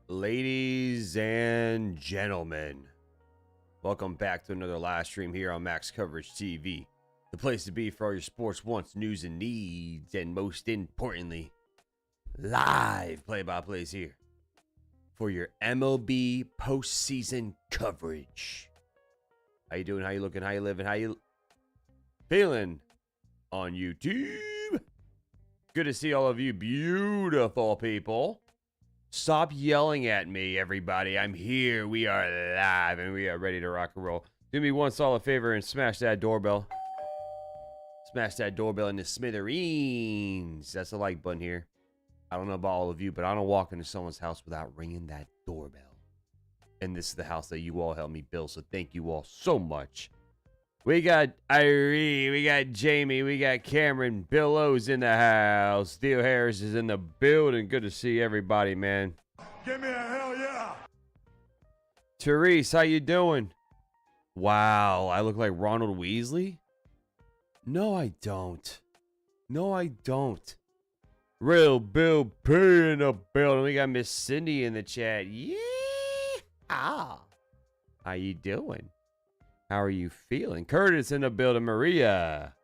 Ladies and gentlemen, welcome back to another live stream here on MaxCoverageTV, the place to be for all your sports wants, news, and needs, and most importantly, live play-by-plays here for your MLB postseason coverage. How you doing? How you looking? How you living? How you feeling on YouTube? Good to see all of you beautiful people. Stop yelling at me, everybody. I'm here. We are live, and we are ready to rock and roll. Do me one solid favor and smash that doorbell. Smash that doorbell into smithereens. That's the like button here. I don't know about all of you, but I don't walk into someone's house without ringing that doorbell. And this is the house that you all helped me build, so thank you all so much. We got Irene, we got Jamie, we got Cameron, Bill O's in the house, Theo Harris is in the building. Good to see everybody, man. Give me a hell yeah. Therese, how you doing? Wow, I look like Ronald Weasley? No, I don't. No, I don't. Real Bill P in the building. We got Miss Cindy in the chat. Yeah. How you doing? How are you feeling? Curtis in the building. Maria.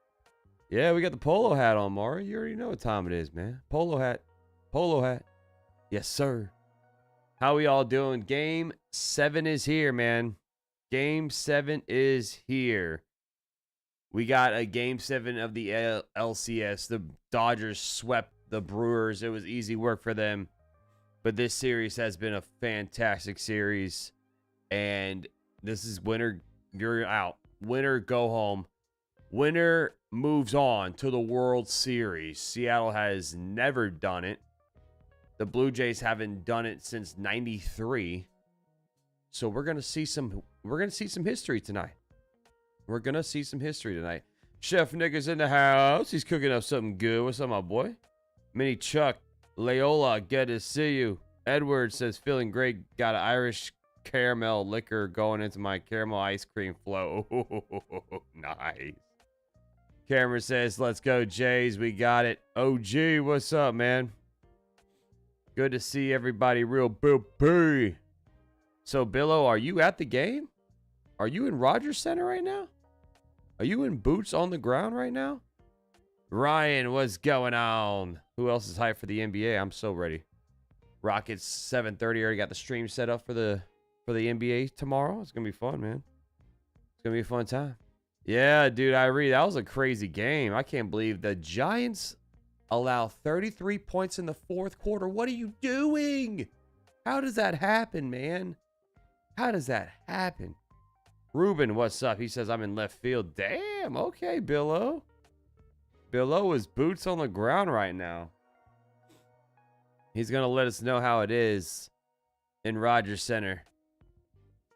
Yeah, we got the polo hat on, Mara. You already know what time it is, man. Polo hat. Polo hat. Yes, sir. How we all doing? Game 7 is here, man. Game 7 is here. We got a Game 7 of the ALCS. The Dodgers swept the Brewers. It was easy work for them. But this series has been a fantastic series. And this is winner. You're out. Winner, go home. Winner moves on to the World Series. Seattle has never done it. The Blue Jays haven't done it since '93. So we're gonna see some history tonight. We're gonna see some history tonight. Chef Nick is in the house. He's cooking up something good. What's up, my boy? Mini Chuck, Leola, good to see you. Edward says feeling great. Got an Irish caramel liquor going into my caramel ice cream flow. Nice. Cameron says, let's go, Jays. We got it. OG, what's up, man? Good to see everybody. Real Bill P. So, Billo, are you at the game? Are you in Rogers Center right now? Are you in boots on the ground right now? Ryan, what's going on? Who else is hyped for the NBA? I'm so ready. Rockets 7:30. Already got the stream set up for the NBA tomorrow. It's gonna be fun, man. It's gonna be a fun time. Yeah, dude, Irie, that was a crazy game. I can't believe the Giants allow 33 points in the fourth quarter. What are you doing? How does that happen, man? How does that happen? Ruben, what's up? He says I'm in left field. Damn, okay, Billo. Billo is boots on the ground right now. He's gonna let us know how it is in Rogers Center.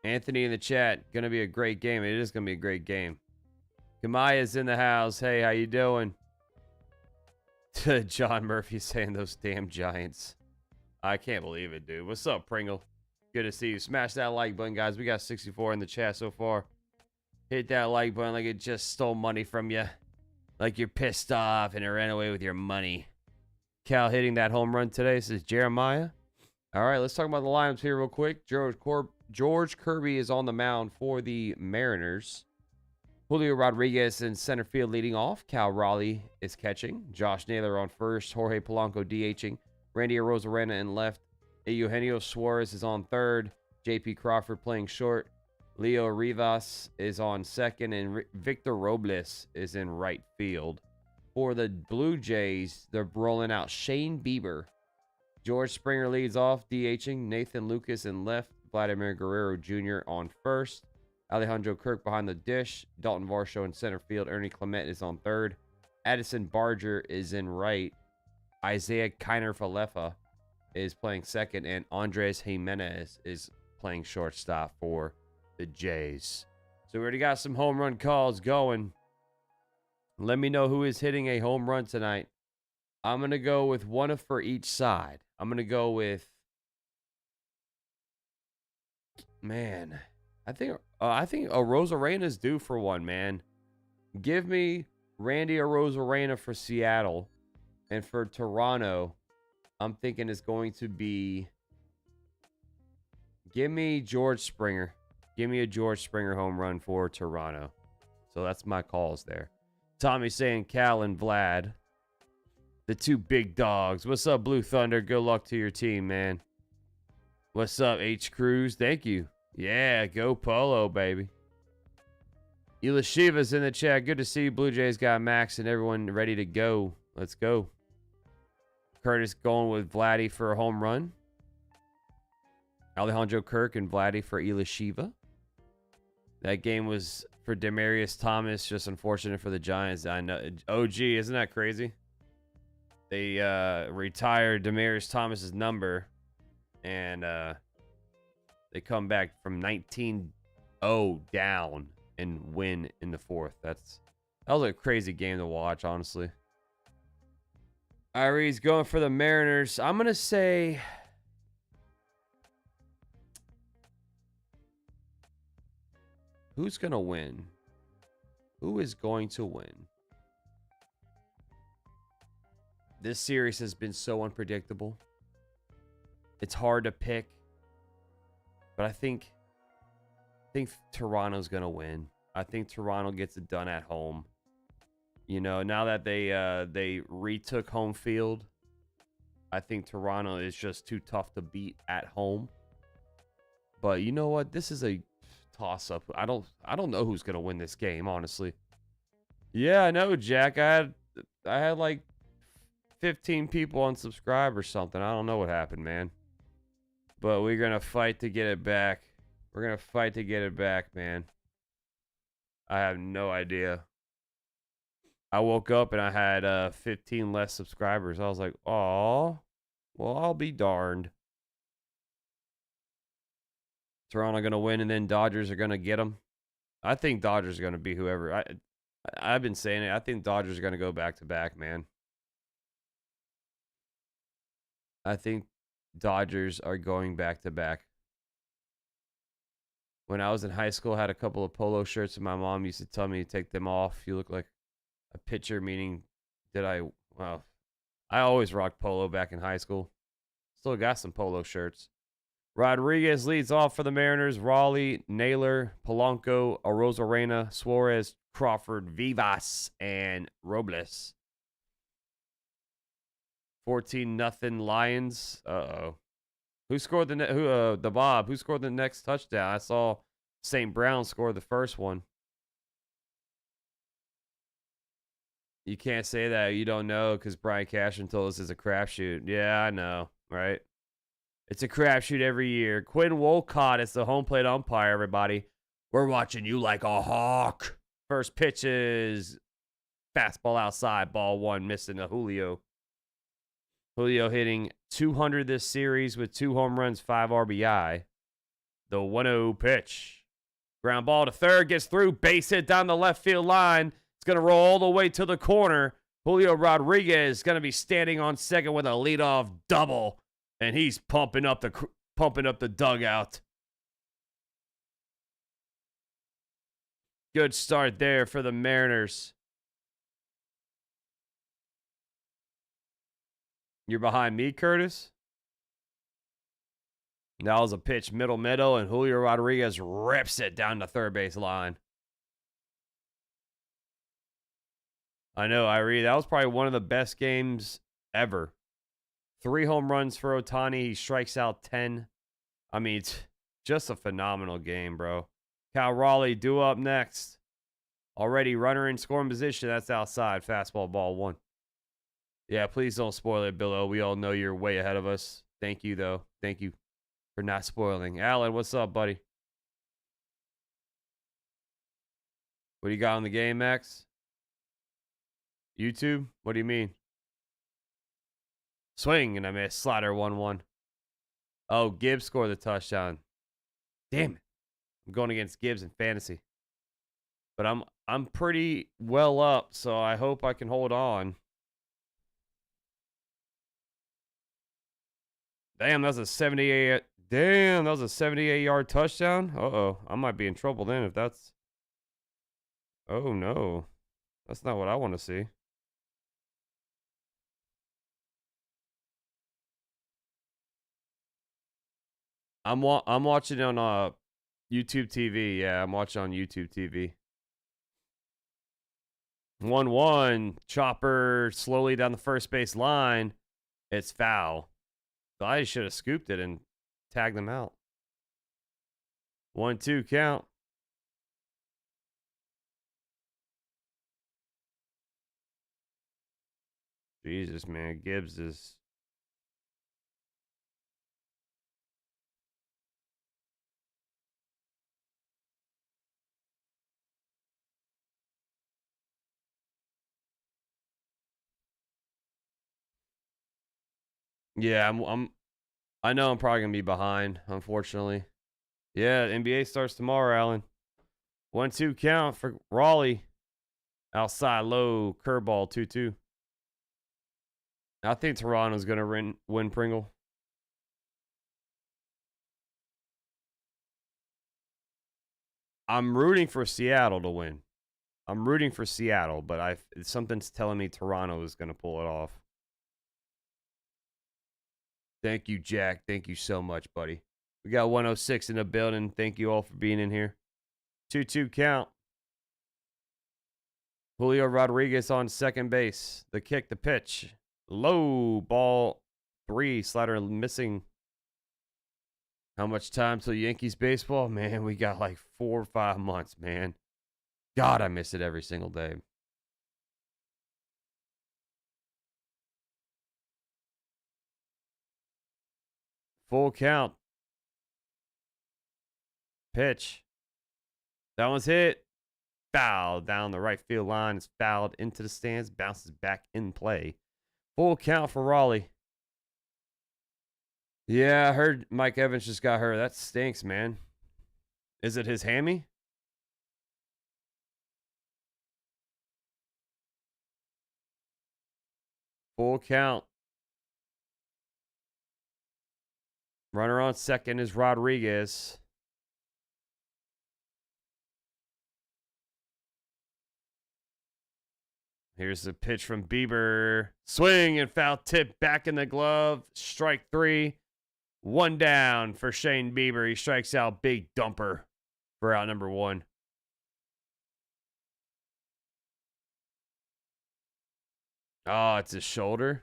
Anthony in the chat, gonna be a great game. It is gonna be a great game. Kamaya's in the house. Hey, how you doing? John Murphy saying those damn Giants. I can't believe it, dude. What's up, Pringle? Good to see you. Smash that like button, guys. We got 64 in the chat so far. Hit that like button like it just stole money from you. Like you're pissed off and it ran away with your money. Cal hitting that home run today, says Jeremiah. All right, let's talk about the lineups here real quick. George Kirby is on the mound for the Mariners. Julio Rodriguez in center field leading off. Cal Raleigh is catching. Josh Naylor on first. Jorge Polanco DHing. Randy Arozarena in left. Eugenio Suarez is on third. JP Crawford playing short. Leo Rivas is on second. And Victor Robles is in right field. For the Blue Jays, they're rolling out Shane Bieber. George Springer leads off, DHing. Nathan Lucas in left. Vladimir Guerrero Jr. on first. Alejandro Kirk behind the dish. Dalton Varsho in center field. Ernie Clement is on third. Addison Barger is in right. Isaiah Kiner-Falefa is playing second. And Andres Jimenez is playing shortstop for the Jays. So we already got some home run calls going. Let me know who is hitting a home run tonight. I'm going to go with one for each side. I'm going to go with... Man, I think Arozarena is due for one, man. Give me Randy Arozarena for Seattle. And for Toronto, I'm thinking it's going to be Give me George Springer. Give me a George Springer home run for Toronto. So that's my calls there. Tommy saying Cal and Vlad. The two big dogs. What's up, Blue Thunder? Good luck to your team, man. What's up, H. Cruz? Thank you. Yeah, go Polo, baby. Elishiva's in the chat. Good to see you. Blue Jays got Max and everyone ready to go. Let's go. Curtis going with Vladdy for a home run. Alejandro Kirk and Vladdy for Elishiva. That game was for Demarius Thomas. Just unfortunate for the Giants. I know. OG, isn't that crazy? They retired Demarius Thomas's number. And they come back from 19-0 down and win in the fourth. That was a crazy game to watch, honestly. Irie's going for the Mariners. I'm going to say... Who's going to win? Who is going to win? This series has been so unpredictable. It's hard to pick. But I think Toronto's going to win. I think Toronto gets it done at home. You know, now that they retook home field, I think Toronto is just too tough to beat at home. But you know what? This is a toss-up. I don't know who's gonna win this game, honestly. Yeah, I know, Jack. I had like 15 people unsubscribe or something. I don't know what happened, man. But we're gonna fight to get it back. We're gonna fight to get it back, man. I have no idea. I woke up and I had 15 less subscribers. I was like, "Aw, well, I'll be darned." Toronto gonna win, and then Dodgers are gonna get them. I think Dodgers are gonna be whoever. I've been saying it. I think Dodgers are gonna go back to back, man. I think Dodgers are going back to back. When I was in high school, I had a couple of polo shirts, and my mom used to tell me to take them off. You look like a pitcher, meaning well, I always rocked polo back in high school. Still got some polo shirts. Rodriguez leads off for the Mariners. Raleigh, Naylor, Polanco, Arozarena, Suarez, Crawford, Vivas, and Robles. 14-0 Lions. Uh-oh. Who scored the Bob? Who scored the next touchdown? I saw St. Brown score the first one. You can't say that. You don't know because Brian Cashman told us it's a crapshoot. Yeah, I know, right? It's a crapshoot every year. Quinn Wolcott is the home plate umpire, everybody. We're watching you like a hawk. First pitch is fastball outside, ball one, missing a Julio. Julio hitting 200 this series with 2 home runs, 5 RBI. The 1-0 pitch. Ground ball to third, gets through, base hit down the left field line. It's going to roll all the way to the corner. Julio Rodriguez is going to be standing on second with a leadoff double. And he's pumping up the dugout. Good start there for the Mariners. You're behind me, Curtis? That was a pitch middle, and Julio Rodriguez rips it down the third base line. I know, Irie. That was probably one of the best games ever. 3 home runs for Ohtani. He strikes out 10. I mean, it's just a phenomenal game, bro. Cal Raleigh due up next. Already runner in scoring position. That's outside. Fastball, ball 1. Yeah, please don't spoil it, Billo. We all know you're way ahead of us. Thank you, though. Thank you for not spoiling. Alan, what's up, buddy? What do you got on the game, Max? YouTube? What do you mean? Swing, and I miss. Slider 1-1. Oh, Gibbs scored the touchdown. Damn it. I'm going against Gibbs in fantasy. But I'm pretty well up, so I hope I can hold on. Damn, that was a 78. Damn, that was a 78-yard touchdown. Uh-oh. I might be in trouble then if that's... Oh, no. That's not what I want to see. I'm watching on YouTube TV. Yeah, I'm watching on YouTube TV. 1-1. Chopper slowly down the first base line. It's foul. So I should have scooped it and tagged them out. 1-2 count. Jesus, man. Gibbs is... Yeah, I know I'm probably going to be behind, unfortunately. Yeah, NBA starts tomorrow, Allen. 1-2 count for Raleigh. Outside low, curveball, 2-2. I think Toronto's going to win Pringle. I'm rooting for Seattle to win. I'm rooting for Seattle, but something's telling me Toronto is going to pull it off. Thank you, Jack. Thank you so much, buddy. We got 106 in the building. Thank you all for being in here. 2-2 count. Julio Rodriguez on second base. The kick, the pitch. Low, ball 3. Slider missing. How much time till Yankees baseball? Man, we got like 4 or 5 months, man. God, I miss it every single day. Full count. Pitch. That one's hit. Foul down the right field line. It's fouled into the stands. Bounces back in play. Full count for Raleigh. Yeah, I heard Mike Evans just got hurt. That stinks, man. Is it his hammy? Full count. Runner on second is Rodriguez. Here's the pitch from Bieber. Swing and foul tip back in the glove. Strike 3. 1 down for Shane Bieber. He strikes out big dumper for out number 1. Oh, it's his shoulder.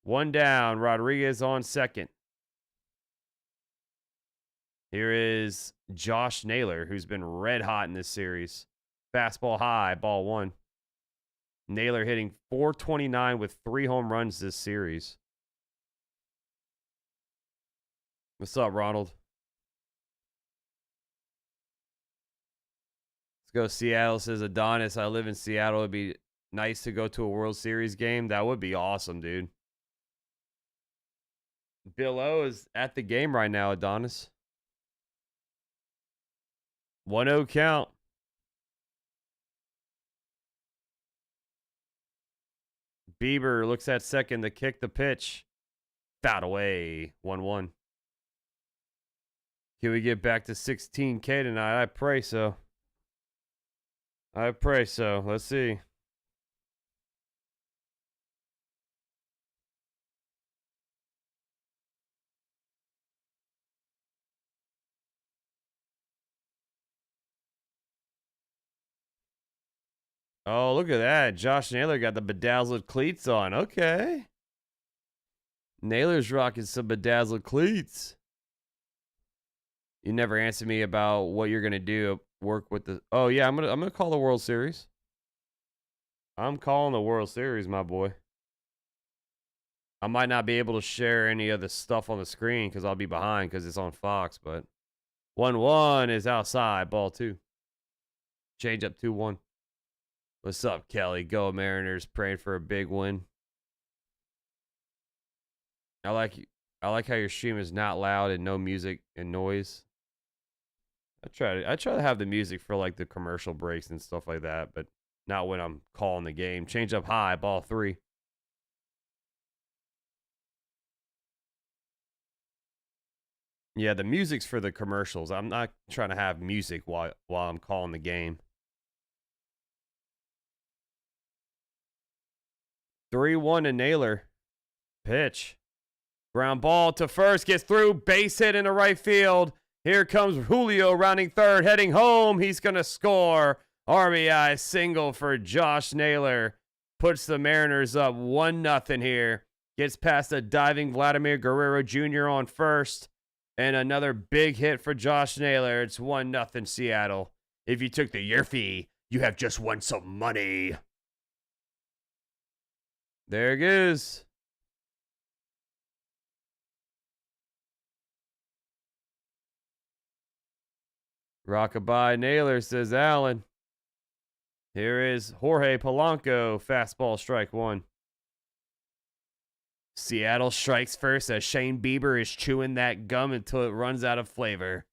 One down. Rodriguez on second. Here is Josh Naylor, who's been red hot in this series. Fastball high, ball 1. Naylor hitting .429 with 3 home runs this series. What's up, Ronald? Let's go Seattle, says Adonis. I live in Seattle. It'd be nice to go to a World Series game. That would be awesome, dude. Bill O is at the game right now, Adonis. 1-0 count. Bieber looks at second to kick the pitch. Fouled away. 1-1. Can we get back to 16K tonight? I pray so. I pray so. Let's see. Oh, look at that. Josh Naylor got the bedazzled cleats on. Okay. Naylor's rocking some bedazzled cleats. You never answered me about what you're going to do. Work with the... Oh, yeah, I'm gonna call the World Series. I'm calling the World Series, my boy. I might not be able to share any of the stuff on the screen because I'll be behind because it's on Fox, but 1-1 is outside. Ball 2. Change up 2-1. What's up, Kelly? Go Mariners. Praying for a big win. I like how your stream is not loud and no music and noise. I try to have the music for like the commercial breaks and stuff like that, but not when I'm calling the game. Change up high, ball 3. Yeah, the music's for the commercials. I'm not trying to have music while I'm calling the game. 3-1 to Naylor. Pitch. Ground ball to first. Gets through. Base hit into right field. Here comes Julio rounding third. Heading home. He's going to score. RBI single for Josh Naylor. Puts the Mariners up 1-0 here. Gets past a diving Vladimir Guerrero Jr. on first. And another big hit for Josh Naylor. It's 1-0 Seattle. If you took the Yerfie, you have just won some money. There it is. Rockabye Naylor, says Allen. Here is Jorge Polanco. Fastball, strike one. Seattle strikes first as Shane Bieber is chewing that gum until it runs out of flavor.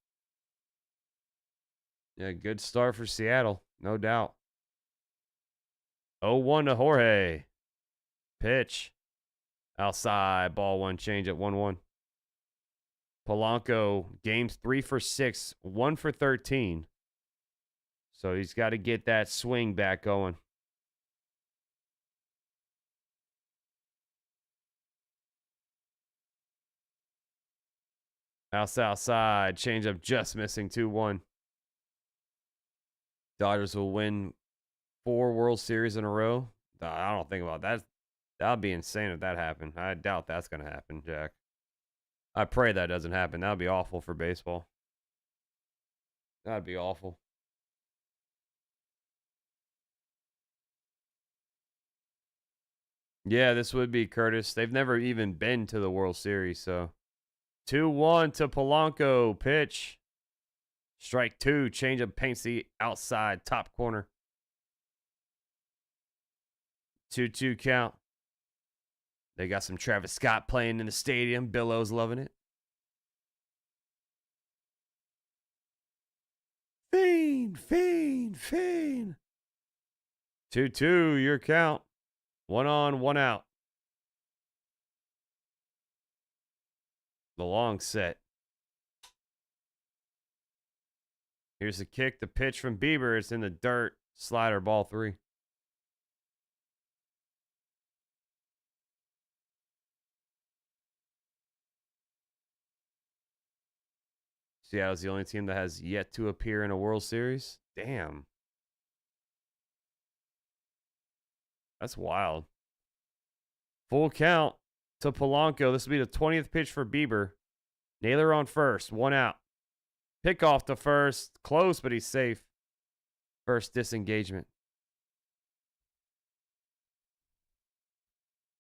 Yeah, good start for Seattle, no doubt. 0-1 to Jorge. Pitch. Outside, ball one, change at 1-1. Polanco, games 3 for 6, 1 for 13. So he's got to get that swing back going. Outside, changeup just missing 2-1. Dodgers will win 4 World Series in a row. I don't think about that. That would be insane if that happened. I doubt that's going to happen, Jack. I pray that doesn't happen. That would be awful for baseball. That would be awful. Yeah, this would be, Curtis. They've never even been to the World Series, so. 2-1 to Polanco. Pitch. Strike 2. Changeup paints the outside top corner. 2-2 count. They got some Travis Scott playing in the stadium. Billow's loving it. Fiend. 2-2, your count. 1 on, 1 out. The long set. Here's the kick, the pitch from Bieber. It's in the dirt. Slider, ball 3. Seattle's the only team that has yet to appear in a World Series. Damn. That's wild. Full count to Polanco. This will be the 20th pitch for Bieber. Naylor on first. 1 out. Pickoff to first. Close, but he's safe. First disengagement.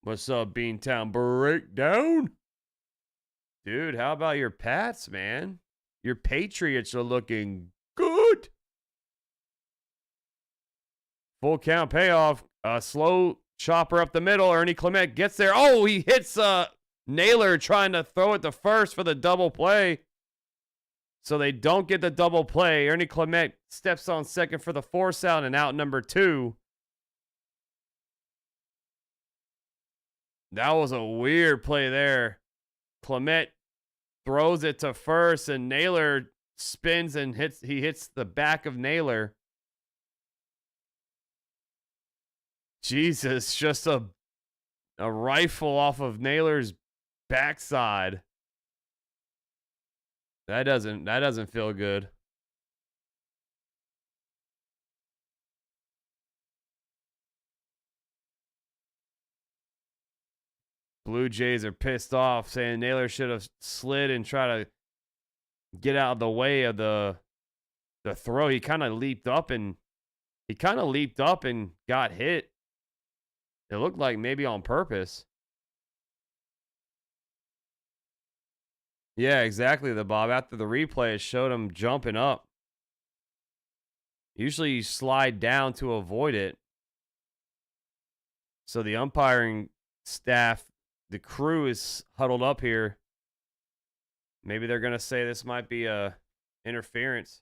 What's up, Beantown Breakdown? Dude, how about your Pats, man? Your Patriots are looking good. Full count payoff. A slow chopper up the middle. Ernie Clement gets there. Oh, he hits Naylor trying to throw it to first for the double play. So they don't get the double play. Ernie Clement steps on second for the force out and out number 2. That was a weird play there. Clement throws it to first and Naylor spins and he hits the back of Naylor. Jesus, just a rifle off of Naylor's backside. That doesn't feel good. Blue Jays are pissed off, saying Naylor should have slid and tried to get out of the way of the throw. He kind of leaped up and got hit. It looked like maybe on purpose. Yeah, exactly, the Bob. After the replay, it showed him jumping up. Usually you slide down to avoid it. So the umpiring staff, the crew is huddled up here. Maybe they're going to say this might be a interference.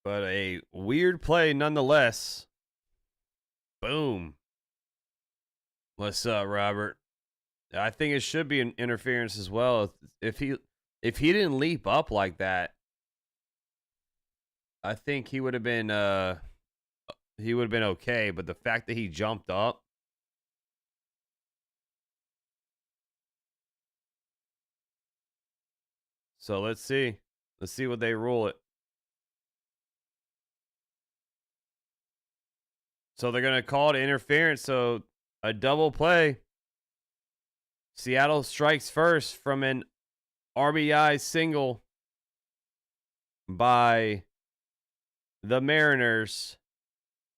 But a weird play nonetheless. Boom. What's up, Robert? I think it should be an interference as well. If he didn't leap up like that, I think he would have been okay. But the fact that he jumped up. So let's see. Let's see what they rule it. So they're going to call it interference. So a double play. Seattle strikes first from an RBI single by the Mariners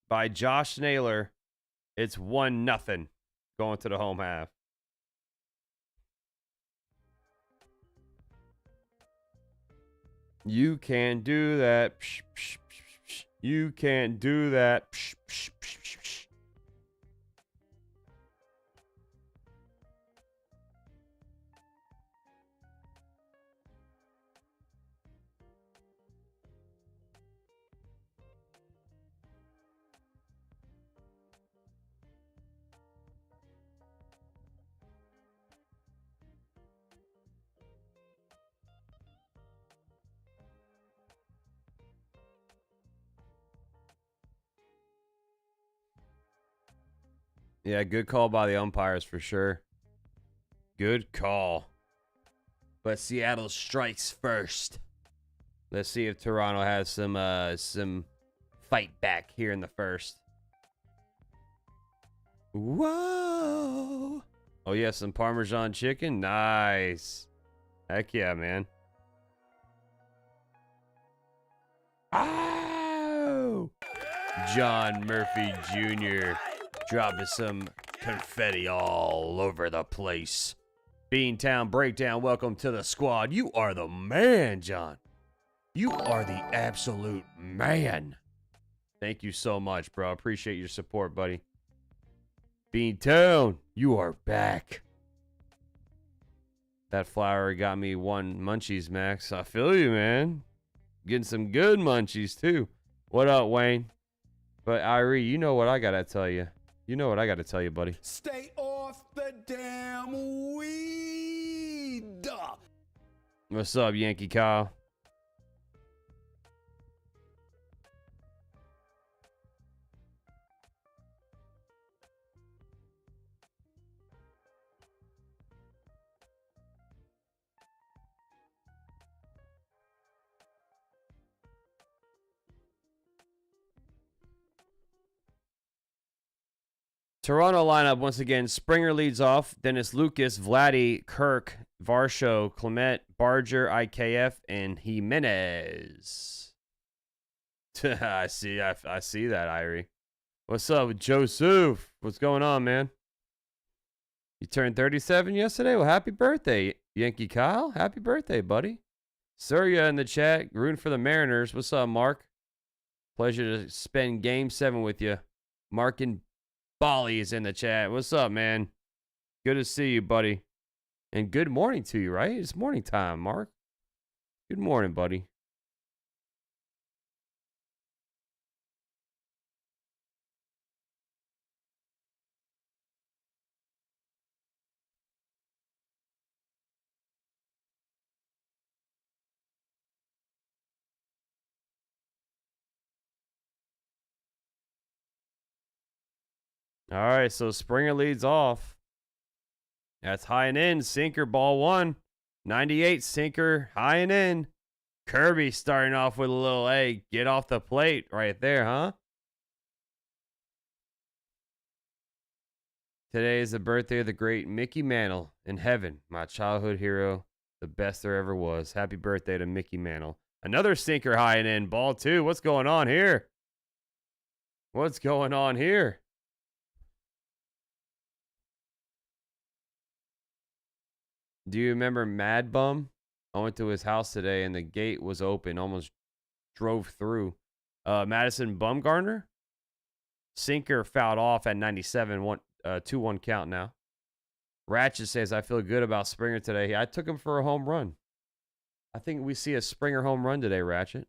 by Josh Naylor. It's 1-0 going to the home half. You can't do that. You can't do that. Yeah, good call by the umpires for sure. Good call. But Seattle strikes first. Let's see if Toronto has some fight back here in the first. Whoa. Oh, yeah, some Parmesan chicken. Nice. Heck yeah, man. Oh! John Murphy Jr. dropping some confetti all over the place. Beantown Breakdown, welcome to the squad. You are the man, John. You are the absolute man. Thank you so much, bro. Appreciate your support, buddy. Beantown, you are back. That flower got me one munchies, Max. I feel you, man. Getting some good munchies, too. What up, Wayne? But, Irie, you know what I got to tell you. You know what I got to tell you, buddy. Stay off the damn weed. What's up, Yankee Kyle? Toronto lineup once again. Springer leads off. Dennis Lucas, Vladdy, Kirk, Varsho, Clement, Barger, IKF, and Jimenez. I see that, Irie. What's up with Joseph? What's going on, man? You turned 37 yesterday? Well, happy birthday, Yankee Kyle. Happy birthday, buddy. Surya in the chat, rooting for the Mariners. What's up, Mark? Pleasure to spend Game 7 with you. Mark and Bali is in the chat. What's up, man? Good to see you, buddy. And good morning to you, right? It's morning time, Mark. Good morning, buddy. All right, so Springer leads off. That's high and in. Sinker, ball one. 98, sinker, high and in. Kirby starting off with a little egg. Get off the plate right there, huh? Today is the birthday of the great Mickey Mantle in heaven. My childhood hero. The best there ever was. Happy birthday to Mickey Mantle. Another sinker, high and in. Ball two. What's going on here? What's going on here? Do you remember Mad Bum? I went to his house today and the gate was open. Almost drove through. Madison Bumgarner? Sinker fouled off at 97. 2-1 count now. Ratchet says, I feel good about Springer today. I took him for a home run. I think we see a Springer home run today, Ratchet.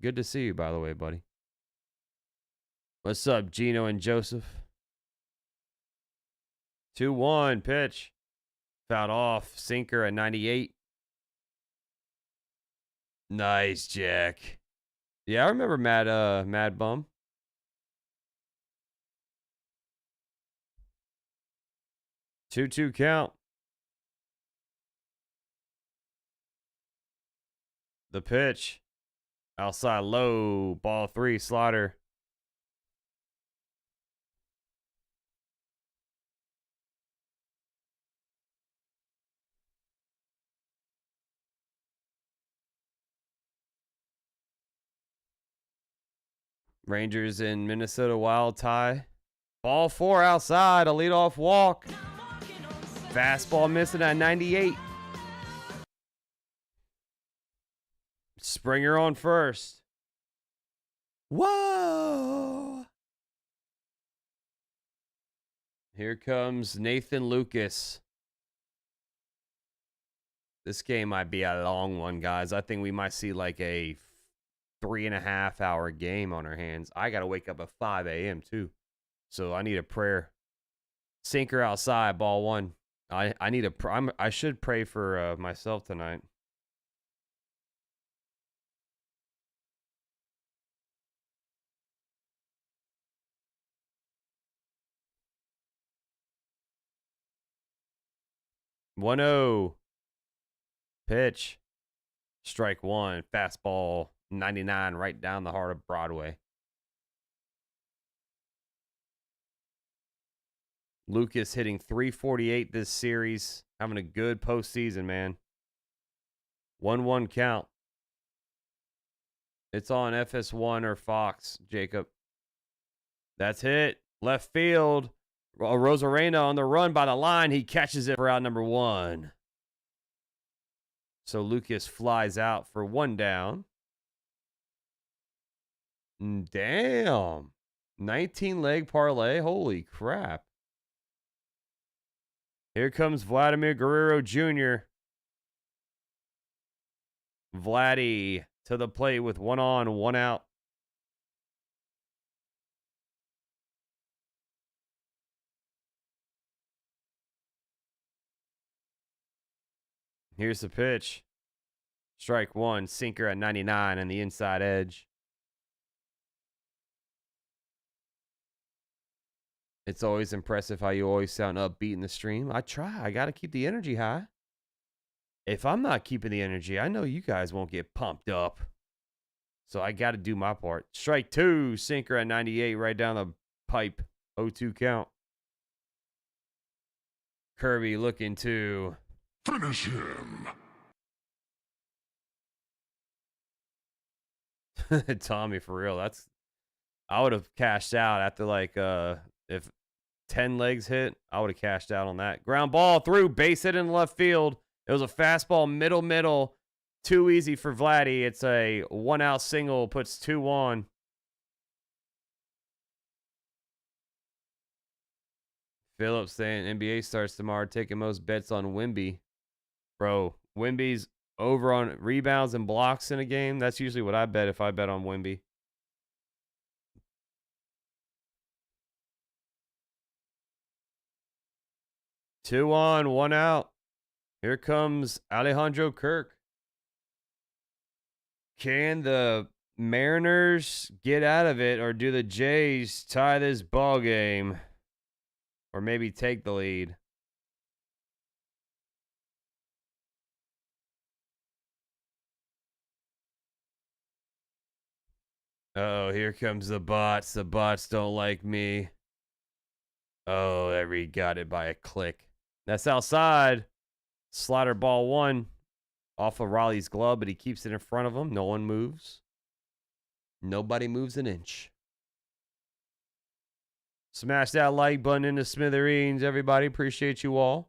Good to see you, by the way, buddy. What's up, Gino and Joseph? 2-1 pitch. Spout off. Sinker at 98. Nice, Jack. Yeah, I remember Mad Bum. Two count. The pitch. Outside low. Ball 3. Slider. Rangers in Minnesota Wild tie. Ball 4 outside. A leadoff walk. Fastball missing at 98. Springer on first. Whoa! Here comes Nathan Lucas. This game might be a long one, guys. I think we might see like a 3.5-hour game on our hands. I got to wake up at 5 a.m. too. So I need a prayer. Sinker outside, ball 1. I need I should pray for myself tonight. One 0. Pitch. Strike 1. Fastball 99 right down the heart of Broadway. Lucas hitting .348 this series. Having a good postseason, man. 1-1 count. It's on FS1 or Fox, Jacob. That's hit. Left field. Arozarena on the run by the line. He catches it for out number 1. So Lucas flies out for 1 down. Damn. 19-leg parlay. Holy crap. Here comes Vladimir Guerrero Jr. Vladdy to the plate with 1 on, 1 out. Here's the pitch. Strike 1, sinker at 99 on the inside edge. It's always impressive how you always sound upbeat in the stream. I try. I got to keep the energy high. If I'm not keeping the energy, I know you guys won't get pumped up. So I got to do my part. Strike 2, sinker at 98 right down the pipe. 0-2 count. Kirby looking to finish him. Tommy, for real. I would have cashed out after like if 10 legs hit, I would have cashed out on that. Ground ball through, base hit in left field. It was a fastball middle. Too easy for Vladdy. It's a 1-out single, puts 2 on. Phillips saying NBA starts tomorrow, taking most bets on Wemby. Bro, Wemby's over on rebounds and blocks in a game. That's usually what I bet if I bet on Wemby. Two on, 1 out. Here comes Alejandro Kirk. Can the Mariners get out of it, or do the Jays tie this ball game, or maybe take the lead? Oh, here comes the bots. The bots don't like me. Oh, there he got it by a click. That's outside. Slider ball 1 off of Raleigh's glove, but he keeps it in front of him. No one moves. Nobody moves an inch. Smash that like button into smithereens, everybody. Appreciate you all.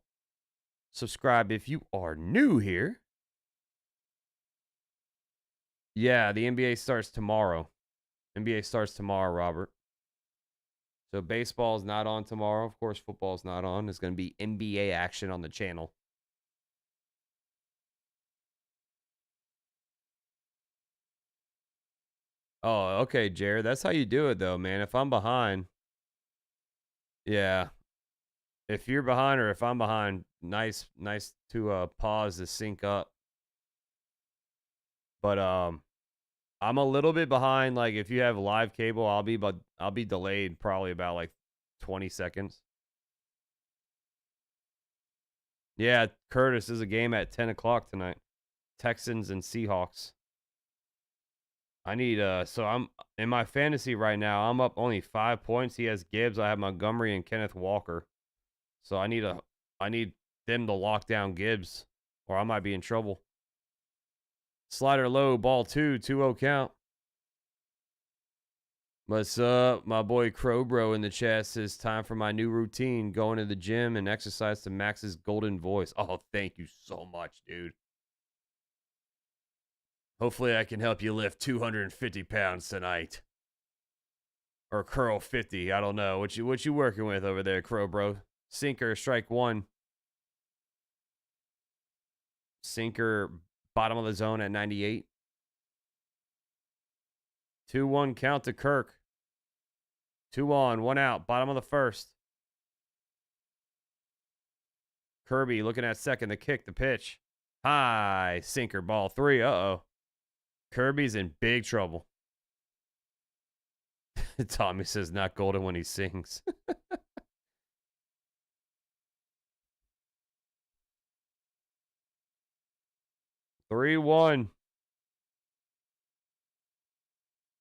Subscribe if you are new here. Yeah, the NBA starts tomorrow. NBA starts tomorrow, Robert. So baseball is not on tomorrow. Of course, football is not on. There's going to be NBA action on the channel. Oh, okay, Jared. That's how you do it, though, man. If I'm behind, yeah. If you're behind or if I'm behind, nice to pause to sync up. But I'm a little bit behind. Like if you have live cable, I'll be delayed probably about like 20 seconds. Yeah, Curtis, is a game at 10 o'clock tonight. Texans and Seahawks. I need so I'm in my fantasy right now. I'm up only 5 points. He has Gibbs. I have Montgomery and Kenneth Walker. So I need them to lock down Gibbs, or I might be in trouble. Slider low, ball 2-0 count. What's up? My boy Crowbro in the chat says, time for my new routine, going to the gym and exercise to Max's golden voice. Oh, thank you so much, dude. Hopefully I can help you lift 250 pounds tonight. Or curl 50. I don't know. What you working with over there, Crowbro? Sinker, strike one. Sinker, bottom of the zone at 98. 2-1 count to Kirk. 2 on, 1 out, bottom of the first. Kirby looking at second, the kick, the pitch. High, sinker, ball 3. Uh-oh. Kirby's in big trouble. Tommy says not golden when he sings. 3-1.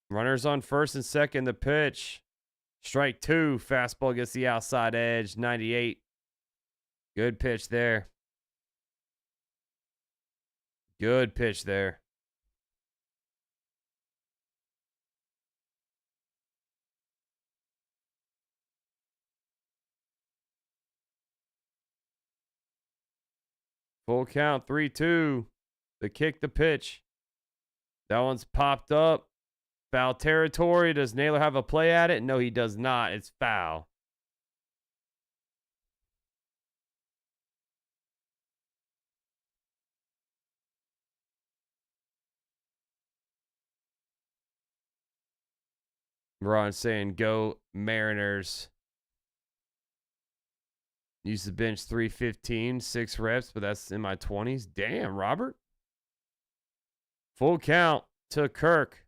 Runners on first and second, the pitch. Strike 2, fastball gets the outside edge, 98. Good pitch there. Good pitch there. Full count, 3-2. The kick, the pitch. That one's popped up. Foul territory. Does Naylor have a play at it? No, he does not. It's foul. Ron saying, go Mariners. Used to bench 315, 6 reps, but that's in my 20s. Damn, Robert. Full count to Kirk.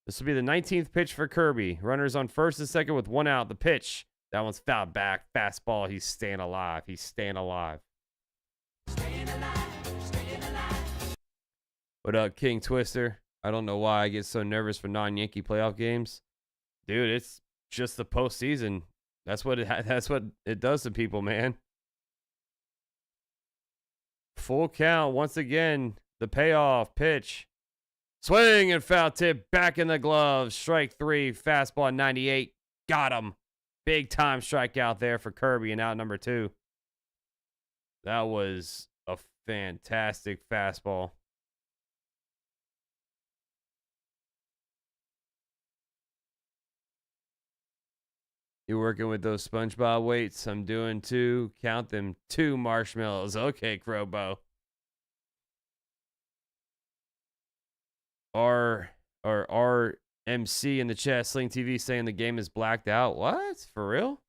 This will be the 19th pitch for Kirby. Runners on first and second with 1 out. The pitch. That one's fouled back. Fastball. He's staying alive. He's staying alive. Staying alive. Staying alive. What up, King Twister? I don't know why I get so nervous for non-Yankee playoff games. Dude, it's just the postseason. That's what it does to people, man. Full count once again. The payoff pitch. Swing and foul tip back in the gloves. Strike 3. Fastball 98. Got him. Big time strikeout there for Kirby and out number 2. That was a fantastic fastball. You working with those SpongeBob weights? I'm doing 2. Count them 2 marshmallows. Okay, Crowbo. RMC in the chat, Sling TV saying the game is blacked out. What? For real?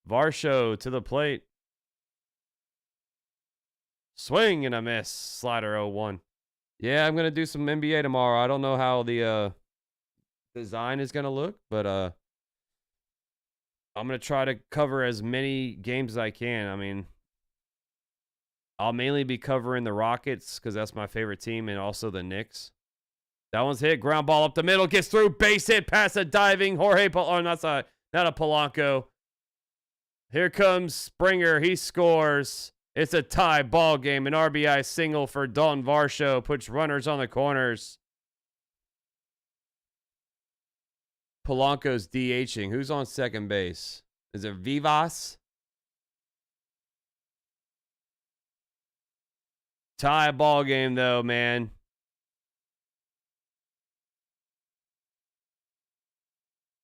Varsho to the plate. Swing and a miss. Slider 0-1. Yeah, I'm going to do some NBA tomorrow. I don't know how the design is going to look, but I'm going to try to cover as many games as I can. I mean, I'll mainly be covering the Rockets because that's my favorite team, and also the Knicks. That one's hit. Ground ball up the middle. Gets through. Base hit. Past a diving Jorge Polanco. Not a Polanco. Here comes Springer. He scores. It's a tie ball game. An RBI single for Dalton Varsho. Puts runners on the corners. Polanco's DHing. Who's on second base? Is it Vivas? Tie ball game, though, man.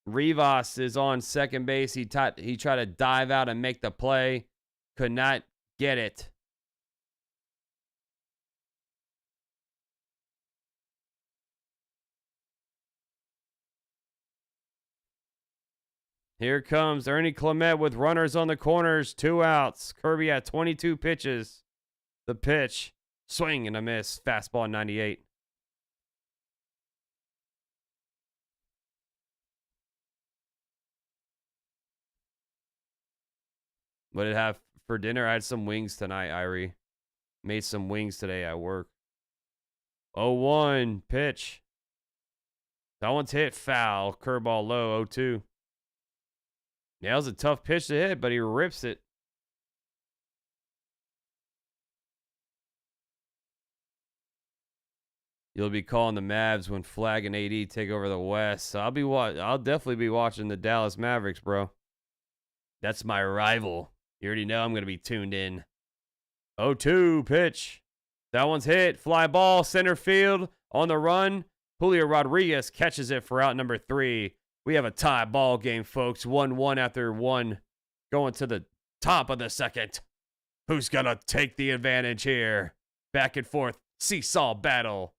Rivas is on second base. He tried to dive out and make the play. Could not get it. Here comes Ernie Clement with runners on the corners. 2 outs. Kirby at 22 pitches. The pitch. Swing and a miss. Fastball 98. What did I have for dinner? I had some wings tonight, Irie. Made some wings today at work. 0-1 pitch. That one's hit foul. Curveball low. 0-2. Yeah, it was a tough pitch to hit, but he rips it. You'll be calling the Mavs when Flag and AD take over the West. So I'll definitely be watching the Dallas Mavericks, bro. That's my rival. You already know I'm going to be tuned in. 0-2 pitch. That one's hit. Fly ball, center field, on the run. Julio Rodriguez catches it for out number 3. We have a tie ball game, folks. 1-1 after 1. Going to the top of the second. Who's going to take the advantage here? Back and forth. Seesaw battle.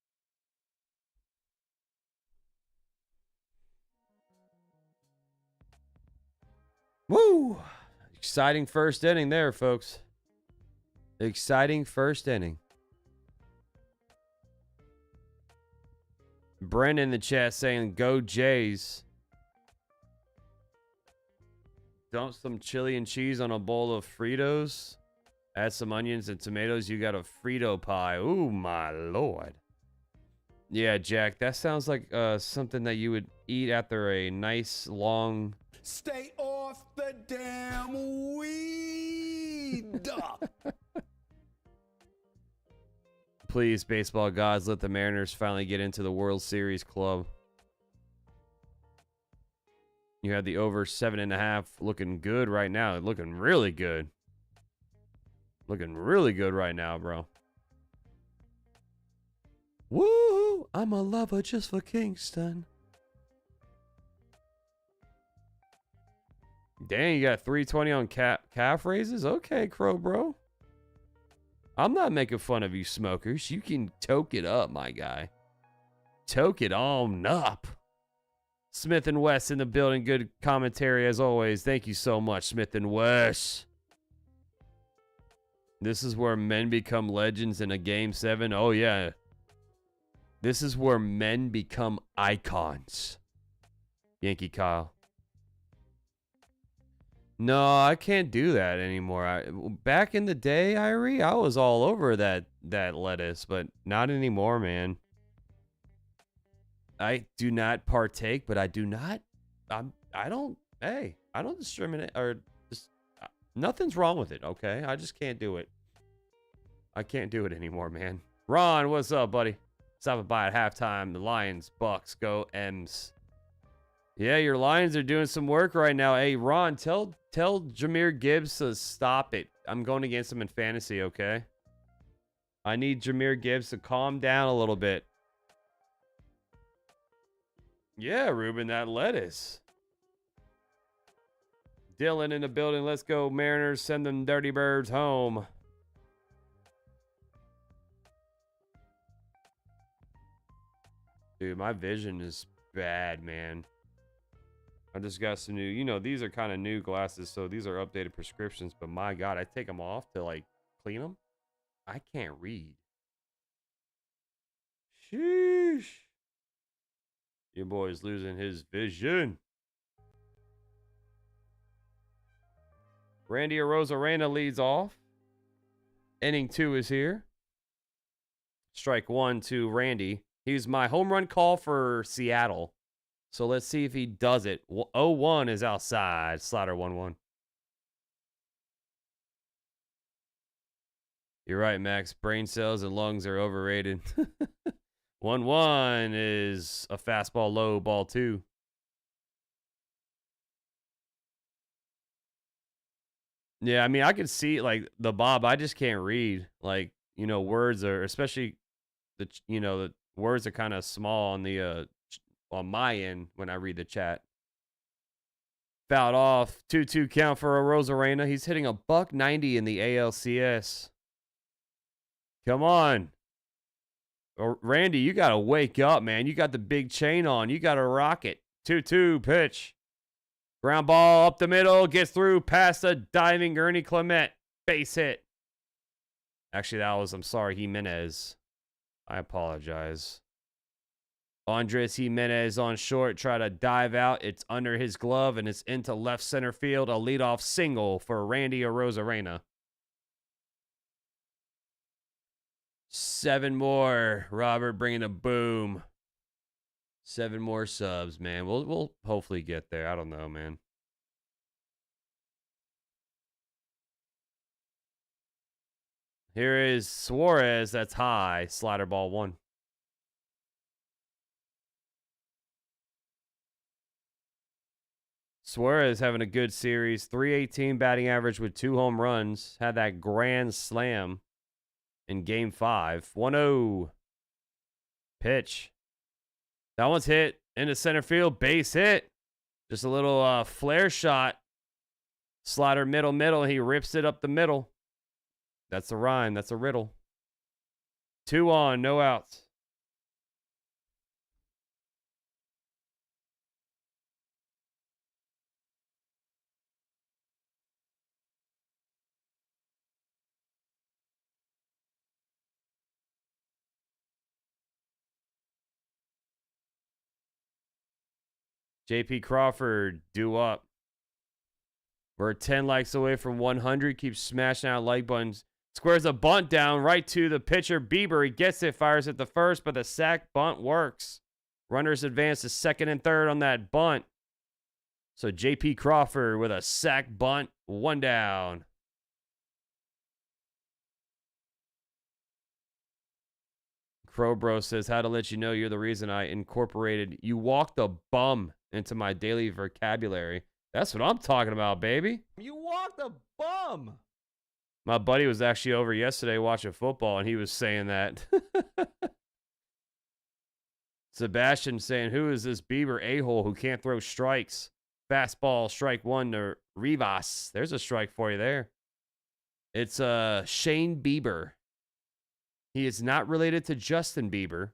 Woo! Exciting first inning there, folks. Exciting first inning. Brent in the chat saying, go Jays. Dump some chili and cheese on a bowl of Fritos. Add some onions and tomatoes. You got a Frito pie. Ooh, my Lord. Yeah, Jack, that sounds like something that you would eat after a nice, long... Stay off the damn weed. Please, baseball gods, let the Mariners finally get into the World Series club. You had the over 7.5 looking good right now. Looking really good. Looking really good right now, bro. Woo! I'm a lover just for Kingston. Dang, you got 320 on calf raises? Okay, Crow, bro. I'm not making fun of you smokers. You can toke it up, my guy. Toke it on up. Smith and West in the building. Good commentary as always. Thank you so much, Smith and West. This is where men become legends in a Game 7. Oh, yeah. This is where men become icons. Yankee Kyle. No, I can't do that anymore. Back in the day, Irie, I was all over that lettuce, but not anymore, man. I do not partake, but I don't discriminate or just nothing's wrong with it, okay? I just can't do it. I can't do it anymore, man. Ron, what's up, buddy? Stopping by at halftime. The Lions, Bucks, go M's. Yeah, your Lions are doing some work right now. Hey, Ron, tell Jahmyr Gibbs to stop it. I'm going against him in fantasy, okay? I need Jahmyr Gibbs to calm down a little bit. Yeah, Ruben, that lettuce. Dylan in the building. Let's go, Mariners. Send them dirty birds home. Dude, my vision is bad, man. I just got some new, these are kind of new glasses, so these are updated prescriptions, but my God, I take them off to, like, clean them. I can't read. Sheesh. Your boy's losing his vision. Randy Arozarena leads off. Inning 2 is here. Strike 1 to Randy. He's my home run call for Seattle. So let's see if he does it. 0-1 is outside. Slider 1-1. You're right, Max. Brain cells and lungs are overrated. 1-1 is a fastball low, ball 2. Yeah, I mean, I can see, like, the Bob. I just can't read. Like, words are, especially, the words are kind of small on the, on my end when I read the chat. Fouled off. 2-2 count for Arozarena. He's hitting a $190 in the ALCS. Come on. Randy, you got to wake up, man. You got the big chain on. You got to rock it. 2-2 pitch. Ground ball up the middle. Gets through past a diving Ernie Clement. Base hit. Actually, that was, I'm sorry, Jimenez. I apologize. Andres Jimenez on short. Try to dive out. It's under his glove, and it's into left center field. A leadoff single for Randy Arozarena. 7 more. Robert bringing a boom. 7 more subs, man. We'll hopefully get there. I don't know, man. Here is Suarez. That's high. Slider ball 1. Suarez having a good series. 318 batting average with 2 home runs. Had that grand slam in game 5. 1-0. Pitch. That one's hit into center field. Base hit. Just a little flare shot. Slider middle. He rips it up the middle. That's a rhyme. That's a riddle. 2 on, no outs. JP Crawford, due up. We're 10 likes away from 100. Keeps smashing out like buttons. Squares a bunt down right to the pitcher, Bieber. He gets it, fires at the first, but the sac bunt works. Runners advance to second and third on that bunt. So JP Crawford with a sac bunt, 1 down. Crowbro says, how to let you know you're the reason I incorporated "you walk the bum" into my daily vocabulary. That's what I'm talking about, baby. You walk the bum. My buddy was actually over yesterday watching football, and he was saying that. Sebastian saying, who is this Bieber a-hole who can't throw strikes? Fastball, strike 1 to Rivas. There's a strike for you there. It's Shane Bieber. He is not related to Justin Bieber.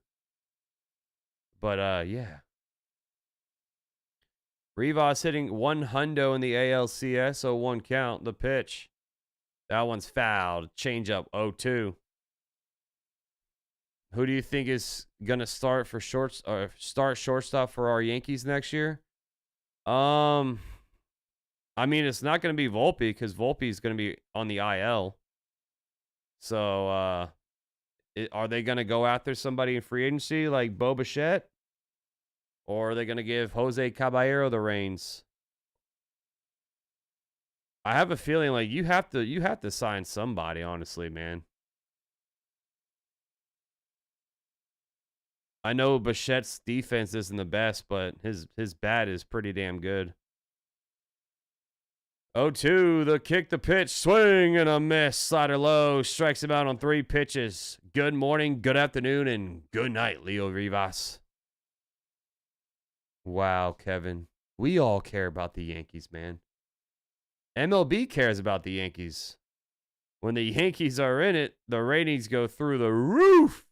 But, yeah. Rivas hitting 1 hundo in the ALCS, 0-1 count. The pitch. That one's fouled. Changeup, 0-2. Who do you think is gonna start for shortstop for our Yankees next year? I mean, it's not gonna be Volpe because Volpe is gonna be on the IL. So, are they gonna go after somebody in free agency like Bo Bichette, or are they gonna give Jose Caballero the reins? I have a feeling like you have to sign somebody, honestly, man. I know Bichette's defense isn't the best, but his bat is pretty damn good. 0-2, the kick, the pitch, swing and a miss. Slider low, strikes him out on 3 pitches. Good morning, good afternoon, and good night, Leo Rivas. Wow, Kevin. We all care about the Yankees, man. MLB cares about the Yankees. When the Yankees are in it, the ratings go through the roof.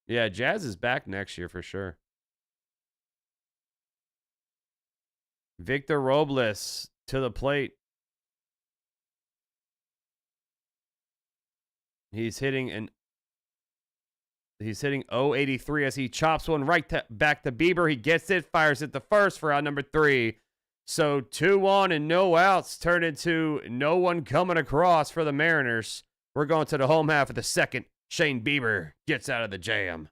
Yeah, Jazz is back next year for sure. Victor Robles to the plate. He's hitting 083 as he chops one back to Bieber. He gets it, fires it the first for out number 3. So 2 on and no outs turn into no one coming across for the Mariners. We're going to the home half of the second. Shane Bieber gets out of the jam.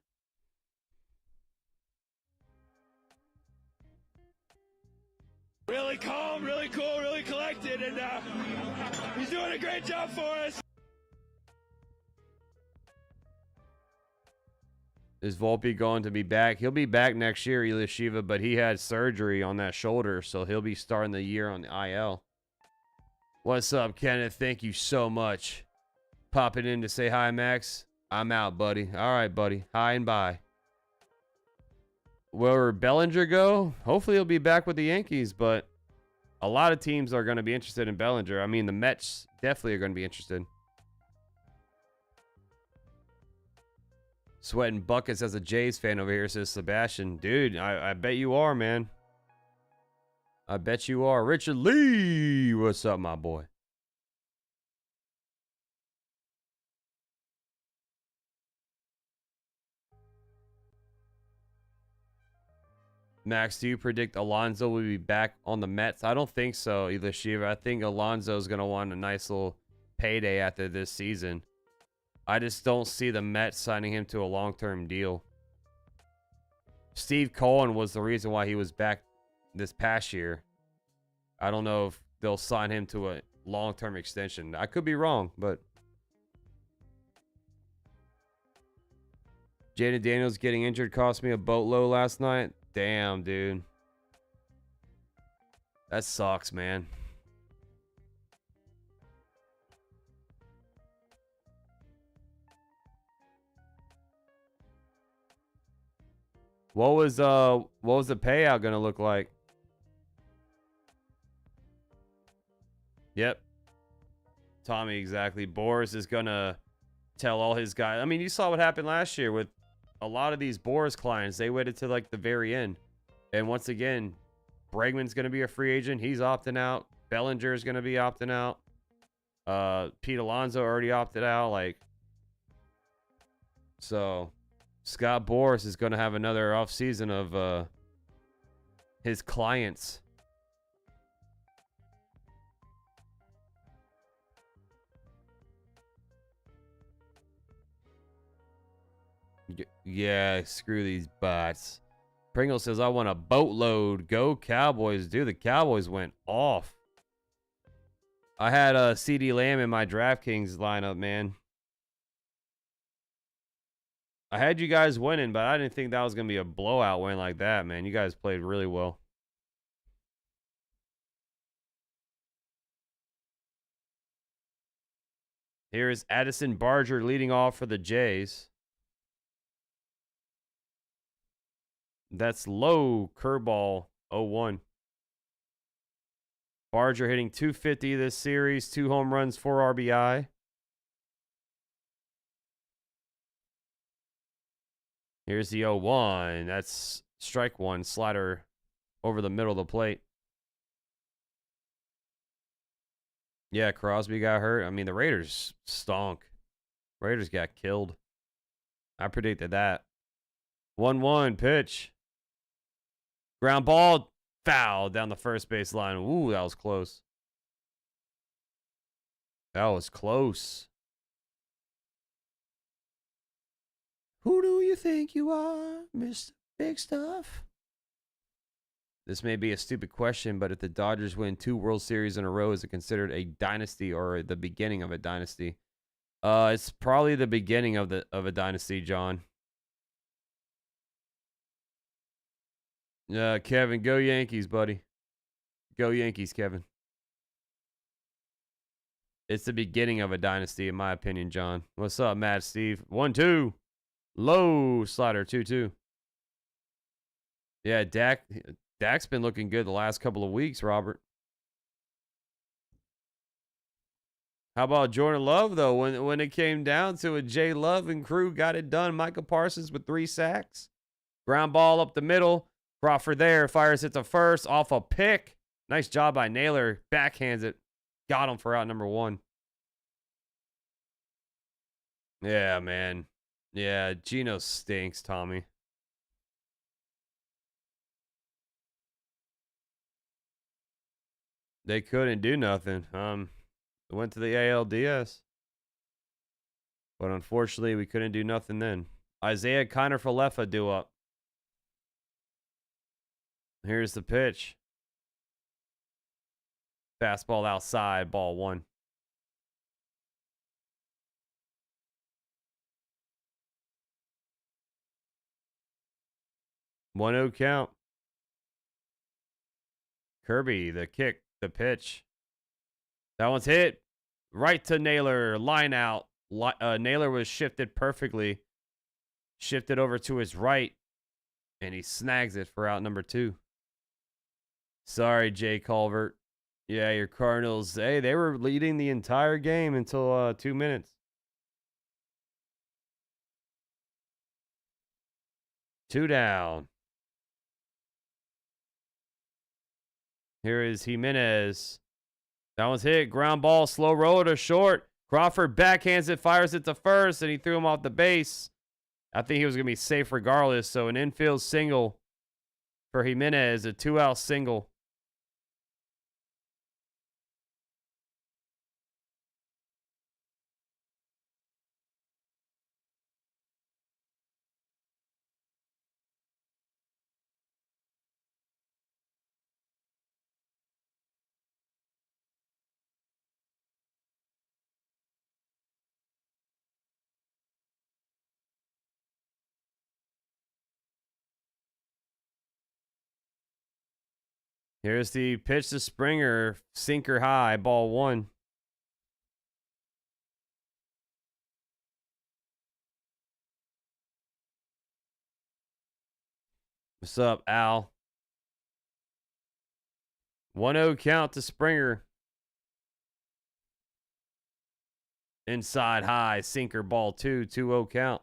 Really calm, really cool, really collected, and he's doing a great job for us. Is Volpe going to be back? He'll be back next year, Ilyashiva, but he had surgery on that shoulder, so he'll be starting the year on the IL. What's up, Kenneth? Thank you so much. Popping in to say hi, Max. I'm out, buddy. All right, buddy. Hi and bye. Where Bellinger go? Hopefully he'll be back with the Yankees, but a lot of teams are going to be interested in Bellinger. I mean, the Mets definitely are going to be interested. Sweating buckets as a Jays fan over here, says Sebastian. Dude, I bet you are, man. I bet you are. Richard Lee, what's up, my boy? Max, do you predict Alonso will be back on the Mets? I don't think so, either Shiva. I think Alonso's going to want a nice little payday after this season. I just don't see the Mets signing him to a long-term deal. Steve Cohen was the reason why he was back this past year. I don't know if they'll sign him to a long-term extension. I could be wrong, but Jaden Daniels getting injured cost me a boatload last night. Damn, dude. That sucks, man. What was the payout gonna look like? Yep. Tommy, exactly. Boris is gonna tell all his guys. I mean, you saw what happened last year with a lot of these Boris clients. They waited to like the very end. And once again, Bregman's gonna be a free agent. He's opting out. Bellinger is gonna be opting out. Pete Alonso already opted out. Like, so Scott Boras is gonna have another off season of his clients. Yeah, screw these bots. Pringle says, I want a boatload. Go Cowboys. Dude, the Cowboys went off. I had a CD Lamb in my DraftKings lineup, man. I had you guys winning, but I didn't think that was going to be a blowout win like that, man. You guys played really well. Here is Addison Barger leading off for the Jays. That's low curveball 0-1. Barger hitting .250 this series, 2 home runs, 4 RBI. Here's the 0-1. That's strike one, slider over the middle of the plate. Yeah, Crosby got hurt. I mean, the Raiders stunk. Raiders got killed. I predicted that. 1-1 pitch. Ground ball, foul down the first base line. Ooh, that was close. That was close. Who do you think you are, Mr. Big Stuff? This may be a stupid question, but if the Dodgers win 2 World Series in a row, is it considered a dynasty or the beginning of a dynasty? It's probably the beginning of a dynasty, John. Kevin, go Yankees, buddy. Go Yankees, Kevin. It's the beginning of a dynasty, in my opinion, John. What's up, Matt, Steve? 1-2. Low slider, 2-2. Yeah, Dak's been looking good the last couple of weeks, Robert. How about Jordan Love, though? When it came down to it, Jay Love and crew got it done. Michael Parsons with 3 sacks. Ground ball up the middle. Crawford there, fires it to first, off a pick. Nice job by Naylor. Backhands it. Got him for out number 1. Yeah, man. Yeah, Geno stinks, Tommy. They couldn't do nothing. Went to the ALDS. But unfortunately, we couldn't do nothing then. Isaiah Kiner-Falefa due up. Here's the pitch. Fastball outside, ball 1. 1-0 count. Kirby, the kick, the pitch. That one's hit. Right to Naylor, line out. Naylor was shifted perfectly. Shifted over to his right. And he snags it for out number 2. Sorry, Jay Culvert. Yeah, your Cardinals, hey, they were leading the entire game until 2 minutes. 2 down. Here is Jimenez. That one's hit. Ground ball. Slow roller to short. Crawford backhands it. Fires it to first. And he threw him off the base. I think he was going to be safe regardless. So an infield single for Jimenez. A 2-out single. Here's the pitch to Springer. Sinker high. Ball 1. What's up, Al? 1-0 count to Springer. Inside high. Sinker ball 2. 2-0 count.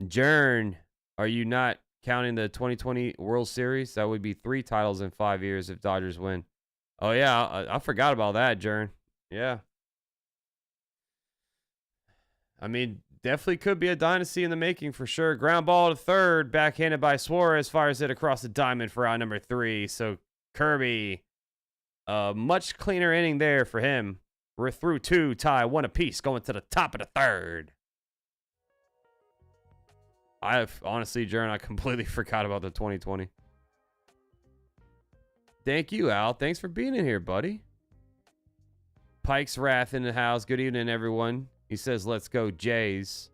Jern, are you not counting the 2020 World Series? That would be 3 titles in 5 years if Dodgers win. Oh, yeah. I forgot about that, Jern. Yeah. I mean, definitely could be a dynasty in the making for sure. Ground ball to third. Backhanded by Suarez. Fires it across the diamond for out number 3. So Kirby, much cleaner inning there for him. We're through 2. Tie 1 apiece going to the top of the 3rd. Honestly, Jern, I completely forgot about the 2020. Thank you, Al. Thanks for being in here, buddy. Pike's Wrath in the house. Good evening, everyone. He says, let's go, Jays.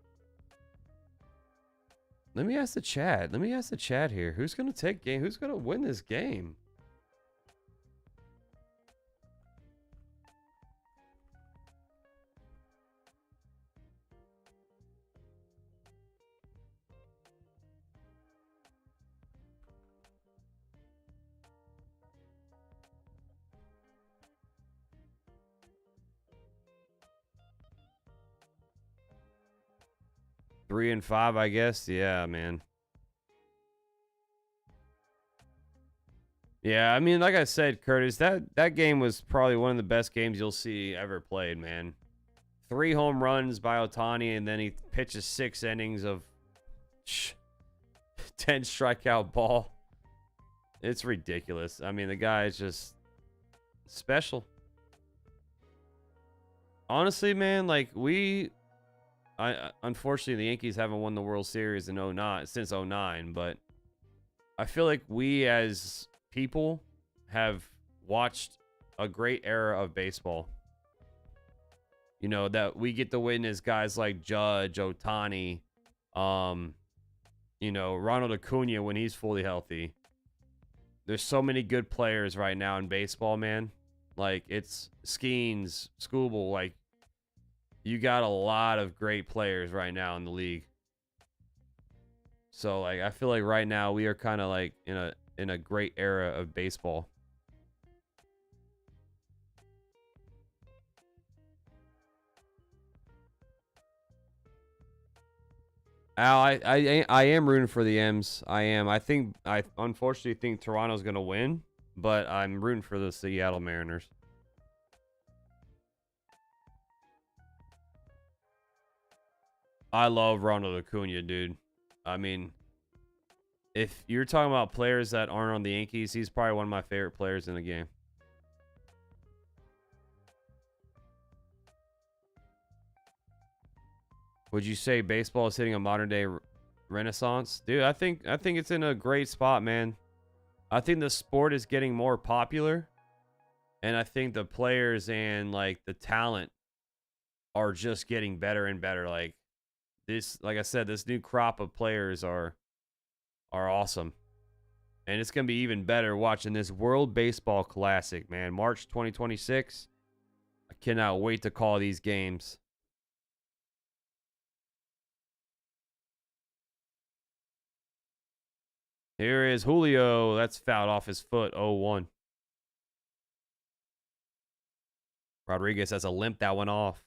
Let me ask the chat here. Who's going to take game? Who's going to win this game? Three and 5, I guess. Yeah, man. Yeah, I mean, like I said, Curtis, that game was probably one of the best games you'll see ever played, man. 3 home runs by Ohtani, and then he pitches 6 innings of 10 strikeout ball. It's ridiculous. I mean, the guy is just special. Honestly, man, like unfortunately the Yankees haven't won the World Series in since 09, but I feel like we as people have watched a great era of baseball. You know, that we get to witness guys like Judge, Ohtani, you know, Ronald Acuna when he's fully healthy. There's so many good players right now in baseball, man. Like, it's Skeens, Scooble, like, you got a lot of great players right now in the league. So, like, I feel like right now we are kind of like in a great era of baseball. Al, I am rooting for the M's. I am. I unfortunately think Toronto's gonna win, but I'm rooting for the Seattle Mariners. I love Ronald Acuna, dude. I mean, if you're talking about players that aren't on the Yankees, he's probably one of my favorite players in the game. Would you say baseball is hitting a modern day renaissance? Dude, I think it's in a great spot, man. I think the sport is getting more popular, and I think the players and like the talent are just getting better and better. Like I said, this new crop of players are awesome. And it's going to be even better watching this World Baseball Classic, man. March 2026. I cannot wait to call these games. Here is Julio. That's fouled off his foot. 0-1. Rodriguez has a limp that one off.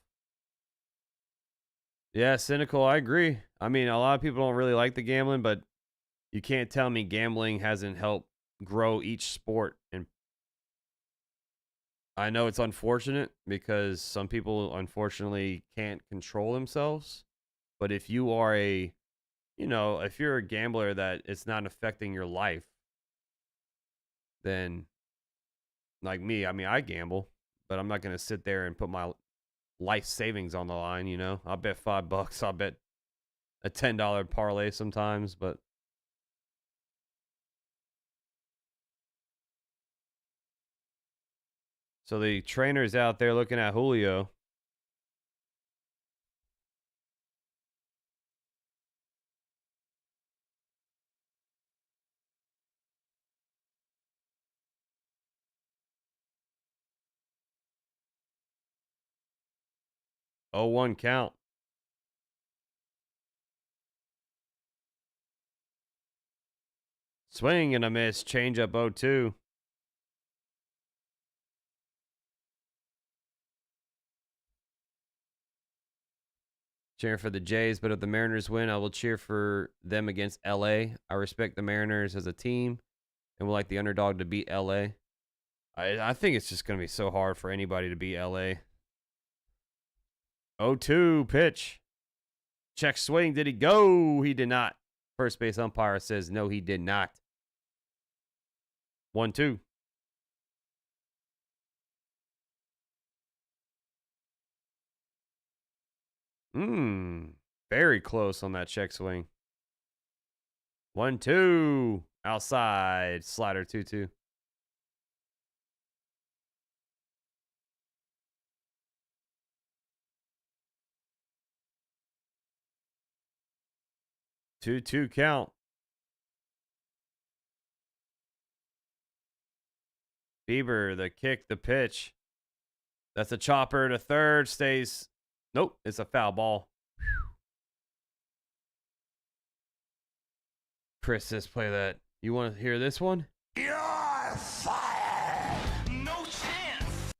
Yeah, cynical. I agree. I mean, a lot of people don't really like the gambling, but you can't tell me gambling hasn't helped grow each sport. And I know it's unfortunate because some people unfortunately can't control themselves. But if you are if you're a gambler that it's not affecting your life, then like me, I mean, I gamble, but I'm not going to sit there and put my life savings on the line, I'll bet $5. I'll bet a $10 parlay sometimes, but so the trainer's out there looking at Julio. Oh, 1 count. Swing and a miss. Change up 0-2. Cheering for the Jays, but if the Mariners win, I will cheer for them against LA. I respect the Mariners as a team and would like the underdog to beat LA. I think it's just going to be so hard for anybody to beat LA. 0-2 pitch. Check swing. Did he go? He did not. First base umpire says no, he did not. 1-2. Very close on that check swing. 1-2. Outside. Slider 2-2. Two count. Bieber, the kick, the pitch. That's a chopper to third. Stays. Nope, it's a foul ball. Chris says play that. You want to hear this one? You're fired! No chance!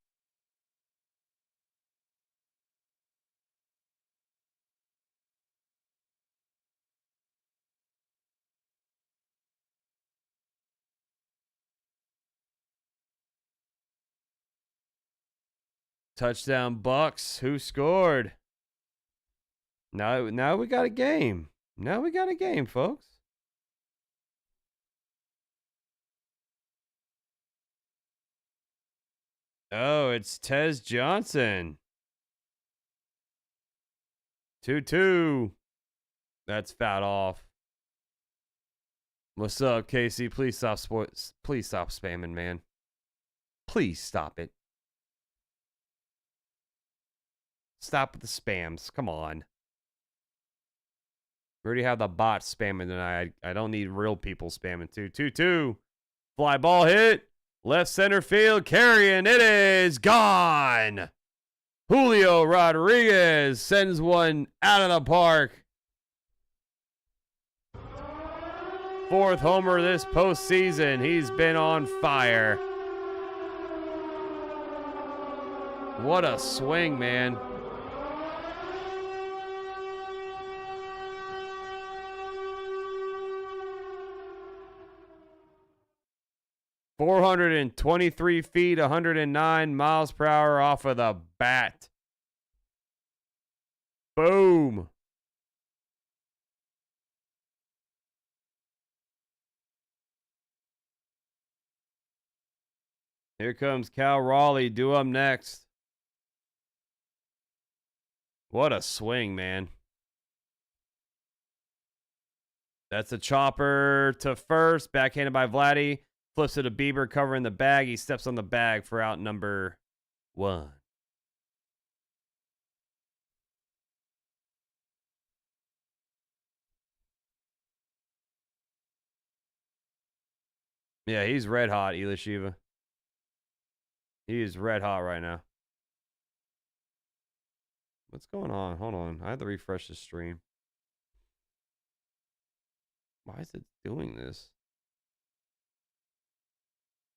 Touchdown Bucks. Who scored? Now we got a game. Now we got a game, folks. Oh, it's Tez Johnson. 2-2. That's fouled off. What's up, Casey? Please stop Please stop spamming, man. Please stop it. Stop with the spams. Come on. We already have the bot spamming tonight. I don't need real people spamming too. 2-2. Fly ball hit. Left center field. Carrying. It is gone. Julio Rodriguez sends one out of the park. 4th homer this postseason. He's been on fire. What a swing, man. .423 feet, 109 miles per hour off of the bat. Boom. Here comes Cal Raleigh. Do him next. What a swing, man. That's a chopper to first. Backhanded by Vladdy. Flips it to Bieber covering the bag. He steps on the bag for out number 1. Yeah, he's red hot, Elishiva. He is red hot right now. What's going on? Hold on. I have to refresh the stream. Why is it doing this?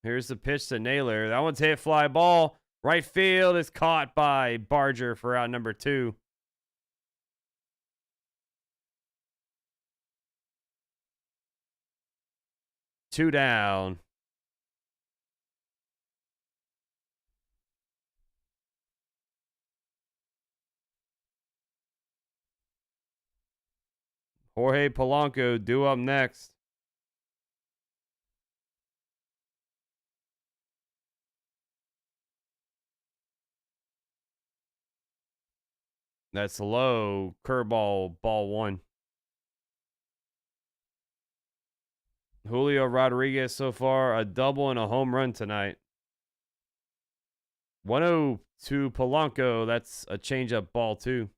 Here's the pitch to Naylor. That one's hit fly ball. Right field is caught by Barger for out number 2. 2 down. Jorge Polanco due up next. That's low. Curveball, ball 1. Julio Rodriguez so far, a double and a home run tonight. 1-0 to Polanco. That's a changeup, ball 2.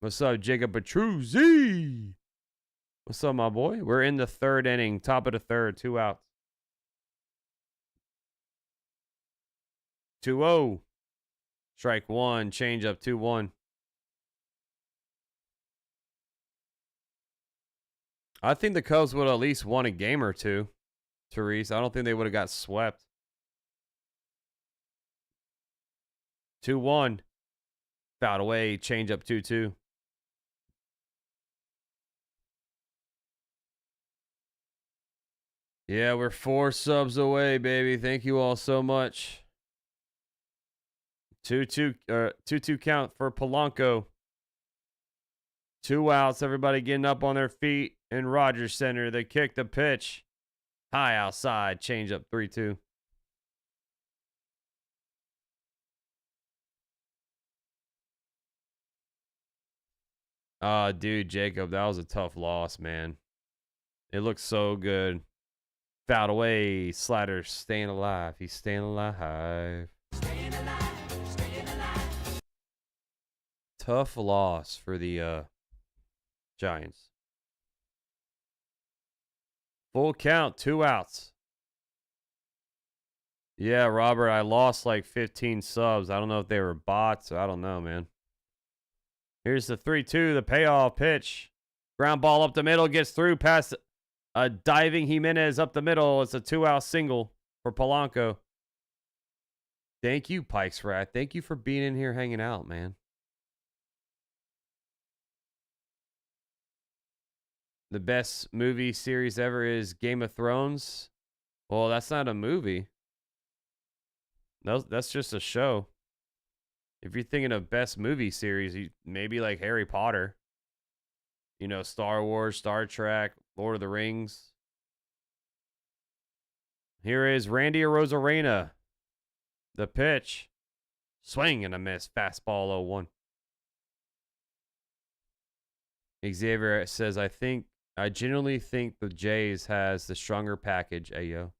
What's up, Jacob Petruzzi? What's up, my boy? We're in the 3rd inning, top of the 3rd, 2 outs. 2-0. Strike 1, changeup, 2-1. I think the Cubs would have at least won a game or two, Therese. I don't think they would have got swept. 2-1. Fouled away, changeup, 2-2. Yeah, we're 4 subs away, baby. Thank you all so much. 2-2 count for Polanco. 2 outs. Everybody getting up on their feet in Rogers Center. They kick the pitch. High outside. Change up 3-2. Oh, dude, Jacob, that was a tough loss, man. It looks so good. Fouled away. Slider staying alive. He's staying alive. Staying alive, staying alive. Tough loss for the Giants. Full count, 2 outs. Yeah, Robert, I lost like 15 subs. I don't know if they were bots. I don't know, man. Here's the 3-2, the payoff pitch. Ground ball up the middle, gets through past a diving Jimenez up the middle. It's a 2-out single for Polanco. Thank you, Pikes Rat. Thank you for being in here hanging out, man. The best movie series ever is Game of Thrones. Well, that's not a movie. No, that's just a show. If you're thinking of best movie series, maybe like Harry Potter. You know, Star Wars, Star Trek, Lord of the Rings. Here is Randy Arozarena. The pitch. Swing and a miss. Fastball 0-1. Xavier says, I genuinely think the Jays has the stronger package, Ayo.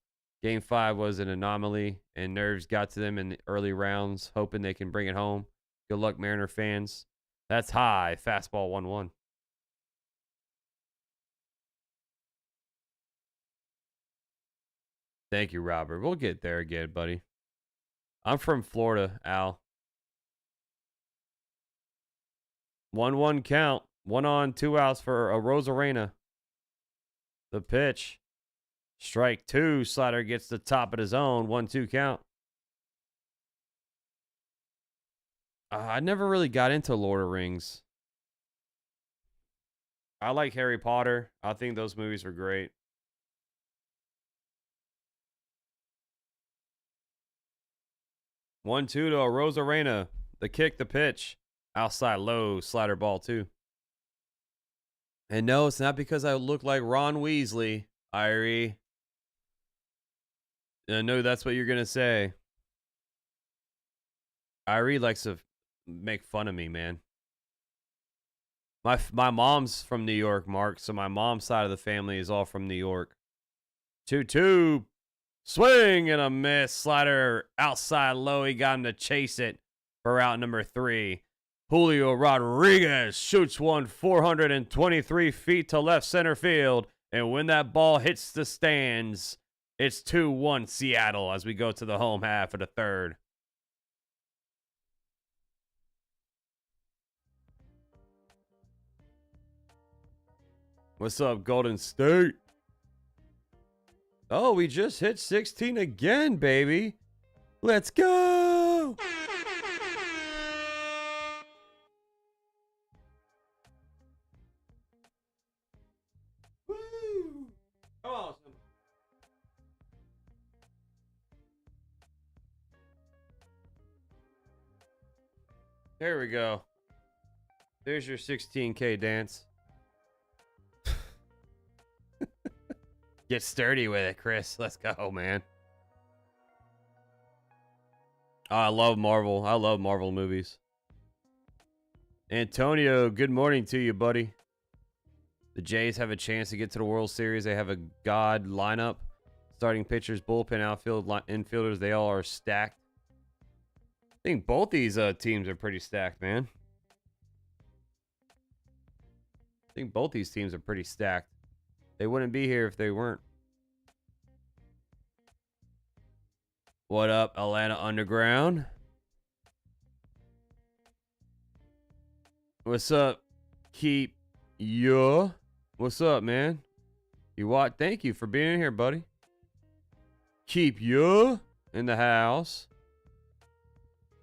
Game 5 was an anomaly, and nerves got to them in the early rounds, hoping they can bring it home. Good luck, Mariner fans. That's high. Fastball 1-1. Thank you, Robert. We'll get there again, buddy. I'm from Florida, Al. 1-1 count. 1 on, 2 outs for Arozarena. The pitch. Strike 2. Slider gets the top of his own. 1-2 count. I never really got into Lord of the Rings. I like Harry Potter. I think those movies were great. 1-2 to Arozarena. The kick, the pitch. Outside low. Slider ball 2. And no, it's not because I look like Ron Weasley, Irie. I know that's what you're going to say. Irie likes to make fun of me, man. My mom's from New York, Mark, so my mom's side of the family is all from New York. 2-2. Swing and a miss. Slider outside low. He got him to chase it for out number 3. Julio Rodriguez shoots one 423 feet to left center field. And when that ball hits the stands, it's 2-1 Seattle as we go to the home half of the 3rd. What's up, Golden State? Oh, we just hit 16 again, baby. Let's go. Woo. Come on. There we go. There's your 16K dance. Get sturdy with it, Chris. Let's go, man. Oh, I love Marvel. I love Marvel movies. Antonio, good morning to you, buddy. The Jays have a chance to get to the World Series. They have a god lineup. Starting pitchers, bullpen, outfield, infielders, they all are stacked. I think both these teams are pretty stacked, man. I think both these teams are pretty stacked. They wouldn't be here if they weren't. What up, Atlanta Underground? What's up? Keep ya. What's up, man? You what? Thank you for being here, buddy. Keep ya in the house.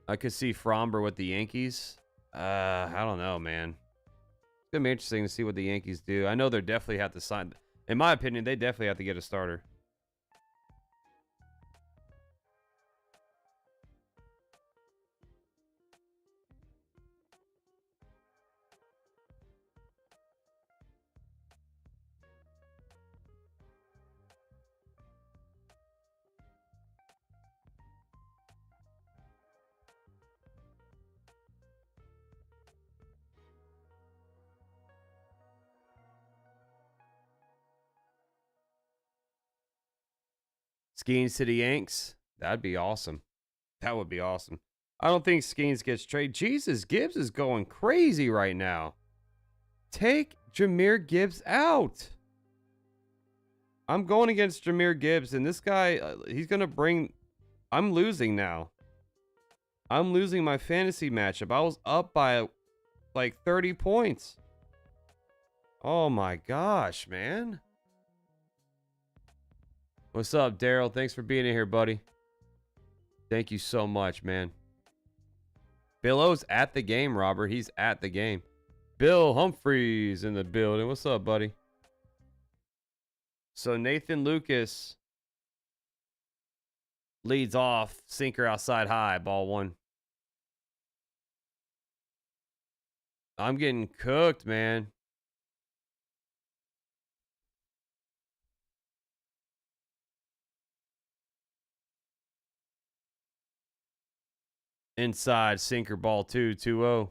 I could see Fromber with the Yankees. I don't know, man. It's gonna be interesting to see what the Yankees do. I know they definitely have to sign. In my opinion, they definitely have to get a starter. Skeens to the Yanks. That'd be awesome. That would be awesome. I don't think Skeens gets traded. Jesus, Gibbs is going crazy right now. Take Jahmyr Gibbs out. I'm going against Jahmyr Gibbs, and this guy, he's going to bring... I'm losing now. I'm losing my fantasy matchup. I was up by like 30 points. Oh my gosh, man. What's up, Daryl? Thanks for being in here, buddy. Thank you so much, man. Bill O's at the game, Robert. He's at the game. Bill Humphreys in the building. What's up, buddy? So Nathan Lucas leads off. Sinker outside high. Ball one. I'm getting cooked, man. Inside, sinker, ball 2, 2-0.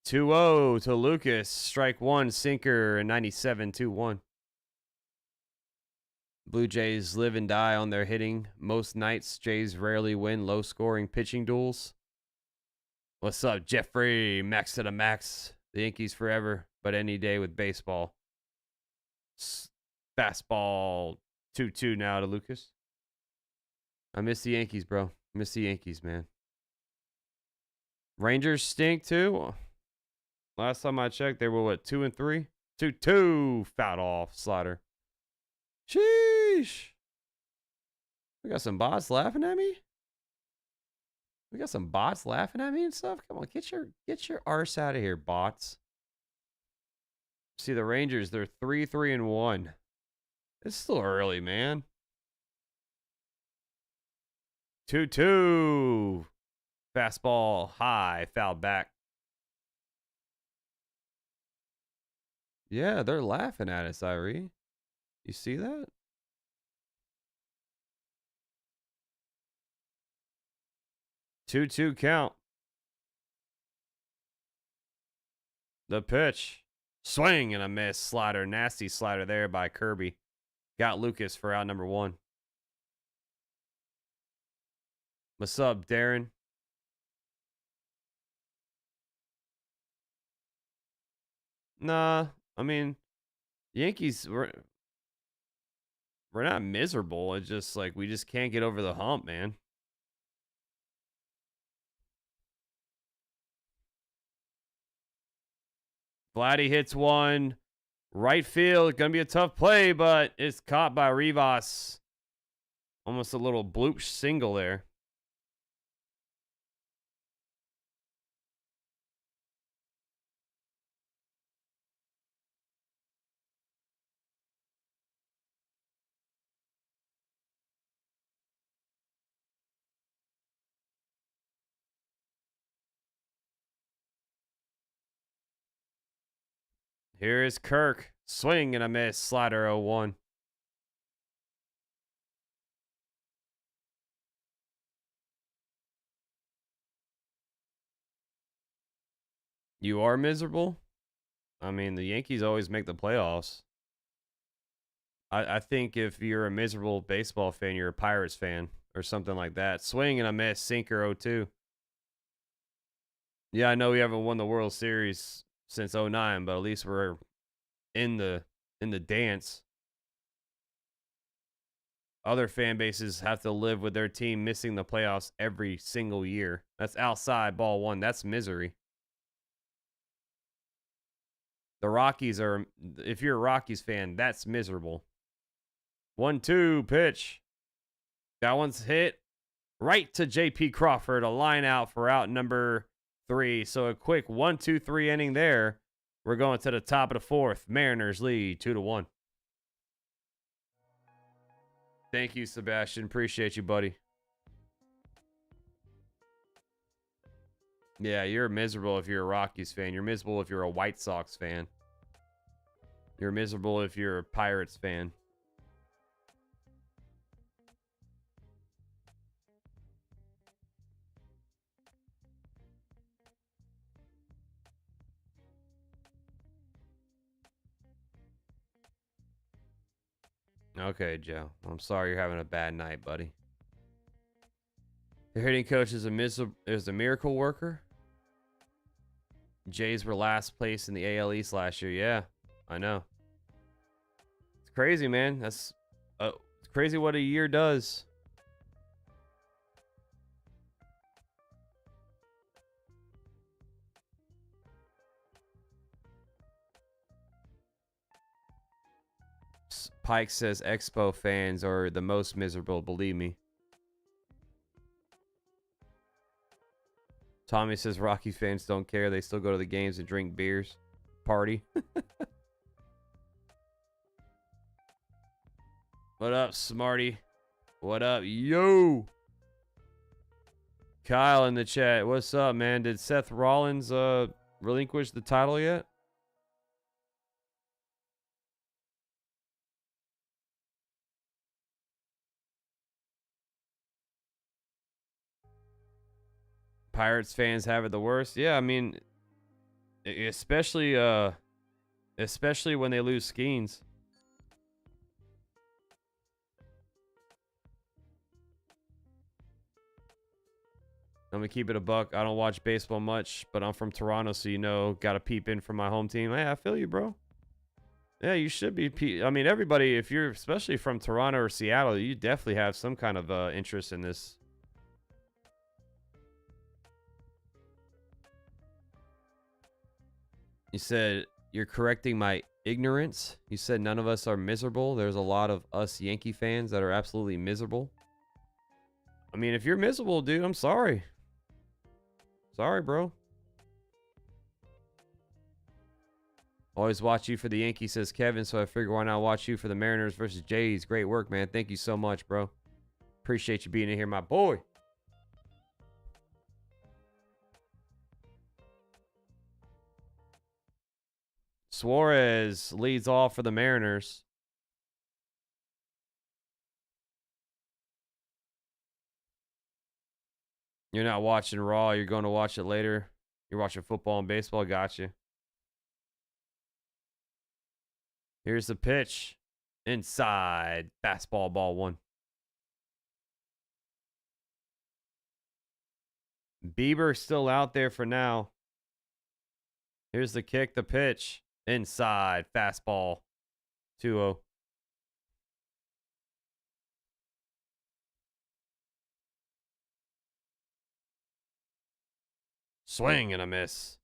To Lucas. Strike one, sinker, and 97, 2-1. Blue Jays live and die on their hitting. Most nights, Jays rarely win low-scoring pitching duels. What's up, Jeffrey? Max to the max. The Yankees forever, but any day with baseball. Fastball 2-2 now to Lucas. I miss the Yankees, bro. Miss the Yankees, man. Rangers stink, too. Last time I checked, they were, what, 2-3? 2-2. Fouled off. Slider. Sheesh. We got some bots laughing at me. We got some bots laughing at me and stuff. Come on, get your arse out of here, bots. See the Rangers, they're 3-3-1. It's still early, man. 2-2. Fastball high, fouled back. Yeah, they're laughing at us, Irie. You see that? Two count. The pitch. Swing and a miss. Slider. Nasty slider there by Kirby. Got Lucas for out number 1. What's up, Darren? Nah, I mean, Yankees, we're not miserable. It's just like we just can't get over the hump, man. Vladdy hits one. Right field. Gonna be a tough play, but it's caught by Rivas. Almost a little bloop single there. Here is Kirk. Swing and a miss. Slider 0-1. You are miserable? I mean, the Yankees always make the playoffs. I think if you're a miserable baseball fan, you're a Pirates fan or something like that. Swing and a miss. Sinker 0-2. Yeah, I know we haven't won the World Series since 09, but at least we're in the dance. Other fan bases have to live with their team missing the playoffs every single year. That's outside ball one. That's misery. The Rockies are, if you're a Rockies fan, that's miserable. 1-2 pitch. That one's hit right to JP Crawford. A line out for out number 3. So a quick 1-2-3 inning there. We're going to the top of the 4th. Mariners lead 2-1. Thank you, Sebastian. Appreciate you, buddy. Yeah, you're miserable if you're a Rockies fan. You're miserable if you're a White Sox fan. You're miserable if you're a Pirates fan. Okay, Joe. I'm sorry you're having a bad night, buddy. The hitting coach is a miracle worker. Jays were last place in the AL East last year. Yeah, I know. It's crazy, man. That's it's crazy what a year does. Pike says Expo fans are the most miserable, believe me. Tommy says Rocky fans don't care. They still go to the games and drink beers. Party. What up, Smarty? What up, yo? Kyle in the chat. What's up, man? Did Seth Rollins relinquish the title yet? Pirates fans have it the worst. Yeah, I mean, especially when they lose Skeens. I'm gonna keep it a buck. I don't watch baseball much, but I'm from Toronto, so you know, gotta peep in for my home team. Hey, I feel you, bro. Yeah, you should be. I mean, everybody, if you're especially from Toronto or Seattle, you definitely have some kind of interest in this. You said you're correcting my ignorance. You said none of us are miserable. There's a lot of us Yankee fans that are absolutely miserable. I mean, if you're miserable, dude, I'm sorry. Sorry, bro. Always watch you for the Yankees, says Kevin, so I figure why not watch you for the Mariners versus Jays. Great work, man. Thank you so much, bro. Appreciate you being in here, my boy. Suarez leads off for the Mariners. You're not watching Raw. You're going to watch it later. You're watching football and baseball. Gotcha. Here's the pitch. Inside. Fastball, ball one. Bieber still out there for now. Here's the kick, the pitch. Inside. Fastball. 2-0. Swing and a miss.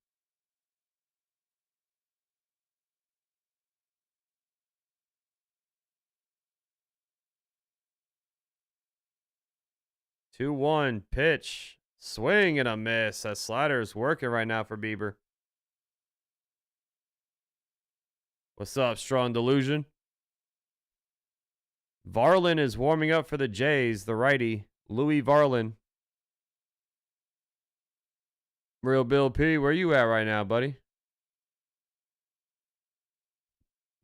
Two one pitch. Swing and a miss. That slider is working right now for Bieber. What's up, Strong Delusion? Varlin is warming up for the Jays, the righty. Louis Varlin. Real Bill P, where you at right now, buddy?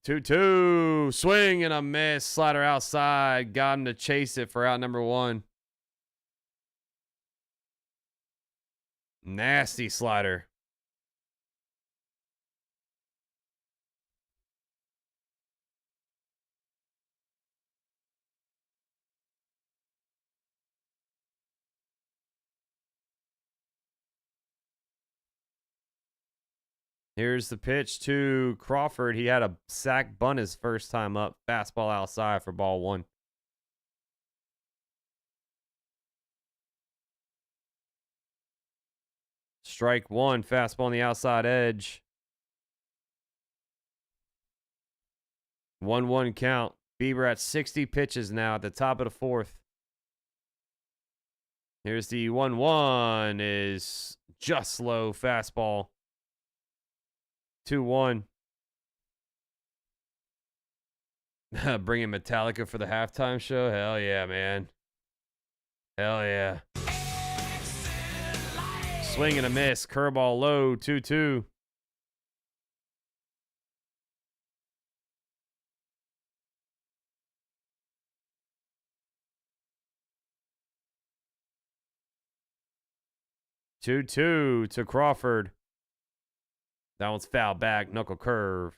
2-2. Swing and a miss. Slider outside. Got him to chase it for out number 1. Nasty slider. Here's the pitch to Crawford. He had a sack bunt his first time up. Fastball outside for ball 1. Strike 1. Fastball on the outside edge. 1-1 count. Bieber at 60 pitches now at the top of the 4th. Here's the 1-1. Is just low fastball. 2-1. Bringing Metallica for the halftime show? Hell yeah, man. Hell yeah. Swing and a miss. Curveball low. 2-2. Two to Crawford. That one's foul back. Knuckle curve.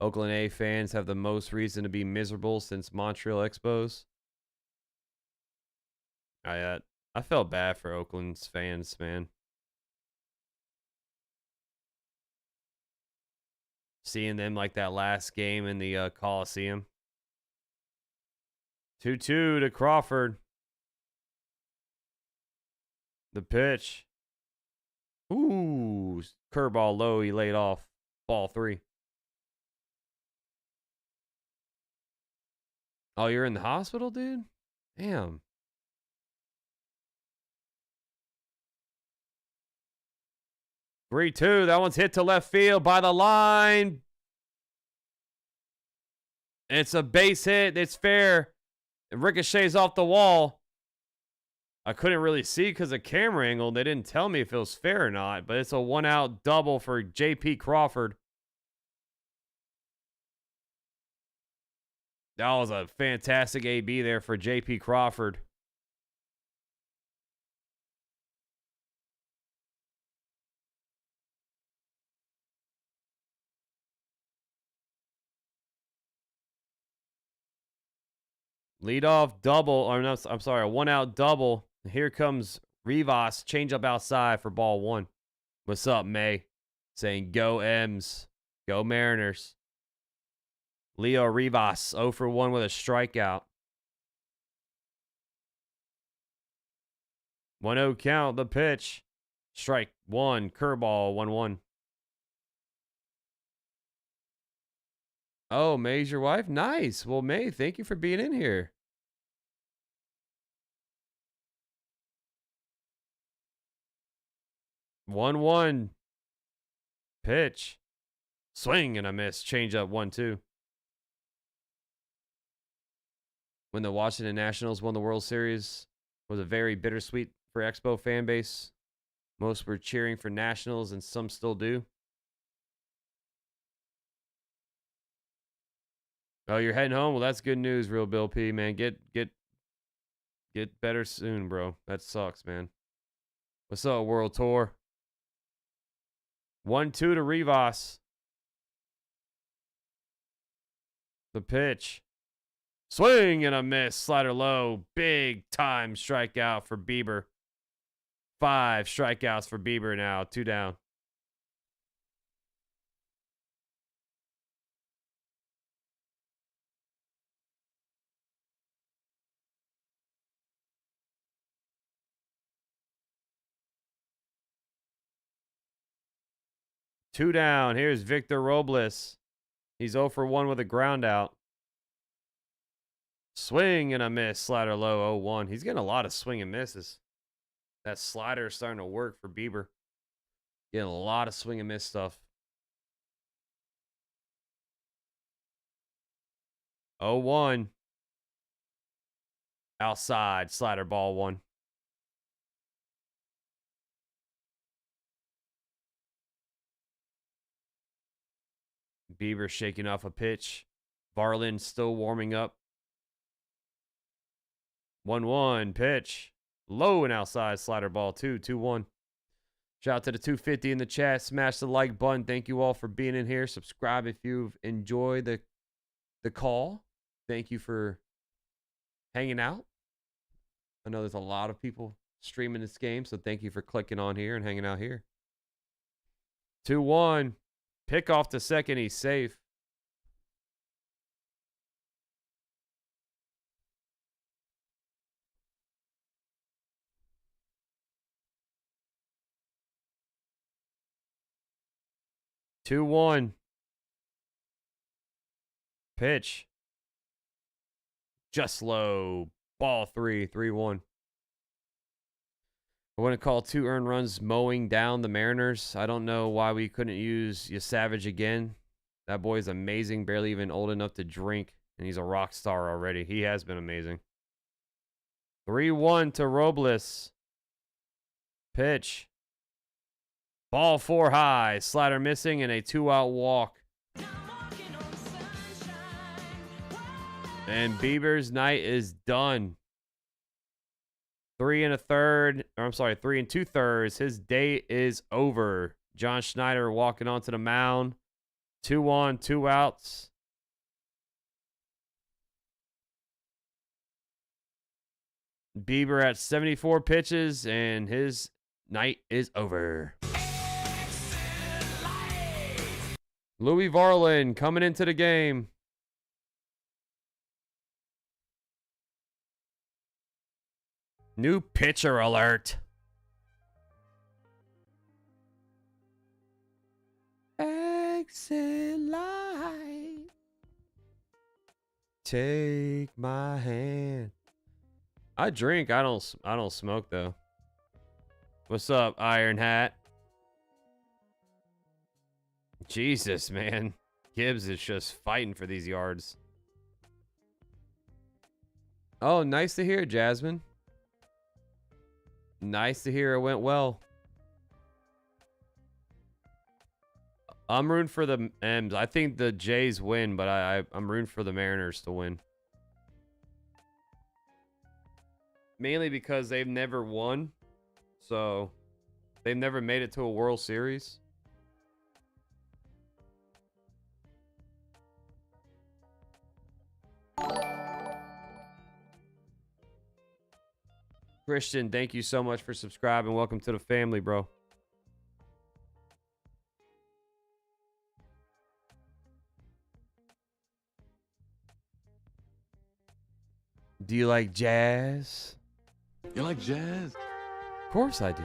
Oakland A fans have the most reason to be miserable since Montreal Expos. I felt bad for Oakland's fans, man. Seeing them like that last game in the Coliseum. 2-2 to Crawford. The pitch. Ooh, curveball low. He laid off. Ball 3. Oh, you're in the hospital, dude? Damn. 3-2. That one's hit to left field by the line. It's a base hit. It's fair. It ricochets off the wall. I couldn't really see because of camera angle. They didn't tell me if it was fair or not, but it's a 1-out double for J.P. Crawford. That was a fantastic AB there for J.P. Crawford. Leadoff double, or no, I'm sorry, a 1-out double. Here comes Rivas, changeup outside for ball 1. What's up, May? Saying go M's, go Mariners. Leo Rivas, 0 for 1 with a strikeout. 1-0 count, the pitch. Strike 1, curveball, 1-1. Oh, May's your wife? Nice. Well, May, thank you for being in here. One pitch. Swing and a miss. Change up 1-2. When the Washington Nationals won the World Series, it was a very bittersweet for Expo fan base. Most were cheering for Nationals and some still do. Oh, you're heading home? Well, that's good news, Real Bill P, man. Get better soon, bro. That sucks, man. What's up, World Tour? 1-2 to Rivas. The pitch. Swing and a miss. Slider low. Big time strikeout for Bieber. 5 strikeouts for Bieber now. 2 down. Two down. Here's Victor Robles. He's 0 for 1 with a ground out. Swing and a miss. Slider low. 0-1. He's getting a lot of swing and misses. That slider is starting to work for Bieber. Getting a lot of swing and miss stuff. 0-1. Outside. Slider ball 1. Bieber shaking off a pitch. Varlin still warming up. 1-1 pitch. Low and outside slider ball 2-1. Shout out to the 250 in the chat. Smash the like button. Thank you all for being in here. Subscribe if you've enjoyed the call. Thank you for hanging out. I know there's a lot of people streaming this game, so thank you for clicking on here and hanging out here. 2-1. Pick off to second. He's safe. Two one. Pitch. Just low. Ball 3-1. I want to call 2 earned runs mowing down the Mariners. I don't know why we couldn't use Savage again. That boy is amazing, barely even old enough to drink, and he's a rock star already. He has been amazing. 3-1 to Robles. Pitch. Ball 4 high. Slider missing and a 2-out walk. And Bieber's night is done. 3 2/3. His day is over. John Schneider walking onto the mound. 2 on, 2 outs. Bieber at 74 pitches, and his night is over. Louis Varlin coming into the game. New pitcher alert. Exit light. Take my hand. I drink. I don't smoke though. What's up, Iron Hat? Jesus, man. Gibbs is just fighting for these yards. Oh, nice to hear, Jasmine. Nice to hear it went well. I'm rooting for the M's. I think the Jays win, but I'm rooting for the Mariners to win. Mainly because they've never won. So, they've never made it to a World Series. Christian, thank you so much for subscribing. Welcome to the family, bro. Do you like jazz? You like jazz? Of course I do.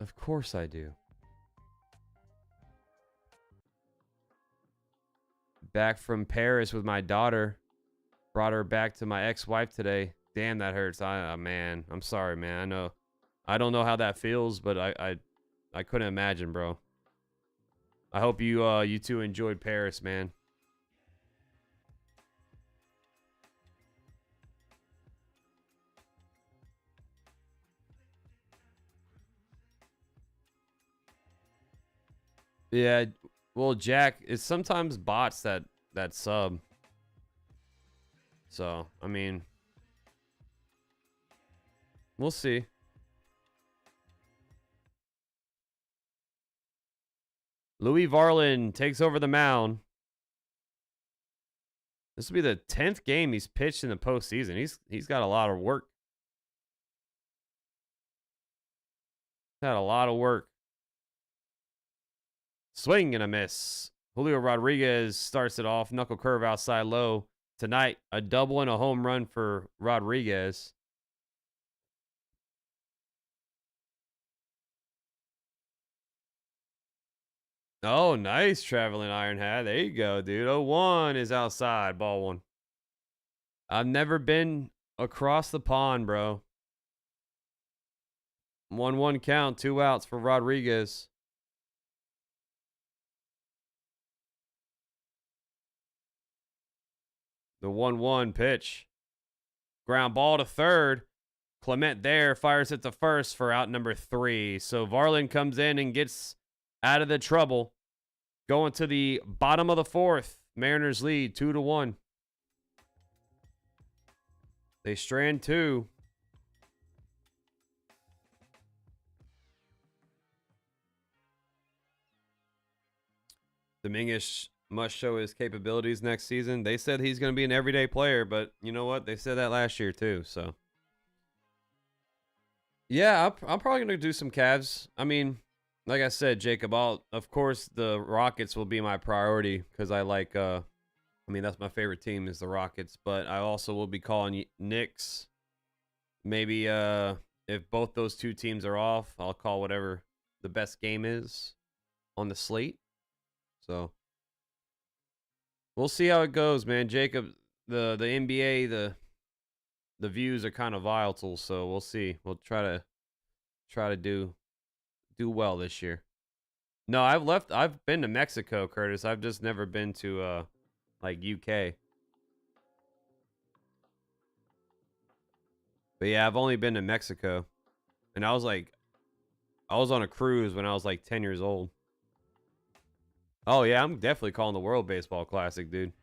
Of course I do. Back from Paris with my daughter. Brought her back to my ex-wife today. Damn, that hurts. Man, I'm sorry, man. I know. I don't know how that feels, but I couldn't imagine, bro. I hope you two enjoyed Paris, man. Yeah, well, Jack, it's sometimes bots that sub. So, I mean, we'll see. Louis Varlin takes over the mound. This will be the 10th game he's pitched in the postseason. He's got a lot of work. Had a lot of work. Swing and a miss. Julio Rodriguez starts it off. Knuckle curve outside low. Tonight, a double and a home run for Rodriguez. Oh, nice traveling Iron Hat. There you go, dude. 0-1 is outside. Ball 1. I've never been across the pond, bro. 1-1 count. 2 outs for Rodriguez. The 1-1 pitch. Ground ball to third. Clement there fires it to first for out number 3. So Varlin comes in and gets out of the trouble. Going to the bottom of the fourth. Mariners lead 2-1. They strand 2. Dominguez must show his capabilities next season. They said he's going to be an everyday player, but you know what? They said that last year too, so. Yeah, I'm probably going to do some Cavs. I mean, like I said, Jacob, of course, the Rockets will be my priority because I like, I mean, that's my favorite team is the Rockets, but I also will be calling Knicks. Maybe if both those two teams are off, I'll call whatever the best game is on the slate. So we'll see how it goes, man. Jacob, the NBA, the views are kind of volatile, so we'll see. We'll try to do well this year. No, I've been to Mexico, Curtis. I've just never been to like UK. But yeah, I've only been to Mexico. And I was on a cruise when I was like 10 years old. Oh yeah, I'm definitely calling the World Baseball Classic, dude.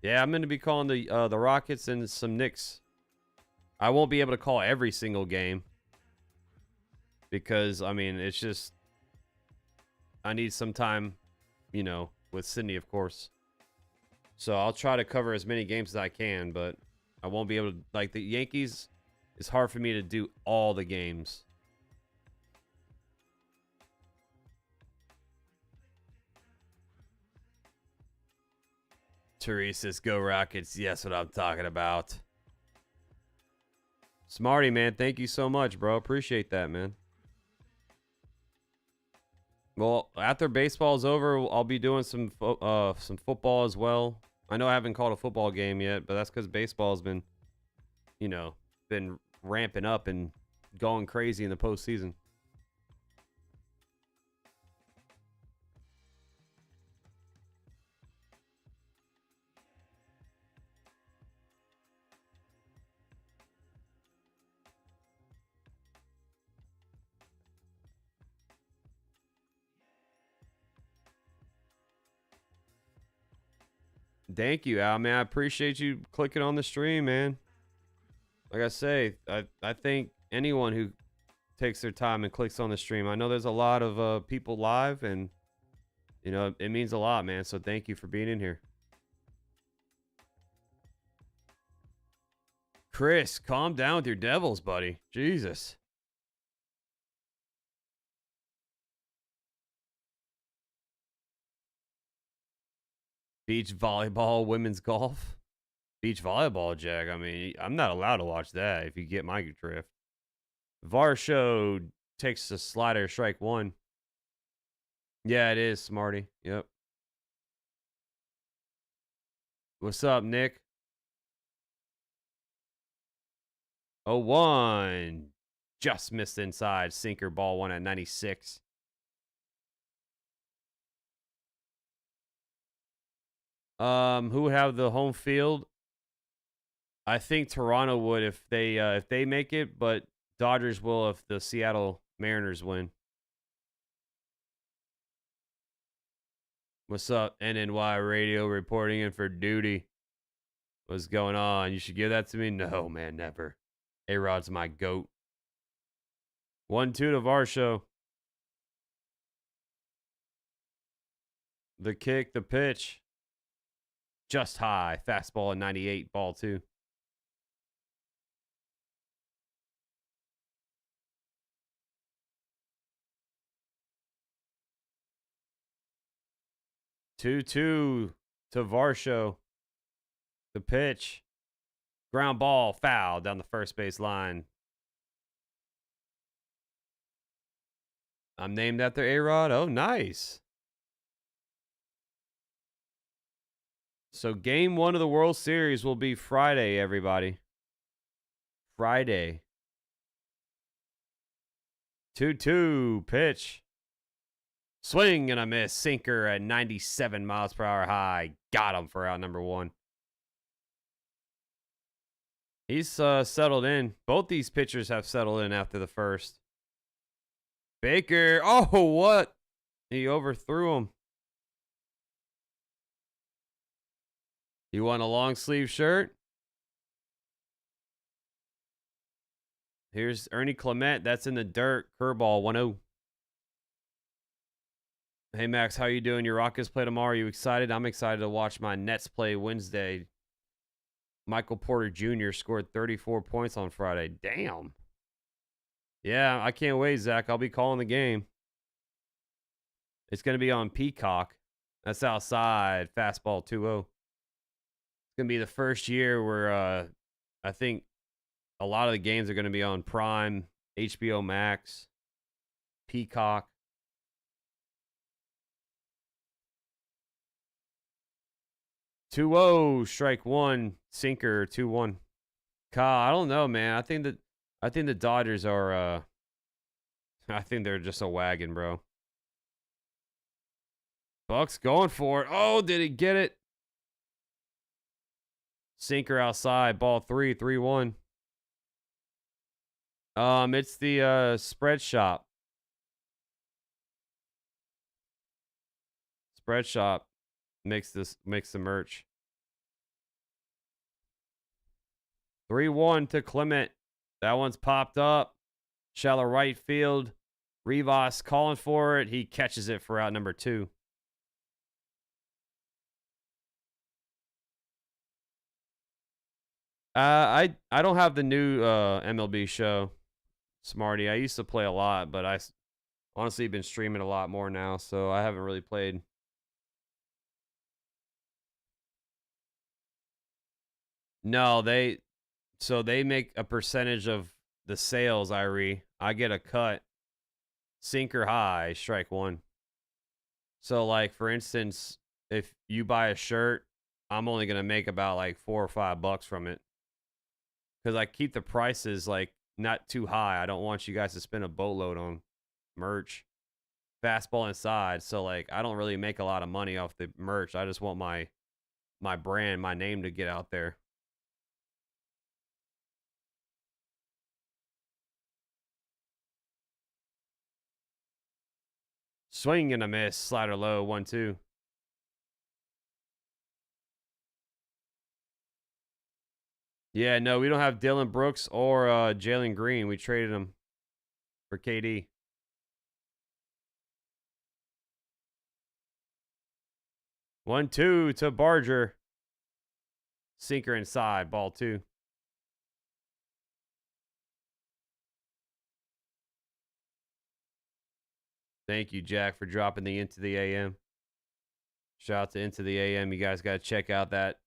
Yeah, I'm going to be calling the Rockets and some Knicks. I won't be able to call every single game because I mean, it's just I need some time, you know, with Sydney, of course. So I'll try to cover as many games as I can, but I won't be able to, like the Yankees, it's hard for me to do all the games. Teresa's Go Rockets. Yes, what I'm talking about. Smarty, man. Thank you so much, bro. Appreciate that, man. Well, after baseball's over, I'll be doing some football as well. I know I haven't called a football game yet, but that's because baseball's been, you know, been ramping up and going crazy in the postseason. Thank you, Al, man. I appreciate you clicking on the stream, man. Like I say, I think anyone who takes their time and clicks on the stream, I know there's a lot of people live, and, you know, it means a lot, man. So thank you for being in here. Chris, calm down with your Devils, buddy. Jesus. Beach volleyball, women's golf. Beach volleyball, Jack. I mean, I'm not allowed to watch that if you get my drift. Varsho takes the slider, strike one. Yeah, it is, Smarty. Yep. What's up, Nick? 0-1. Just missed inside. Sinker ball one at 96. Who would have the home field? I think Toronto would if they make it, but Dodgers will if the Seattle Mariners win. What's up, NNY Radio reporting in for duty? What's going on? You should give that to me? No, man, never. A-Rod's my goat. 1-2 to Varsho. The kick, the pitch. Just high. Fastball at 98. Ball 2. Two to Varsho. The pitch. Ground ball. Foul down the first base line. I'm named after A-Rod. Oh, nice. So game 1 of the World Series will be Friday, everybody. Friday. 2-2 pitch. Swing and a miss. Sinker at 97 miles per hour high. Got him for out number 1. He's settled in. Both these pitchers have settled in after the first. Baker. Oh, what? He overthrew him. You want a long sleeve shirt? Here's Ernie Clement. That's in the dirt. Curveball 1-0. Hey, Max, how you doing? Your Rockets play tomorrow. Are you excited? I'm excited to watch my Nets play Wednesday. Michael Porter Jr. scored 34 points on Friday. Damn. Yeah, I can't wait, Zach. I'll be calling the game. It's going to be on Peacock. That's outside. Fastball 2-0. It's going to be the first year where I think a lot of the games are going to be on Prime, HBO Max, Peacock. Two-0, strike one, sinker, 2-1. Kyle, I don't know, man. I think the Dodgers are I think they're just a wagon, bro. Bucks going for it. Oh, did he get it? Sinker outside, ball 3-1. It's the spread shop. Spread shop makes the merch. 3-1 to Clement. That one's popped up. Shallow right field. Rivas calling for it. He catches it for out number 2. I don't have the new MLB show, Smarty. I used to play a lot, but I honestly been streaming a lot more now, so I haven't really played. No, they make a percentage of the sales, Irie. I get a cut. Sinker high, strike one. So, like, for instance, if you buy a shirt, I'm only going to make about, like, $4 or $5 from it. Because I keep the prices, like, not too high. I don't want you guys to spend a boatload on merch. Fastball inside. So, like, I don't really make a lot of money off the merch. I just want my brand, my name to get out there. Swing and a miss. Slider low. 1-2. Yeah, no, we don't have Dylan Brooks or Jalen Green. We traded him for KD. One, 2 to Barger. Sinker inside. Ball 2. Thank you, Jack, for dropping the Into the AM. Shout out to Into the AM. You guys got to check out that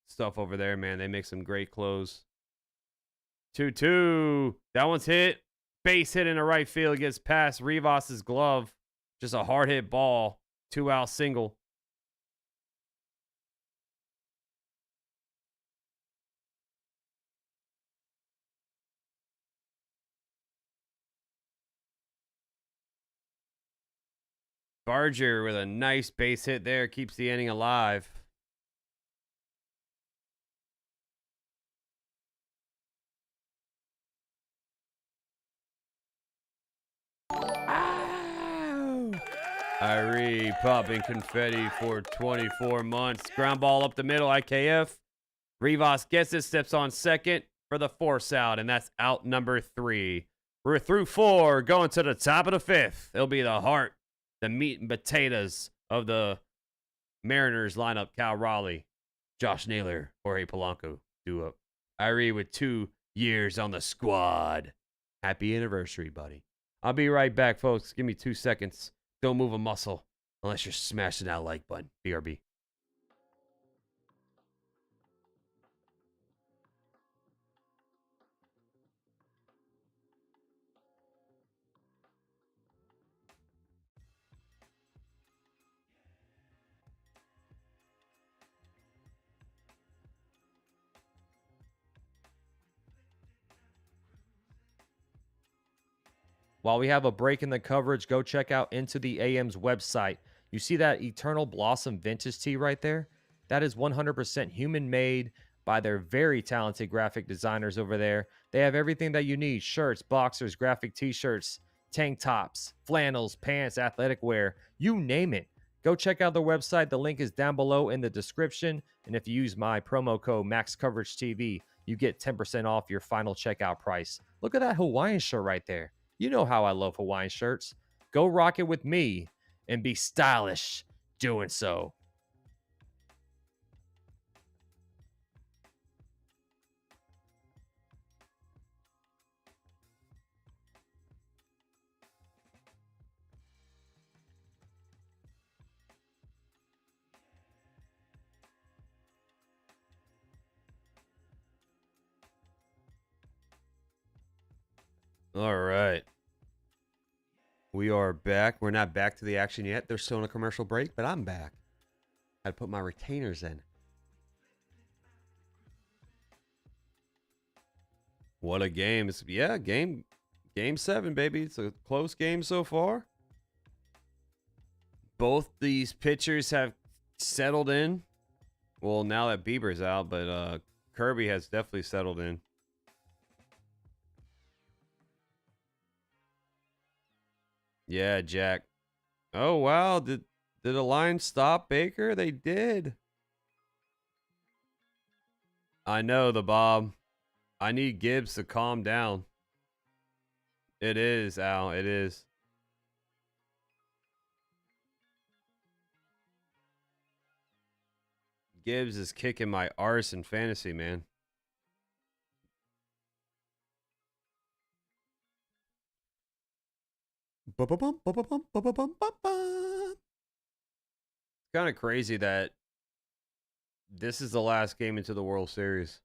stuff over there, man. They make some great clothes. 2-2. That one's hit. Base hit in the right field. Gets past Rivas's glove. Just a hard hit ball. 2-out single. Barger with a nice base hit there. Keeps the inning alive. Ow! Irie popping confetti for 24 months. Ground ball up the middle. IKF. Rivas gets it. Steps on second for the force out. And that's out number 3. We're through 4. Going to the top of the 5th. It'll be the heart, the meat and potatoes of the Mariners lineup. Cal Raleigh, Josh Naylor, Jorge Polanco. Do up. Irie with 2 years on the squad. Happy anniversary, buddy. I'll be right back, folks. Give me 2 seconds. Don't move a muscle unless you're smashing that like button. BRB. While we have a break in the coverage, go check out Into the AM's website. You see that Eternal Blossom vintage tee right there? That is 100% human made by their very talented graphic designers over there. They have everything that you need: shirts, boxers, graphic t-shirts, tank tops, flannels, pants, athletic wear, you name it. Go check out their website. The link is down below in the description. And if you use my promo code MaxCoverageTV, you get 10% off your final checkout price. Look at that Hawaiian shirt right there. You know how I love Hawaiian shirts. Go rock it with me and be stylish doing so. All right. We are back. We're not back to the action yet. They're still in a commercial break, but I'm back. Had to put my retainers in. What a game. It's, yeah, game 7, baby. It's a close game so far. Both these pitchers have settled in. Well, now that Bieber's out, but Kirby has definitely settled in. Yeah, Jack. Oh, wow. Did the line stop Baker? They did. I know, the Bob. I need Gibbs to calm down. It is, Al. It is. Gibbs is kicking my arse in fantasy, man. Kind of crazy that this is the last game into the World Series.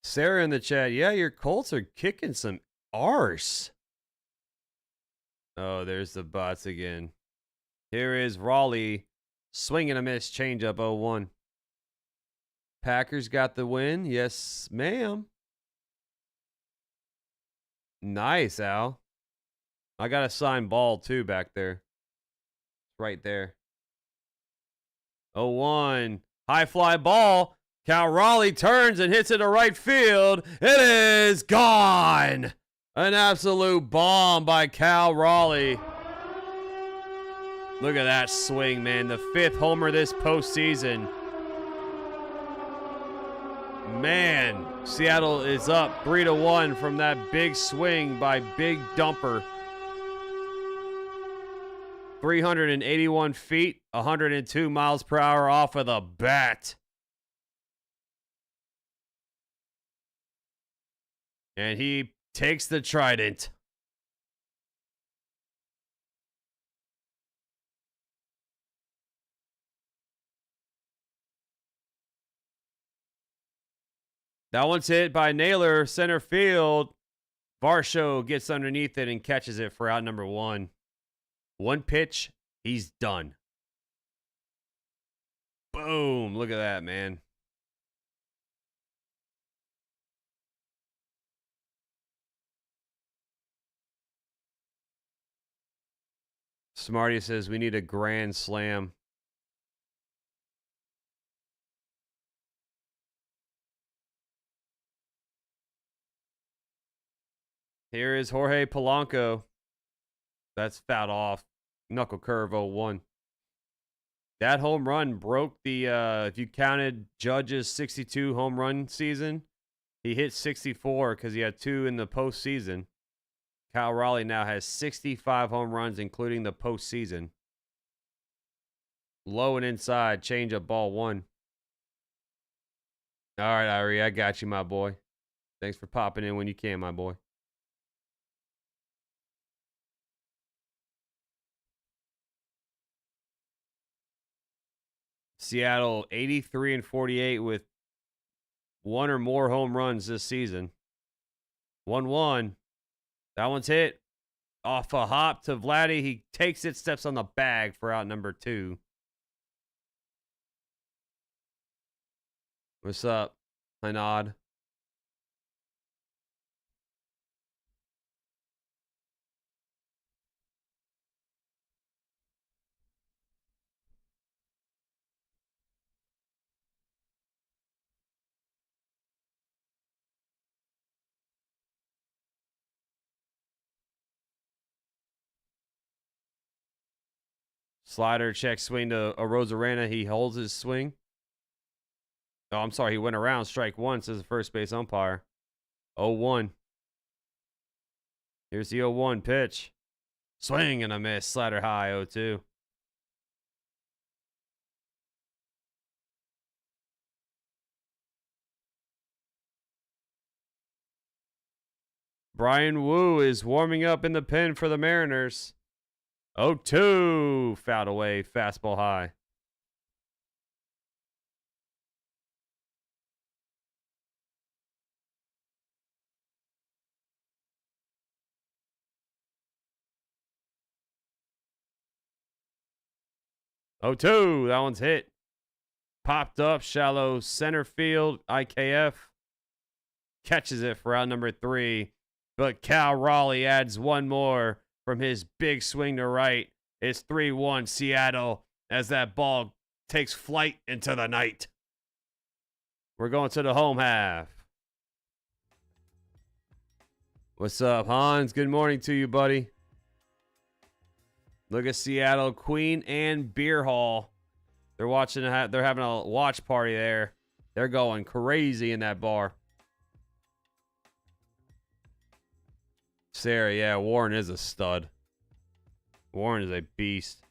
Sarah in the chat, yeah, your Colts are kicking some arse. Oh, there's the bots again. Here is Raleigh, swing and a miss, changeup 0-1. Packers got the win. Yes, ma'am. Nice, Al. I got a signed ball, too, back there. Right there. 0-1. High fly ball. Cal Raleigh turns and hits it to right field. It is gone. An absolute bomb by Cal Raleigh. Look at that swing, man. The 5th homer this postseason. Man, Seattle is up 3-1 from that big swing by Big Dumper. 381 feet, 102 miles per hour off of the bat. And he takes the trident. That one's hit by Naylor, center field. Varsho gets underneath it and catches it for out number 1. One pitch, he's done. Boom. Look at that, man. Smarty says we need a grand slam. Here is Jorge Polanco. That's fouled off. Knuckle curve 0-1. That home run broke the, if you counted Judge's 62 home run season, he hit 64 because he had 2 in the postseason. Cal Raleigh now has 65 home runs, including the postseason. Low and inside, change up ball 1. All right, Irie, I got you, my boy. Thanks for popping in when you can, my boy. Seattle 83-48 with 1 or more home runs this season. 1-1. That one's hit off a hop to Vladdy. He takes it, steps on the bag for out number 2. What's up, Hanad? Slider check swing to Arozarena. He holds his swing. Oh, I'm sorry. He went around. Strike one, says the first base umpire. 0-1. Here's the 0-1 pitch. Swing and a miss. Slider high. 0-2. Brian Wu is warming up in the pen for the Mariners. 0-2. Fouled away. Fastball high. Oh, 2. That one's hit. Popped up. Shallow center field. IKF. Catches it for out number 3. But Cal Raleigh adds one more from his big swing to right. It's 3-1 Seattle as that ball takes flight into the night. We're going to the home half. What's up, Hans? Good morning to you, buddy. Look at Seattle, Queen and Beer Hall. They're they're having a watch party there. They're going crazy in that bar. Sarah, yeah, Warren is a stud. Warren is a beast.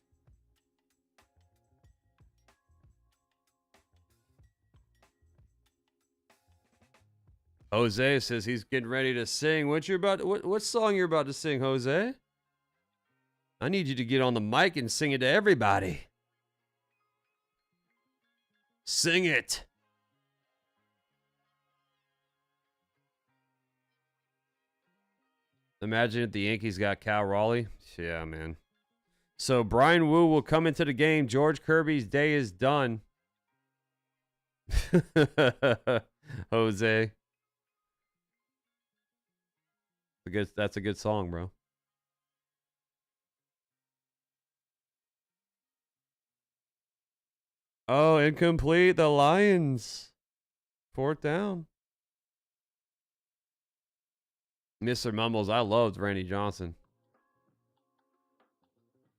Jose says he's getting ready to sing. What song you're about to sing, Jose? I need you to get on the mic and sing it to everybody. Sing it. Imagine if the Yankees got Cal Raleigh. Yeah, man. So Brian Wu will come into the game. George Kirby's day is done. Jose. That's a good song, bro. Oh, incomplete. The Lions. 4th down. Mr. Mumbles, I loved Randy Johnson.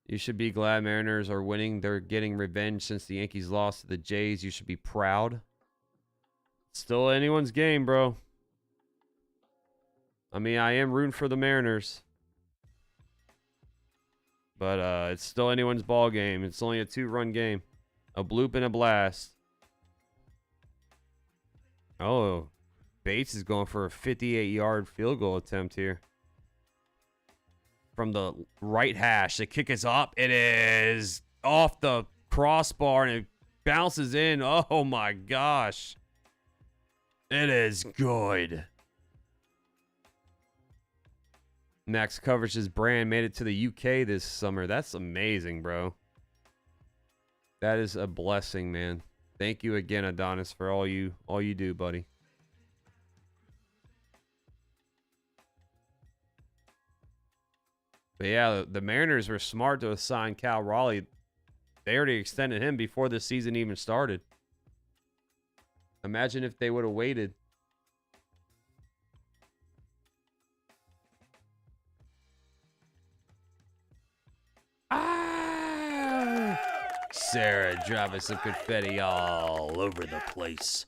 You should be glad Mariners are winning. They're getting revenge since the Yankees lost to the Jays. You should be proud. Still anyone's game, bro. I mean, I am rooting for the Mariners. But it's still anyone's ball game. It's only a 2-run game. A bloop and a blast. Oh, Bates is going for a 58-yard field goal attempt here. From the right hash. The kick is up. It is off the crossbar and it bounces in. Oh my gosh. It is good. Max Coverage's brand made it to the UK this summer. That's amazing, bro. That is a blessing, man. Thank you again, Adonis, for all you do, buddy. But yeah, the Mariners were smart to assign Cal Raleigh. They already extended him before the season even started. Imagine if they would have waited. Ah! Sarah dropping some confetti all over the place.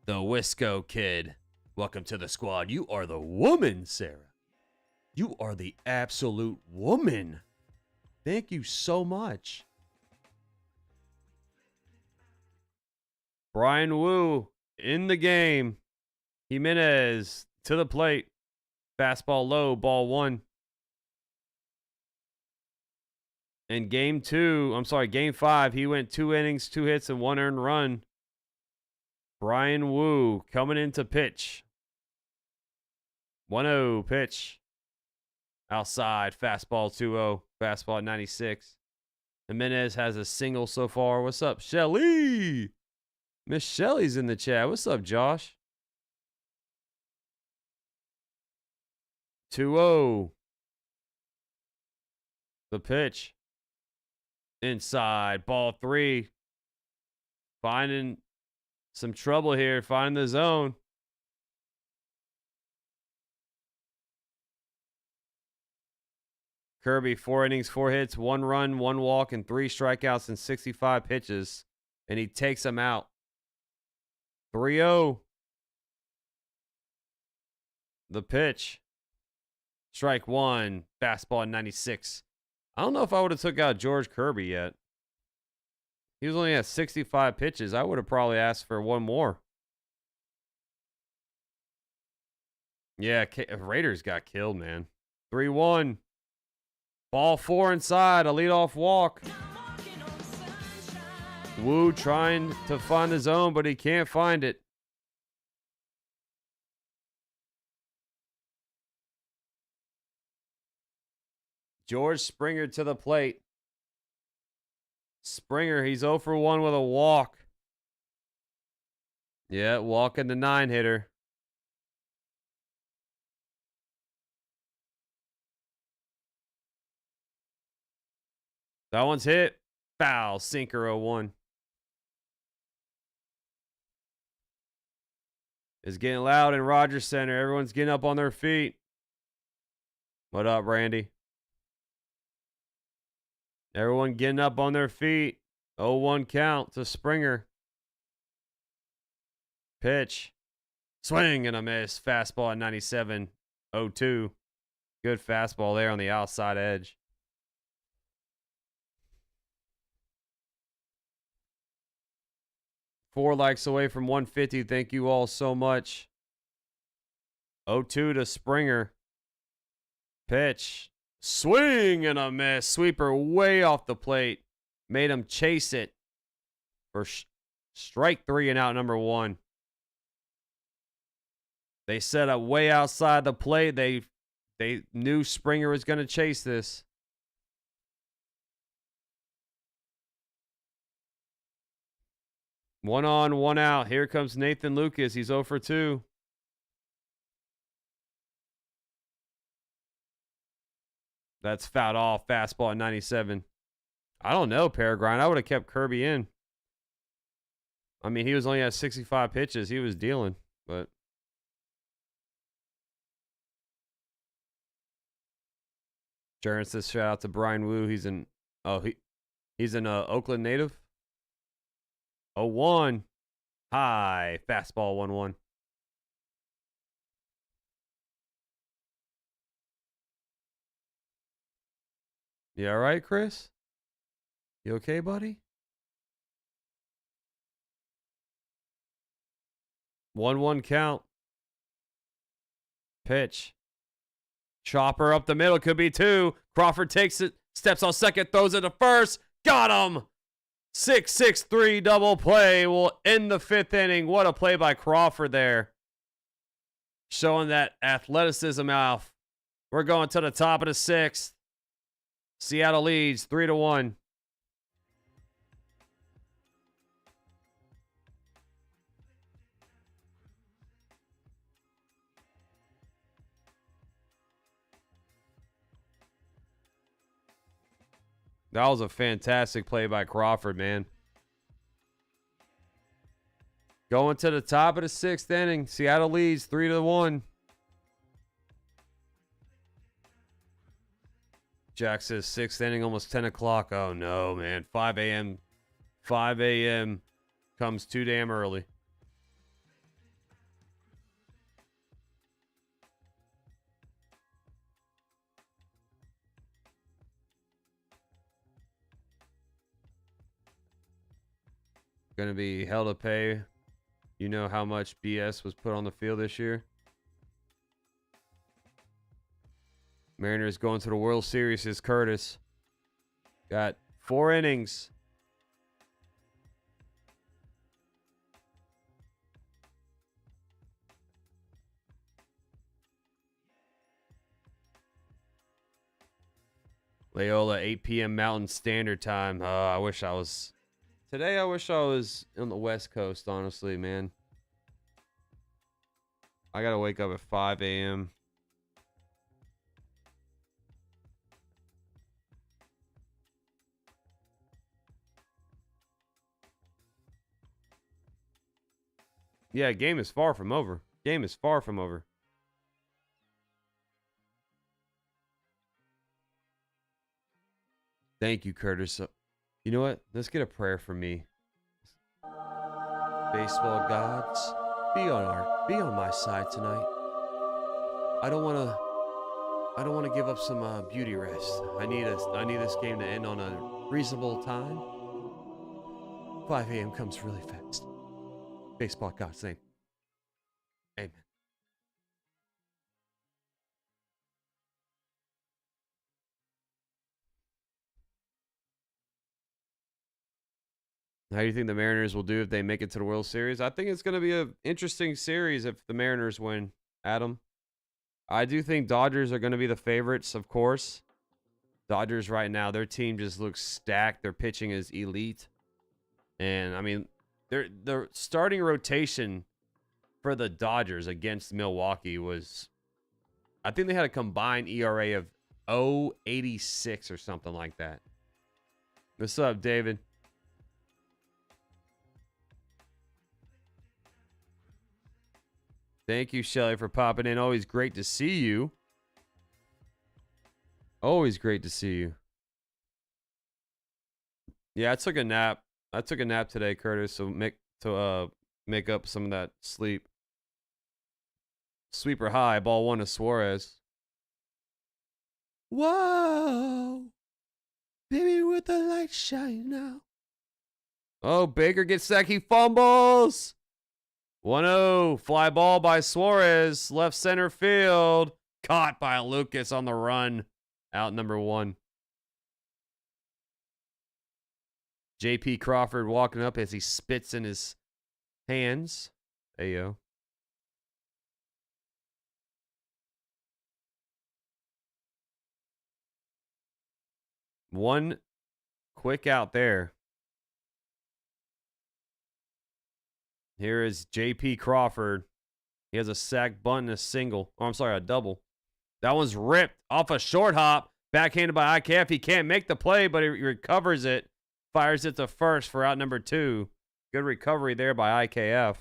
The Wisco kid. Welcome to the squad. You are the woman, Sarah. You are the absolute woman. Thank you so much. Brian Wu in the game. Jimenez to the plate. Fastball low, ball 1. In game 5, he went 2 innings, 2 hits, and 1 earned run. Brian Wu coming in to pitch. 1-0 pitch. Outside, fastball 2-0, fastball at 96. Jimenez has a single so far. What's up, Shelly? Miss Shelly's in the chat. What's up, Josh? 2-0. The pitch. Inside, ball 3. Finding some trouble here, finding the zone. Kirby, 4 innings, 4 hits, 1 run, 1 walk, and 3 strikeouts in 65 pitches. And he takes him out. 3-0. The pitch. Strike 1. Fastball at 96. I don't know if I would have took out George Kirby yet. He was only at 65 pitches. I would have probably asked for 1 more. Yeah, Raiders got killed, man. 3-1. Ball 4 inside. A leadoff walk. Wu trying to find the zone, but he can't find it. George Springer to the plate. Springer, he's 0 for 1 with a walk. Yeah, walking the 9-hitter. That one's hit. Foul. Sinker 0-1. It's getting loud in Rogers Center. Everyone's getting up on their feet. What up, Randy? Everyone getting up on their feet. 0-1 count to Springer. Pitch. Swing and a miss. Fastball at 97. 0-2. Good fastball there on the outside edge. Four likes away from 150. Thank you all so much. 0-2 to Springer. Pitch. Swing and a miss. Sweeper way off the plate. Made him chase it for strike 3 and out number 1. They set up way outside the plate. They knew Springer was going to chase this. One on, one out. Here comes Nathan Lucas. He's 0 for 2. That's fouled off. Fastball at 97. I don't know, Peregrine. I would have kept Kirby in. I mean, he was only at 65 pitches. He was dealing, but. Jaron says shout out to Brian Wu. He's an Oakland native. 0-1. High. Fastball 1-1. You all right, Chris? You okay, buddy? 1-1 count. Pitch. Chopper up the middle. Could be 2. Crawford takes it. Steps on second. Throws it to first. Got him. 6-6-3 double play will end the 5th inning. What a play by Crawford there. Showing that athleticism off. We're going to the top of the 6th. Seattle leads 3-1. That was a fantastic play by Crawford, man. Going to the top of the 6th inning. Seattle leads 3-1. Jack says 6th inning, almost 10 o'clock. Oh, no, man. 5 a.m. 5 a.m. comes too damn early. Going to be hell to pay. You know how much BS was put on the field this year? Mariners going to the World Series is Curtis. Got 4 innings. Loyola, 8 p.m. Mountain Standard Time. I wish I was... Today, I wish I was on the West Coast, honestly, man. I got to wake up at 5 a.m. Yeah, game is far from over. Game is far from over. Thank you, Curtis. You know what? Let's get a prayer for me. Baseball gods, be on my side tonight. I don't want to give up some beauty rest. I need this game to end on a reasonable time. 5 a.m. comes really fast. Baseball gods name. Amen. How do you think the Mariners will do if they make it to the World Series? I think it's going to be an interesting series if the Mariners win, Adam. I do think Dodgers are going to be the favorites, of course. Dodgers right now, their team just looks stacked. Their pitching is elite. And, I mean, their starting rotation for the Dodgers against Milwaukee was, I think they had a combined ERA of 0.86 or something like that. What's up, David? Thank you, Shelly, for popping in. Always great to see you. Always great to see you. Yeah, I took a nap. I took a nap today, Curtis, so make up some of that sleep. Sweeper high, ball one to Suarez. Whoa, baby, with the light shine now. Oh, Baker gets sacked. He fumbles. 1-0. Fly ball by Suarez. Left center field. Caught by Lucas on the run. Out number 1. JP Crawford walking up as he spits in his hands. Ayo. One quick out there. Here is JP Crawford. He has a sack bunt and a single. Oh, I'm sorry, a double. That one's ripped off a short hop. Backhanded by IKF. He can't make the play, but he recovers it. Fires it to first for out number 2. Good recovery there by IKF.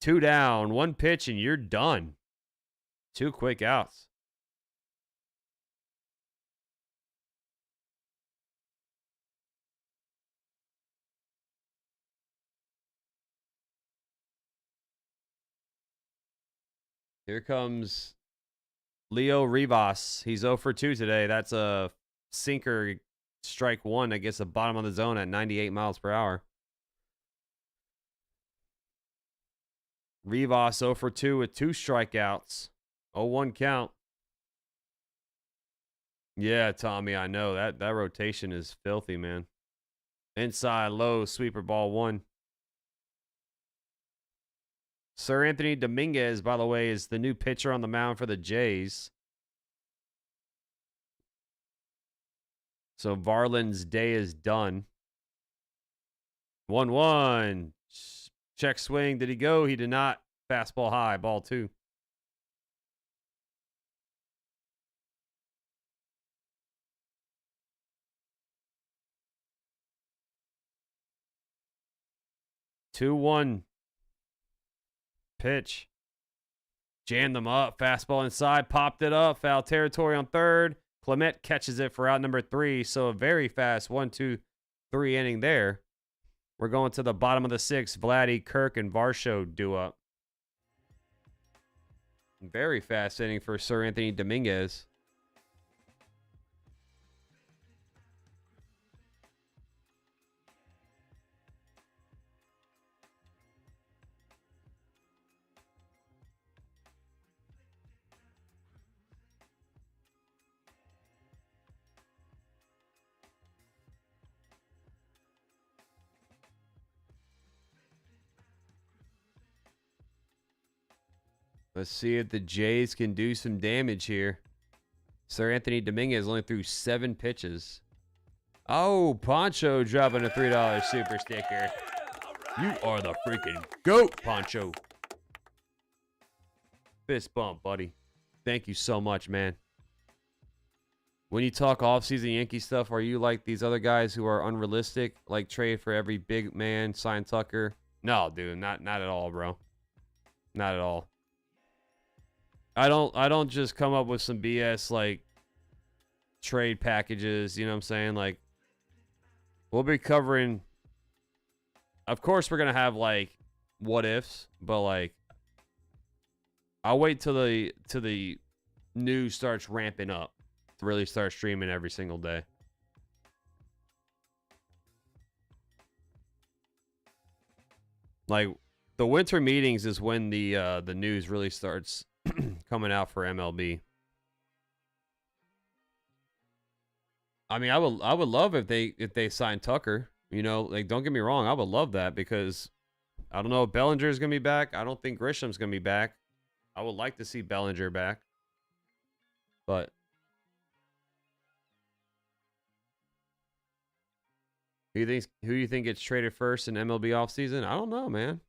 2 down. 1 pitch, and you're done. 2 quick outs. Here comes Leo Rivas. He's 0 for 2 today. That's a sinker, strike 1 that gets the bottom of the zone at 98 miles per hour. Rivas 0 for 2 with 2 strikeouts. 0-1 count. Yeah, Tommy, I know. That rotation is filthy, man. Inside, low, sweeper ball 1. Sir Anthony Dominguez, by the way, is the new pitcher on the mound for the Jays. So Varland's day is done. 1-1. Check swing. Did he go? He did not. Fastball high. Ball 2. Two one. Pitch. Jammed them up. Fastball inside. Popped it up. Foul territory on third. Clement catches it for out number 3. So a very fast 1-2-3 inning there. We're going to the bottom of the 6th. Vladdy, Kirk, and Varsho do up. Very fast inning for Sir Anthony Dominguez. Let's see if the Jays can do some damage here. Sir Anthony Dominguez only threw 7 pitches. Oh, Poncho dropping a $3 super sticker. You are the freaking GOAT, Poncho. Fist bump, buddy. Thank you so much, man. When you talk offseason Yankee stuff, are you like these other guys who are unrealistic? Like trade for every big man, sign Tucker? No, dude, not at all, bro. Not at all. I don't just come up with some BS like trade packages. You know what I'm saying? Like, we'll be covering. Of course, we're gonna have like what ifs, but like, I'll wait till the news starts ramping up to really start streaming every single day. Like, the winter meetings is when the news really starts coming out for MLB. I mean, I would love if they sign Tucker. You know, like, don't get me wrong, I would love that, because I don't know if Bellinger is gonna be back. I don't think Grisham's gonna be back. I would like to see Bellinger back, but who do you think gets traded first in MLB offseason? I don't know, man.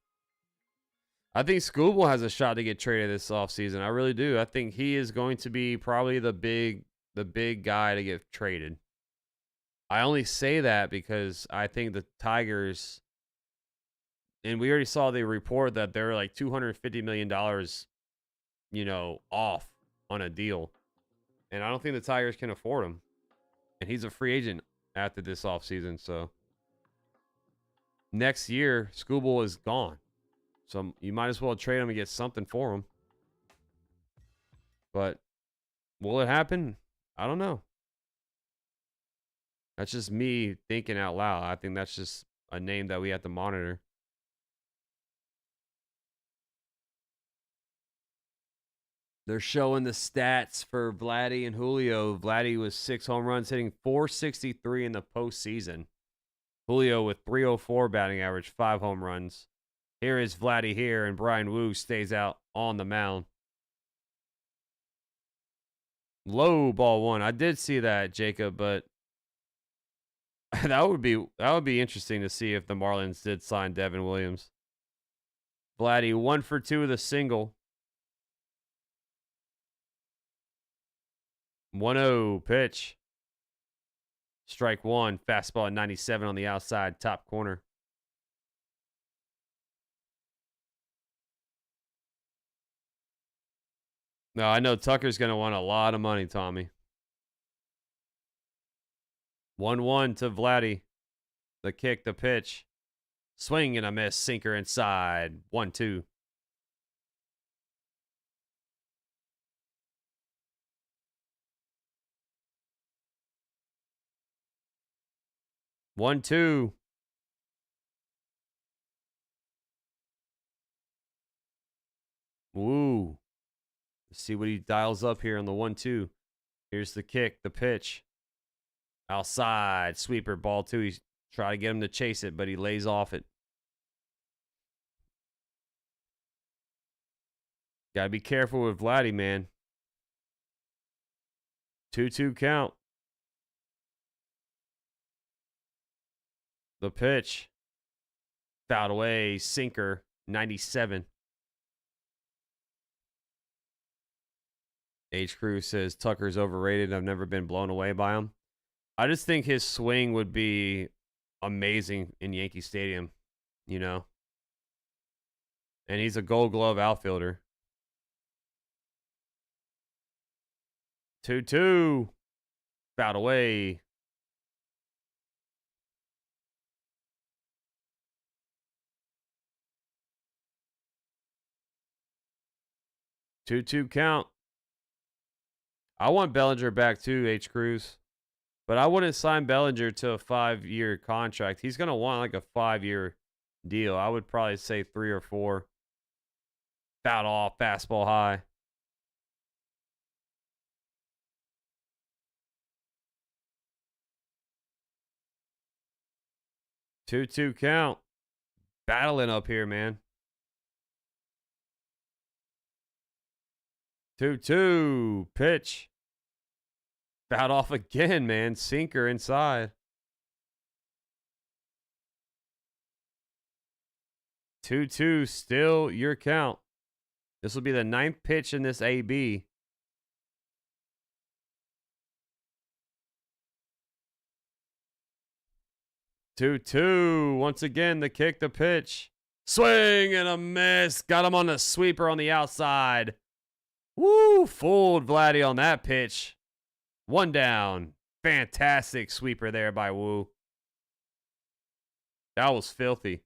I think Scooble has a shot to get traded this offseason. I really do. I think he is going to be probably the big guy to get traded. I only say that because I think the Tigers, and we already saw the report that they're like $250 million, you know, off on a deal. And I don't think the Tigers can afford him. And he's a free agent after this offseason. So next year, Scooble is gone. So you might as well trade him and get something for him. But will it happen? I don't know. That's just me thinking out loud. I think that's just a name that we have to monitor. They're showing the stats for Vladdy and Julio. Vladdy was 6 home runs, hitting .463 in the postseason. Julio with .304 batting average, 5 home runs. Here is Vladdy here, and Brian Wu stays out on the mound. Low ball one. I did see that, Jacob, but that would be interesting to see if the Marlins did sign Devin Williams. Vladdy 1 for 2 with a single. 1-0 pitch. Strike one. Fastball at 97 on the outside top corner. No, I know Tucker's going to want a lot of money, Tommy. 1-1 to Vladdy. The kick, the pitch. Swing and a miss. Sinker inside. 1-2. One, two. Woo. Let's see what he dials up here on the 1-2. Here's the kick, the pitch. Outside, sweeper, ball 2. He's trying to get him to chase it, but he lays off it. Gotta be careful with Vladdy, man. 2-2 count. The pitch. Fouled away. Sinker. 97. H. Cruz says Tucker's overrated. I've never been blown away by him. I just think his swing would be amazing in Yankee Stadium, you know. And he's a Gold Glove outfielder. 2-2. Fouled away. Two count. I want Bellinger back too, H. Cruz. But I wouldn't sign Bellinger to a 5-year contract. He's going to want like a 5-year deal. I would probably say 3 or 4. Fouled off, fastball high. Two count. Battling up here, man. 2-2 pitch. Fouled off again, man. Sinker inside. 2-2 still your count. This will be the 9th pitch in this AB. Two. Once again, the kick, the pitch. Swing and a miss. Got him on the sweeper on the outside. Woo! Fooled Vladdy on that pitch. One down. Fantastic sweeper there by Woo. That was filthy.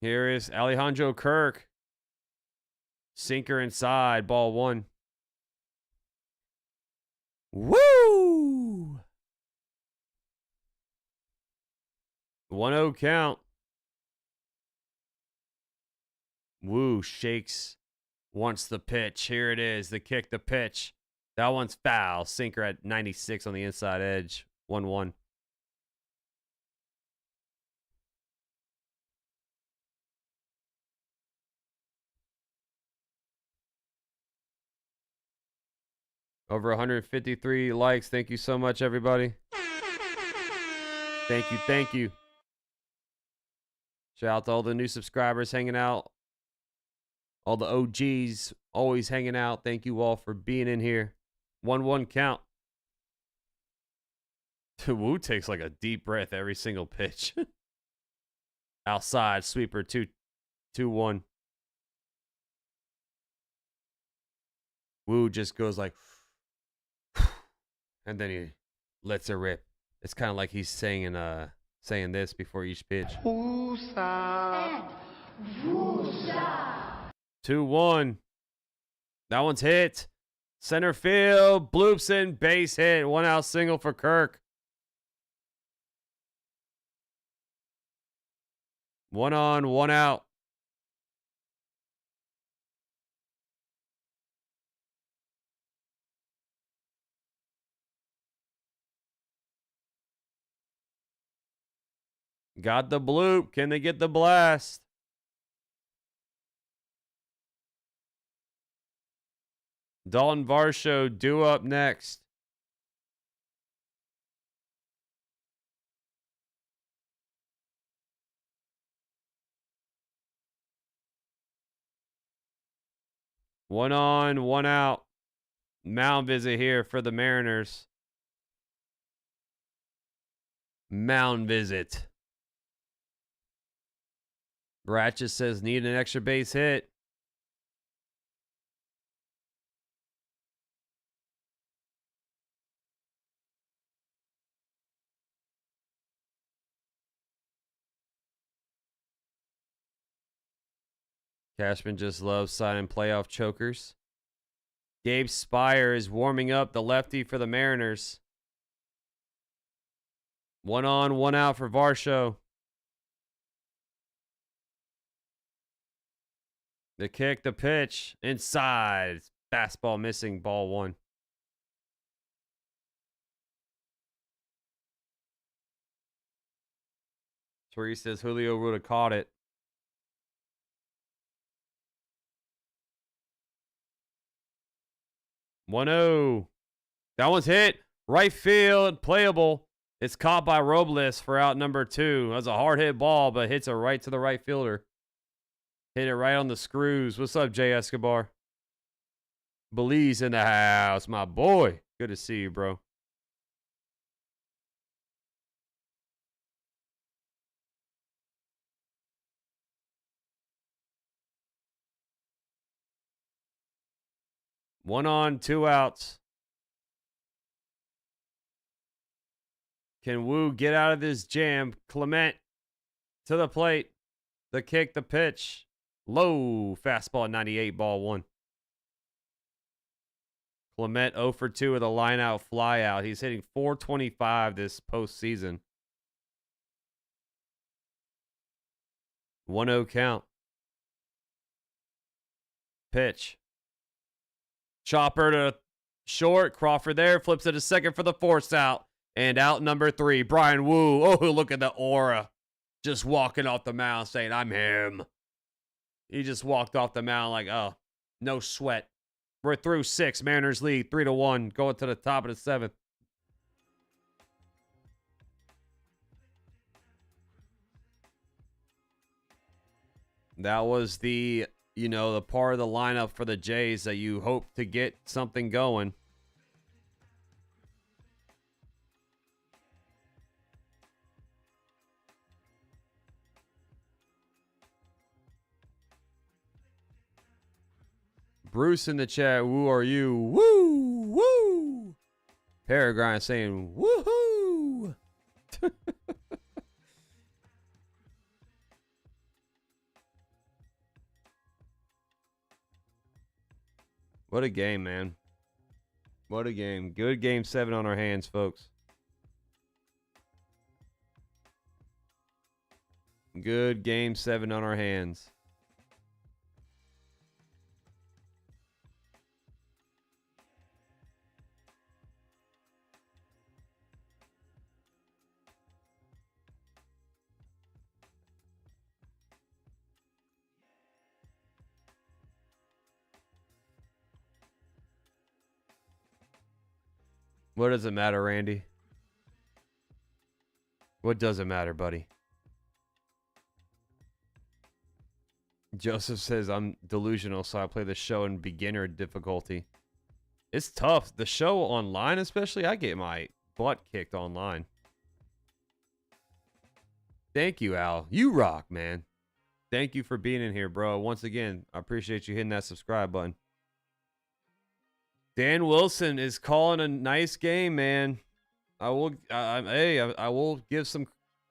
Here is Alejandro Kirk. Sinker inside, ball one. Woo! 1-0 count. Woo shakes, wants the pitch. Here it is, the kick, the pitch. That one's foul. Sinker at 96 on the inside edge. 1-1. Over 153 likes. Thank you so much, everybody. Thank you, thank you. Shout out to all the new subscribers hanging out. All the OGs always hanging out. Thank you all for being in here. 1-1 count. Woo takes like a deep breath every single pitch. Outside, sweeper 2-1. Woo just goes like, and then he lets it rip. It's kind of like he's saying this before each pitch. 2-1. That one's hit. Center field. Bloopson. Base hit. 1 out single for Kirk. 1 on, 1 out. Got the bloop. Can they get the blast? Dalton Varsho due up next. One on, 1 out. Mound visit here for the Mariners. Mound visit. Ratchet says need an extra base hit. Cashman just loves signing playoff chokers. Gabe Spire is warming up, the lefty for the Mariners. 1 on, 1 out for Varsho. The kick, the pitch, inside. Fastball missing, ball 1. That's where he says Julio would have caught it. 1-0. That one's hit. Right field, playable. It's caught by Robles for out number 2. That's a hard hit ball, but hits it right to the right fielder. Hit it right on the screws. What's up, Jay Escobar? Belize in the house, my boy. Good to see you, bro. One on, 2 outs. Can Woo get out of this jam? Clement to the plate. The kick, the pitch. Low fastball, 98, ball 1. Clement 0 for 2 with a line out, fly out. He's hitting .425 this postseason. 1-0 count. Pitch. Chopper to short. Crawford there. Flips it to second for the force out. And out number 3, Brian Woo. Oh, look at the aura. Just walking off the mound saying, I'm him. He just walked off the mound like, oh, no sweat. We're through 6. Mariners lead 3-1. Going to the top of the 7th. That was the, the part of the lineup for the Jays that you hope to get something going. Bruce in the chat. Woo are you? Woo! Woo! Peregrine saying woohoo! What a game, man. What a game. Good game 7 on our hands, folks. Good game 7 on our hands. What does it matter, Randy? What does it matter, buddy? Joseph says, I'm delusional, so I play the show in beginner difficulty. It's tough. The show online, especially, I get my butt kicked online. Thank you, Al. You rock, man. Thank you for being in here, bro. Once again, I appreciate you hitting that subscribe button. Dan Wilson is calling a nice game, man. I will give some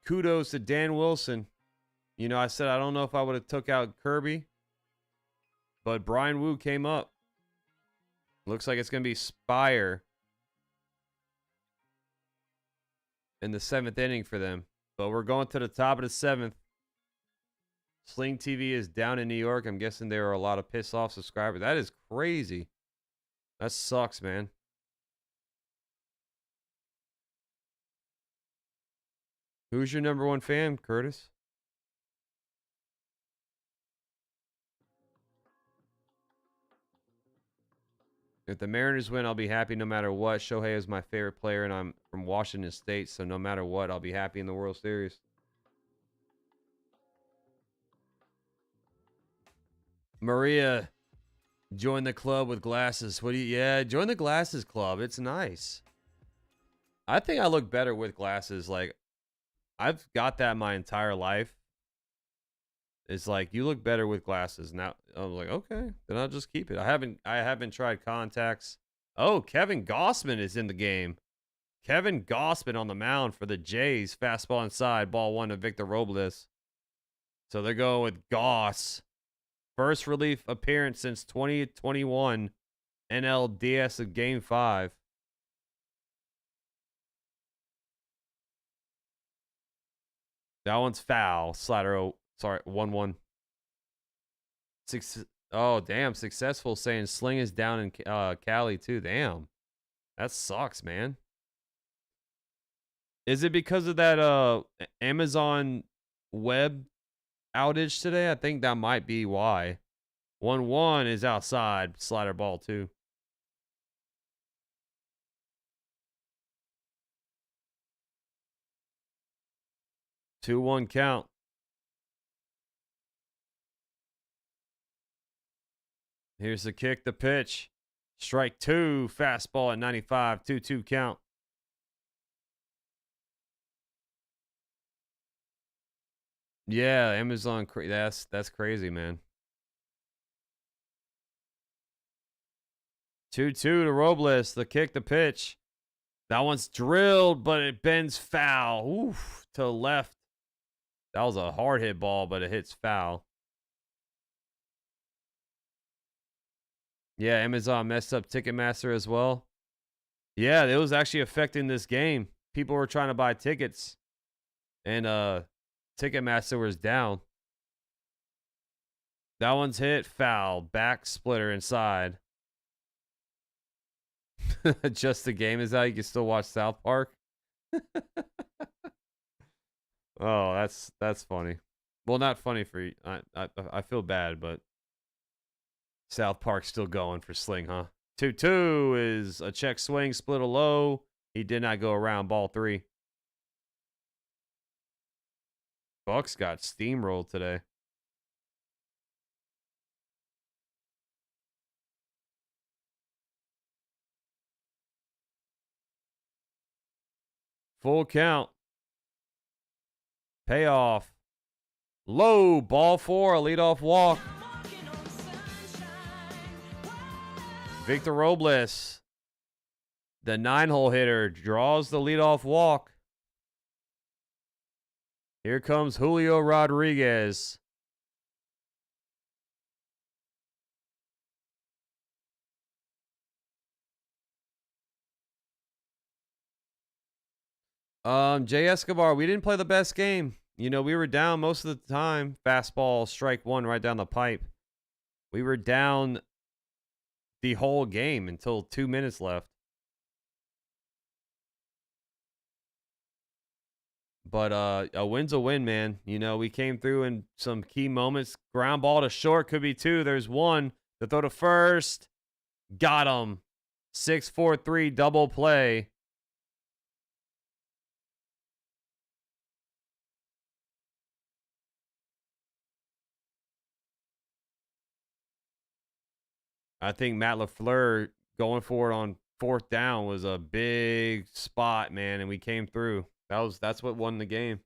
kudos to Dan Wilson. You know, I said I don't know if I would have took out Kirby, but Brian Wu came up. Looks like it's going to be Spire in the 7th inning for them. But we're going to the top of the 7th. Sling TV is down in New York. I'm guessing there are a lot of pissed off subscribers. That is crazy. That sucks, man. Who's your number 1 fan, Curtis? If the Mariners win, I'll be happy no matter what. Shohei is my favorite player, and I'm from Washington State, so no matter what, I'll be happy in the World Series. Maria, join the club with glasses. What do you? Yeah, join the glasses club. It's nice. I think I look better with glasses. Like, I've got that my entire life. It's like, you look better with glasses. Now I'm like, okay, then I'll just keep it. I haven't tried contacts. Oh, Kevin Gossman is in the game. Kevin Gossman on the mound for the Jays. Fastball inside, ball 1 to Victor Robles. So they're going with Goss. First relief appearance since 2021 NLDS of Game 5. That one's foul. Slider, sorry, 1-1. Oh, damn. Successful saying Sling is down in Cali, too. Damn. That sucks, man. Is it because of that Amazon web outage today? I think that might be why. 1-1 is outside. Slider ball, 2. Two 1 count. Here's the kick, the pitch. Strike 2, fastball at 95, 2-2 count. Yeah, Amazon, that's crazy, man. 2-2 to Robles, the kick, the pitch. That one's drilled, but it bends foul. Oof, to the left. That was a hard hit ball, but it hits foul. Yeah, Amazon messed up Ticketmaster as well. Yeah, it was actually affecting this game. People were trying to buy tickets, and Ticketmaster was down. That one's hit, foul, back splitter inside. Just the game is out. You can still watch South Park. Oh, that's funny. Well, not funny for you. I feel bad, but South Park's still going for Sling, huh? 2-2 is a check swing, split a low. He did not go around, ball 3. Bucks got steamrolled today. Full count. Payoff. Low, ball 4, a leadoff walk. Victor Robles, the 9-hole hitter, draws the leadoff walk. Here comes Julio Rodriguez. Jay Escobar, we didn't play the best game. You know, we were down most of the time. Fastball, strike one right down the pipe. We were down the whole game until 2 minutes left. But a win's a win, man. You know, we came through in some key moments. Ground ball to short, could be two. There's one. The throw to first. Got him. 6-4-3 double play. I think Matt LaFleur going for it on 4th down was a big spot, man, and we came through. That's what won the game.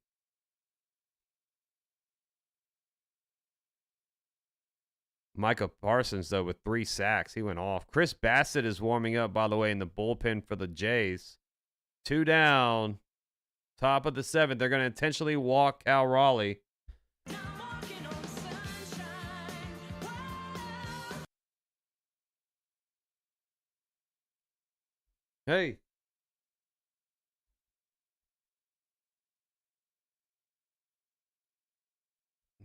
Micah Parsons, though, with 3 sacks. He went off. Chris Bassett is warming up, by the way, in the bullpen for the Jays. 2 down. Top of the 7th. They're going to intentionally walk Cal Raleigh. Hey.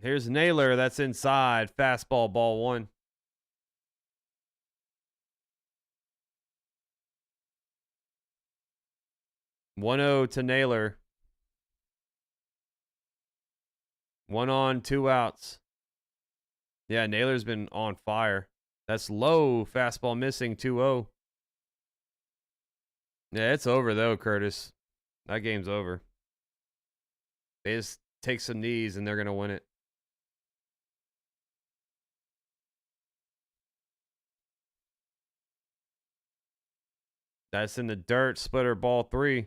Here's Naylor. That's inside. Fastball, ball 1. One-oh to Naylor. 1 on, 2 outs. Yeah, Naylor's been on fire. That's low. Fastball missing. 2-0. Yeah, it's over, though, Curtis. That game's over. They just take some knees, and they're going to win it. That's in the dirt. Splitter, ball 3.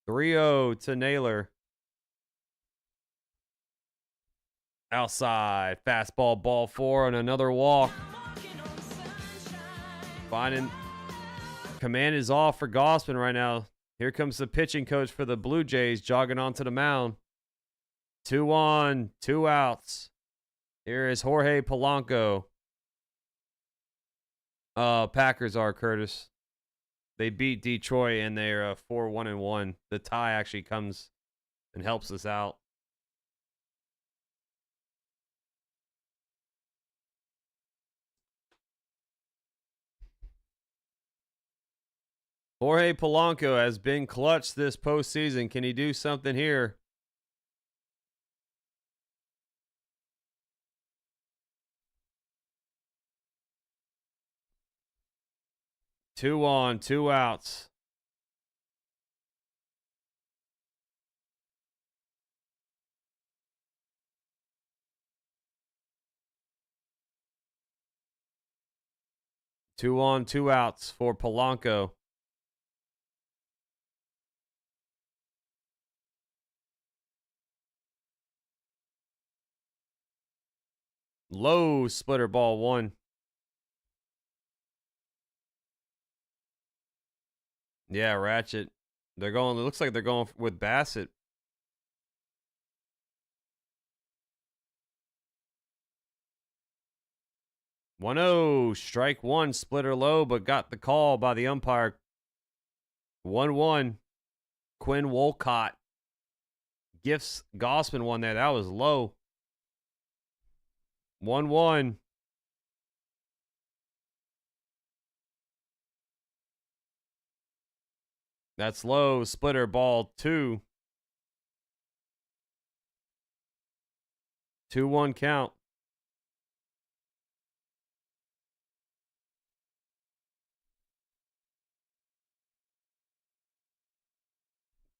Three-oh to Naylor. Outside. Fastball, ball 4 on another walk. Finding command is off for Gausman right now. Here comes the pitching coach for the Blue Jays jogging onto the mound. 2 on, 2 outs. Here is Jorge Polanco. Packers are, Curtis. They beat Detroit, and they're 4-1-1. The tie actually comes and helps us out. Jorge Polanco has been clutch this postseason. Can he do something here? Two on, 2 outs. Two on, 2 outs for Polanco. Low splitter, ball 1. Yeah, Ratchet. They're going, it looks like they're going with Bassett. One-oh, strike 1, splitter low, but got the call by the umpire. 1-1. Quinn Wolcott gifts Gausman one there. That was low. 1-1. That's low. Splitter, ball 2. 2-1 count.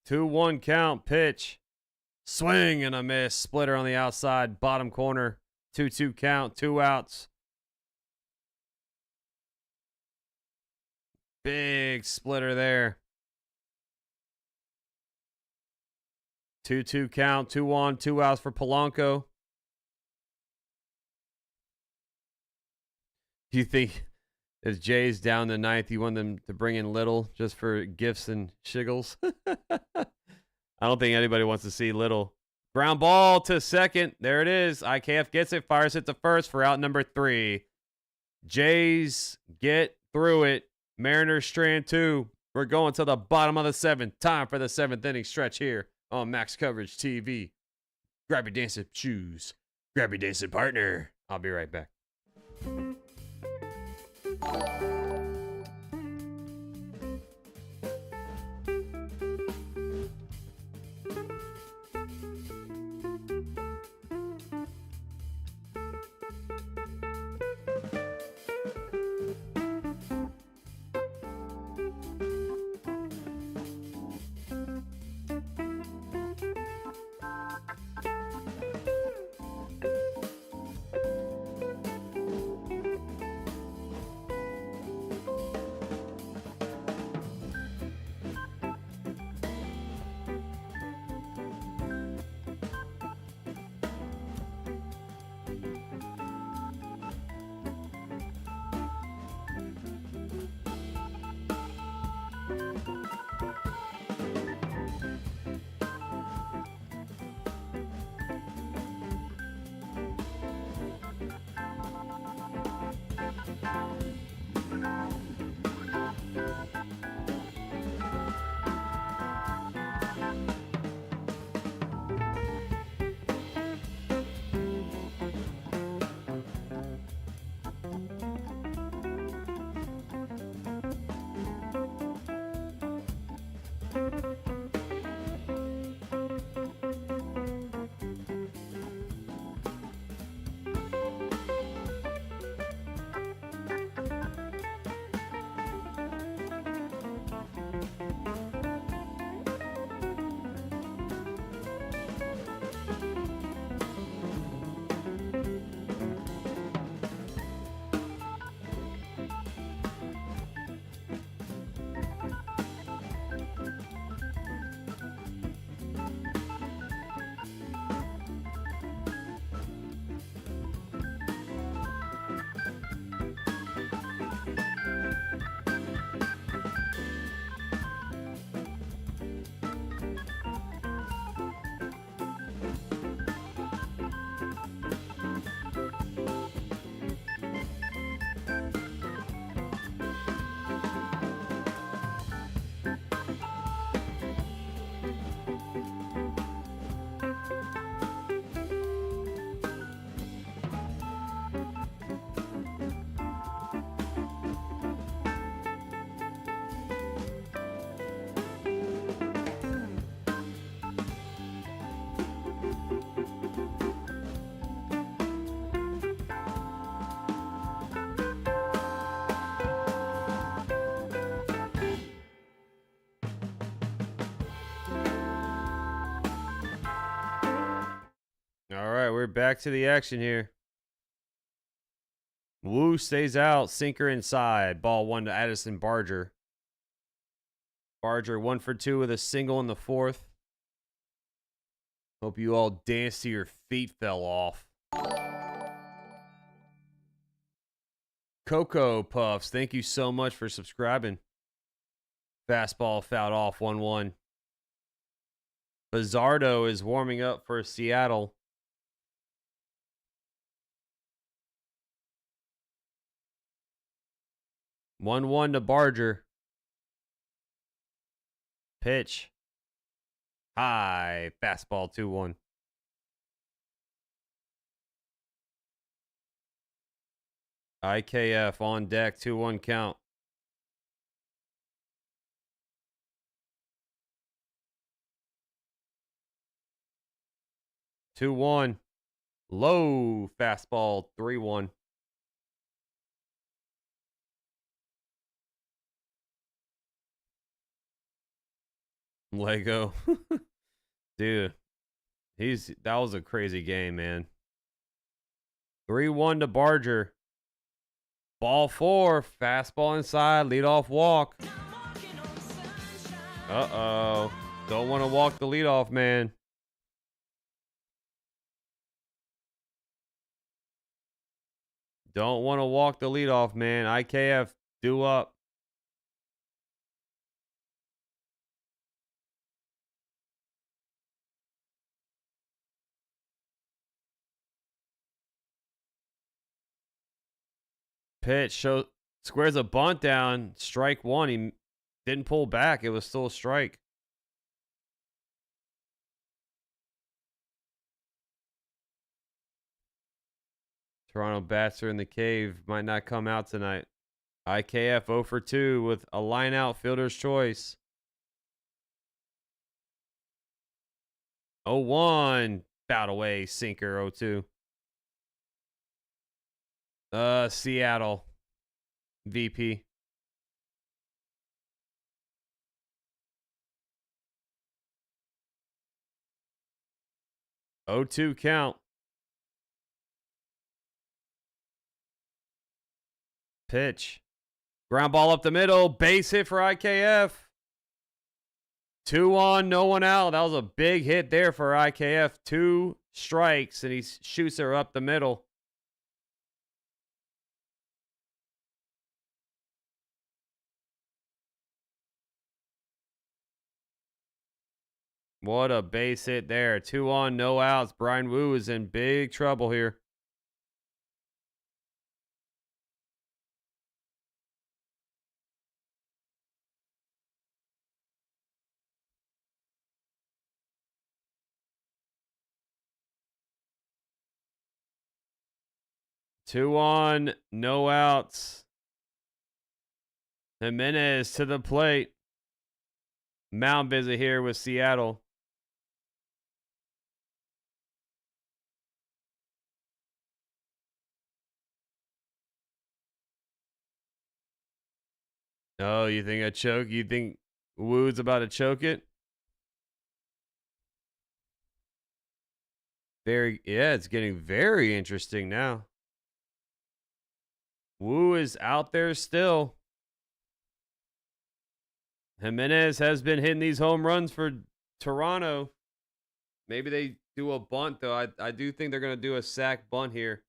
Two-one count. Pitch. Swing and a miss. Splitter on the outside. Bottom corner. 2-2 count. 2 outs. Big splitter there. 2-2 count, 2-1, 2 outs for Polanco. Do you think if Jay's down the ninth, you want them to bring in Little just for gifts and shiggles? I don't think anybody wants to see Little. Ground ball to second. There it is. IKF gets it, fires it to first for out number 3. Jays get through it. Mariners strand 2. We're going to the bottom of the 7th. Time for the 7th inning stretch here on Max Coverage TV. Grab your dancing shoes. Grab your dancing partner. I'll be right back. All right, we're back to the action here. Wu stays out. Sinker inside. Ball 1 to Addison Barger. Barger 1 for 2 with a single in the 4th. Hope you all danced till your feet fell off. Cocoa Puffs, thank you so much for subscribing. Fastball fouled off 1-1. Bizzardo is warming up for Seattle. 1-1 to Barger. Pitch. High. Fastball 2-1. IKF on deck. 2-1 count. Two one. Low fastball 3-1. Lego. Dude. That was a crazy game, man. 3-1 to Barger. Ball 4. Fastball inside. Leadoff walk. Uh-oh. Don't want to walk the leadoff man. Don't want to walk the leadoff man. IKF, due up. Pitch squares a bunt down. Strike one. He didn't pull back. It was still a strike. Toronto bats are in the cave. Might not come out tonight. IKF 0 for 2 with a line out fielder's choice. 0-1. Bout away. Sinker 0-2. Seattle. VP. Oh, 2 count. Pitch. Ground ball up the middle. Base hit for IKF. 2 on, no one out. That was a big hit there for IKF. 2 strikes, and he shoots her up the middle. What a base hit there. 2 on, no outs. Brian Wu is in big trouble here. Two on, no outs. Jimenez to the plate. Mound visit here with Seattle. Oh, you think a choke? You think Woo's about to choke it? Yeah, it's getting very interesting now. Wu is out there still. Jimenez has been hitting these home runs for Toronto. Maybe they do a bunt, though. I do think they're going to do a sack bunt here.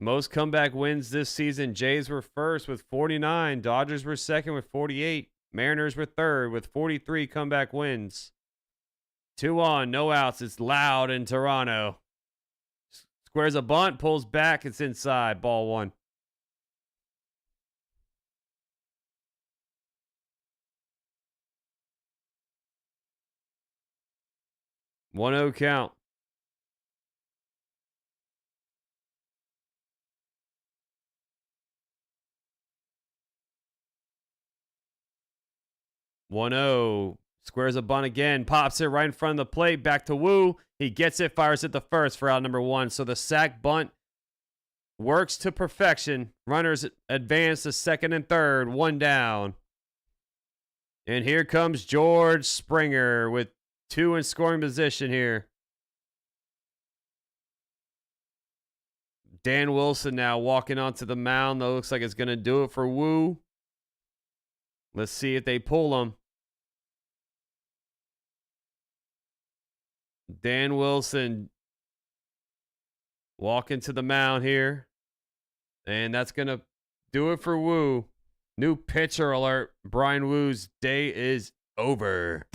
Most comeback wins this season. Jays were first with 49. Dodgers were second with 48. Mariners were third with 43 comeback wins. 2 on, no outs. It's loud in Toronto. Squares a bunt, pulls back. It's inside. Ball 1. One 0 count. One 0. Squares a bunt again. Pops it right in front of the plate. Back to Wu. He gets it. Fires it the first for out number 1. So the sack bunt works to perfection. Runners advance to second and third. 1 down. And here comes George Springer with 2 in scoring position here. Dan Wilson now walking onto the mound. That looks like it's going to do it for Wu. Let's see if they pull him. Dan Wilson walking to the mound here. And that's going to do it for Wu. New pitcher alert. Brian Wu's day is over.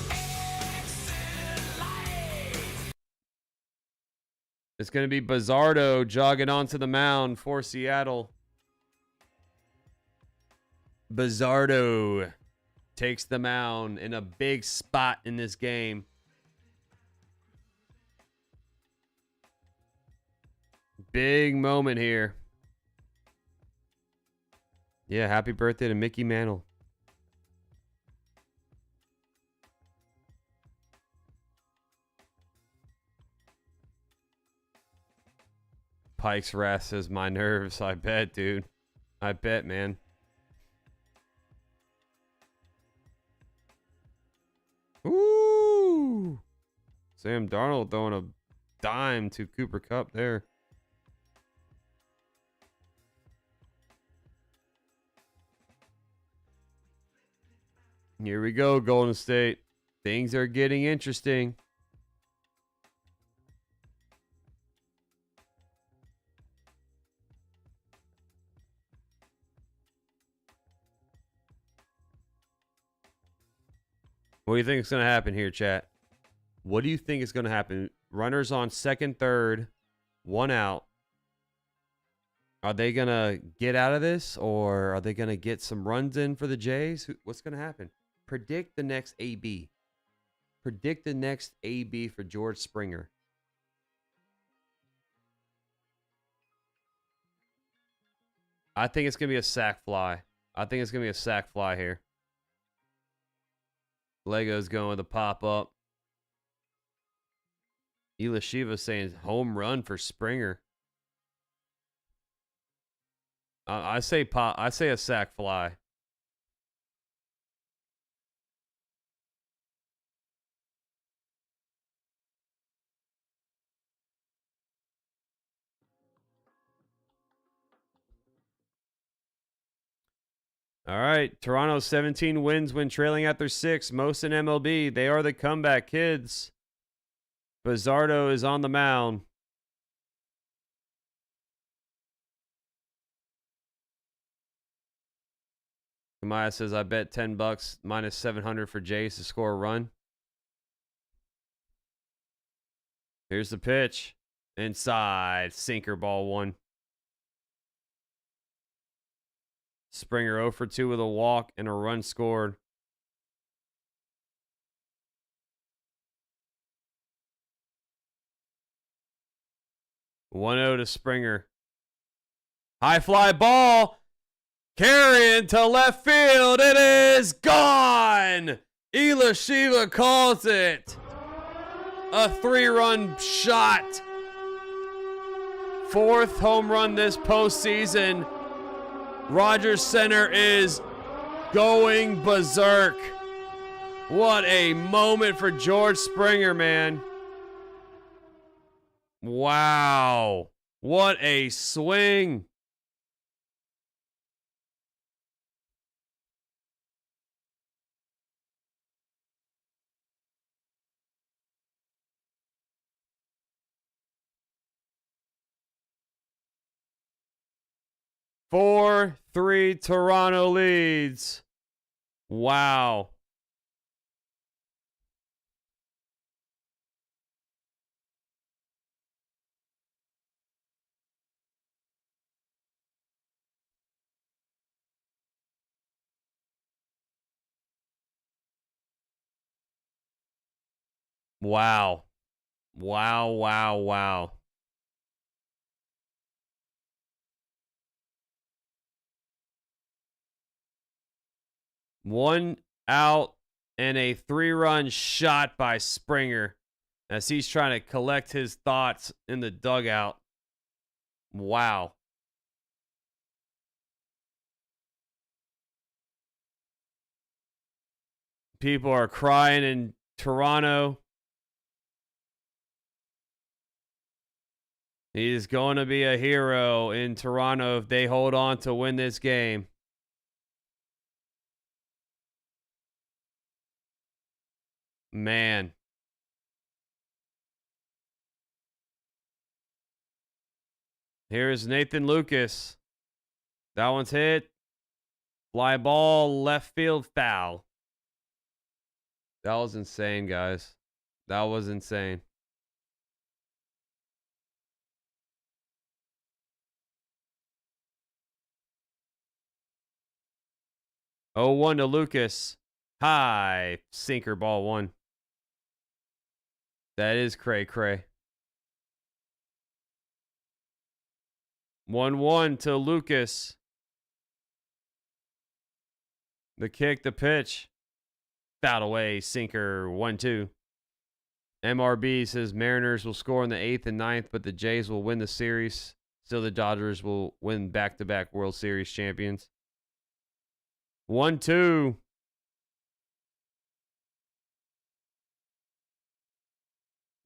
It's going to be Bizzardo jogging onto the mound for Seattle. Bizzardo takes the mound in a big spot in this game. Big moment here. Yeah, happy birthday to Mickey Mantle. Pike's Wrath says my nerves. I bet, dude. I bet, man. Ooh. Sam Darnold throwing a dime to Cooper Kupp there. Here we go, Golden State. Things are getting interesting. What do you think is going to happen here, chat? What do you think is going to happen? Runners on second, third, one out. Are they going to get out of this, or are they going to get some runs in for the Jays? What's going to happen? Predict the next AB. Predict the next AB for George Springer. I think it's going to be a sack fly. I think it's going to be a sack fly here. Lego's going with a pop-up. Ela Shiva saying home run for Springer. I say a sack fly. All right, Toronto 17 wins when trailing after 6, most in MLB. They are the comeback kids. Bizzardo is on the mound. Kamaya says, I bet $10 minus 700 for Jays to score a run. Here's the pitch. Inside. Sinker, ball 1. Springer 0 for 2 with a walk and a run scored. One-0 to Springer. High fly ball. Carrying to left field. It is gone. Ela Shiva calls it. A 3-run shot. 4th home run this postseason. Rogers Center is going berserk. What a moment for George Springer, man. Wow. What a swing. Four, 3, Toronto leads. Wow. Wow. Wow, wow, wow. One out and a 3-run shot by Springer as he's trying to collect his thoughts in the dugout. Wow. People are crying in Toronto. He's going to be a hero in Toronto if they hold on to win this game. Man. Here's Nathan Lucas. That one's hit. Fly ball, left field foul. That was insane, guys. That was insane. Oh, 1 to Lucas. High. Sinker, ball 1. That is cray-cray. 1-1 to Lucas. The kick, the pitch. Fouled away. Sinker, 1-2. MRB says Mariners will score in the 8th and 9th, but the Jays will win the series. Still, the Dodgers will win back-to-back World Series champions. 1-2.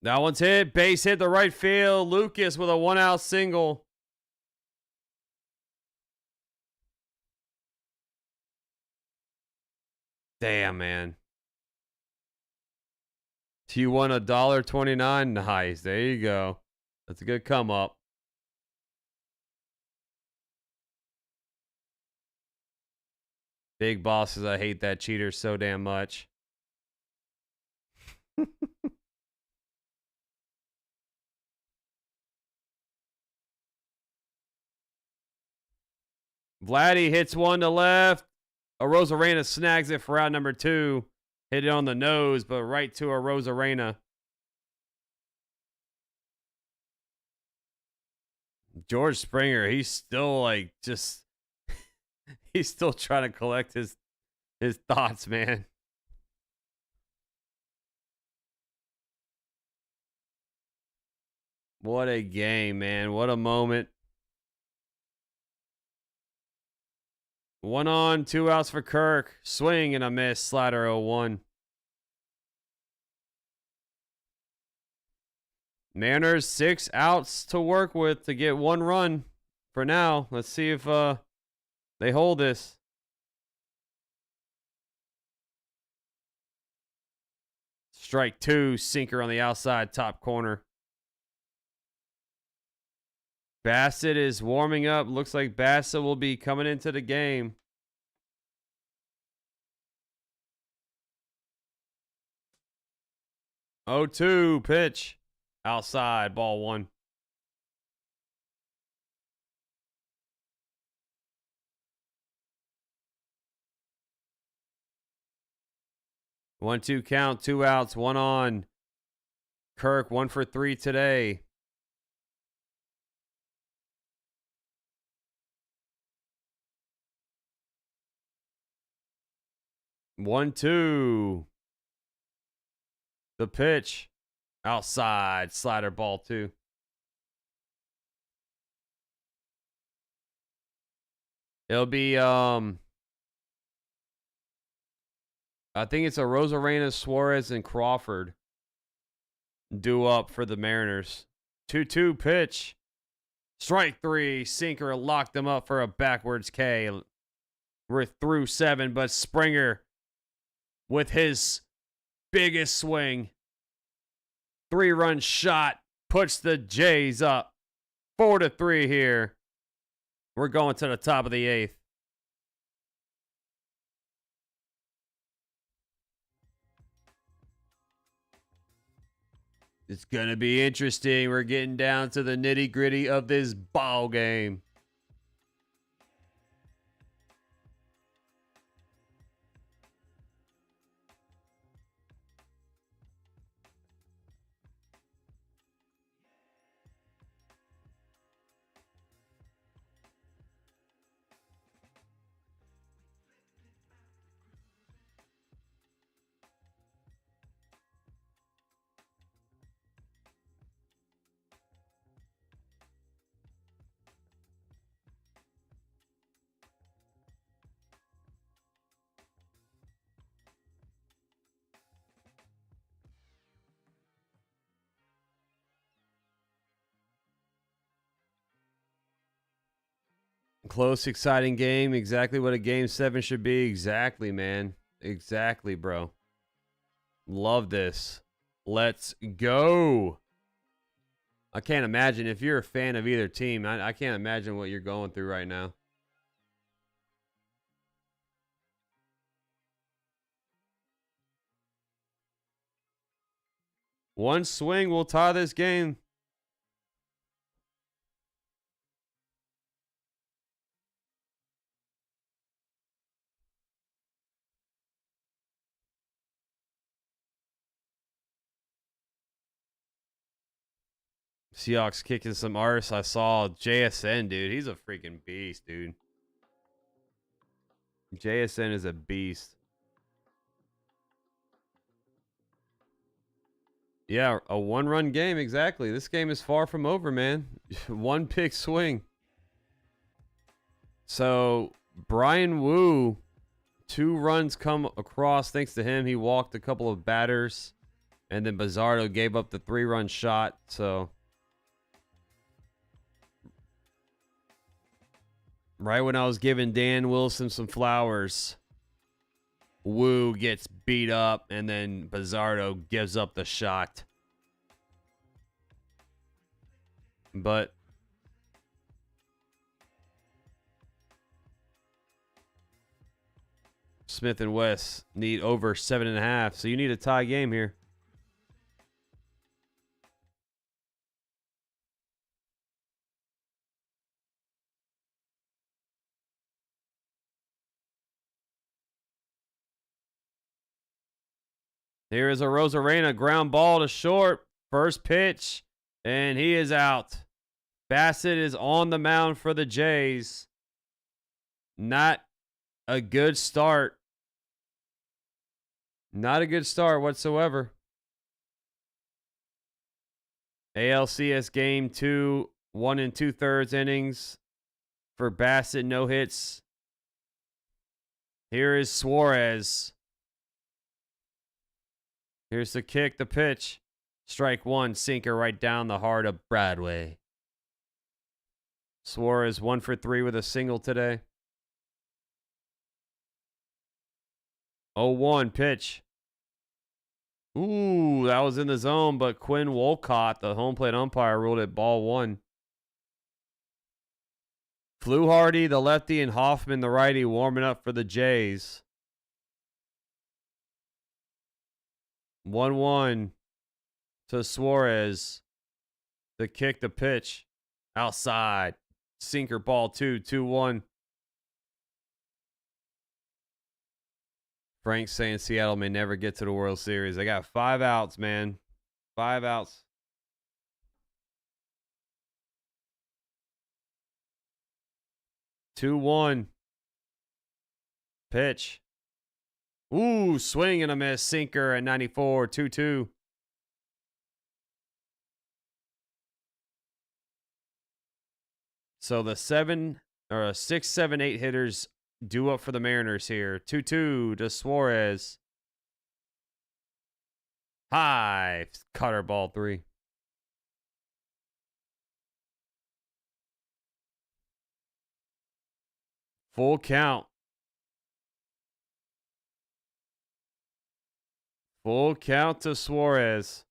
That one's hit. Base hit the right field. Lucas with a 1-out single. Damn, man. You won $1.29. Nice. There you go. That's a good come up. Big bosses, I hate that cheater so damn much. Vladdy hits one to left. Arozarena snags it for out number 2. Hit it on the nose, but right to Arozarena. George Springer, he's still like just he's still trying to collect his thoughts, man. What a game, man. What a moment. 1 on, 2 outs for Kirk. Swing and a miss. Slider 0-1. Mariners 6 outs to work with to get 1 run for now. Let's see if they hold this. Strike 2, sinker on the outside top corner. Bassett is warming up. Looks like Bassett will be coming into the game. Oh, 2 pitch. Outside, ball 1. One, 2 count, 2 outs, 1 on. Kirk 1 for 3 today. One, 2. The pitch. Outside. Slider ball 2. It'll be I think it's Arozarena, Suarez, and Crawford due up for the Mariners. 2-2 pitch. Strike 3. Sinker locked them up for a backwards K. We're through 7, but Springer with his biggest swing. 3-run shot puts the Jays up 4-3 here. We're going to the top of the 8th. It's going to be interesting. We're getting down to the nitty-gritty of this ball game. Close, exciting game. Exactly what a game 7 should be. Exactly, man. Exactly, bro. Love this. Let's go. I can't imagine if you're a fan of either team. I can't imagine what you're going through right now. One swing will tie this game. Seahawks kicking some arse. I saw JSN, dude. He's a freaking beast, dude. JSN is a beast. Yeah, a 1-run game, exactly. This game is far from over, man. 1 pick swing. So, Brian Wu, 2 runs come across thanks to him. He walked a couple of batters. And then Bizzardo gave up the 3-run shot, so... Right when I was giving Dan Wilson some flowers. Wu gets beat up, and then Bizardo gives up the shot. But Smith and West need over 7.5, so you need a tie game here. Here is Arozarena, ground ball to short. First pitch, and he is out. Bassett is on the mound for the Jays. Not a good start. Not a good start whatsoever. ALCS game 2, 1 2/3 innings for Bassett, no hits. Here is Suarez. Here's the kick, the pitch. Strike one, sinker right down the heart of Broadway. Suarez 1 for 3 with a single today. 0-1 pitch. Ooh, that was in the zone, but Quinn Wolcott, the home plate umpire, ruled it ball one. Fluharty, the lefty, and Hoffman, the righty, warming up for the Jays. 1-1 to Suarez. The kick, the pitch. Outside. Sinker ball 2-1. Frank's saying Seattle may never get to the World Series. They got 5 outs, man. 5 outs. Two one. Pitch. Ooh, swing and a miss. Sinker at 94. 2-2. So the 6, 7, 8 hitters due up for the Mariners here. 2-2 to Suarez. High. Cutter ball 3. Full count. Full count to Suarez.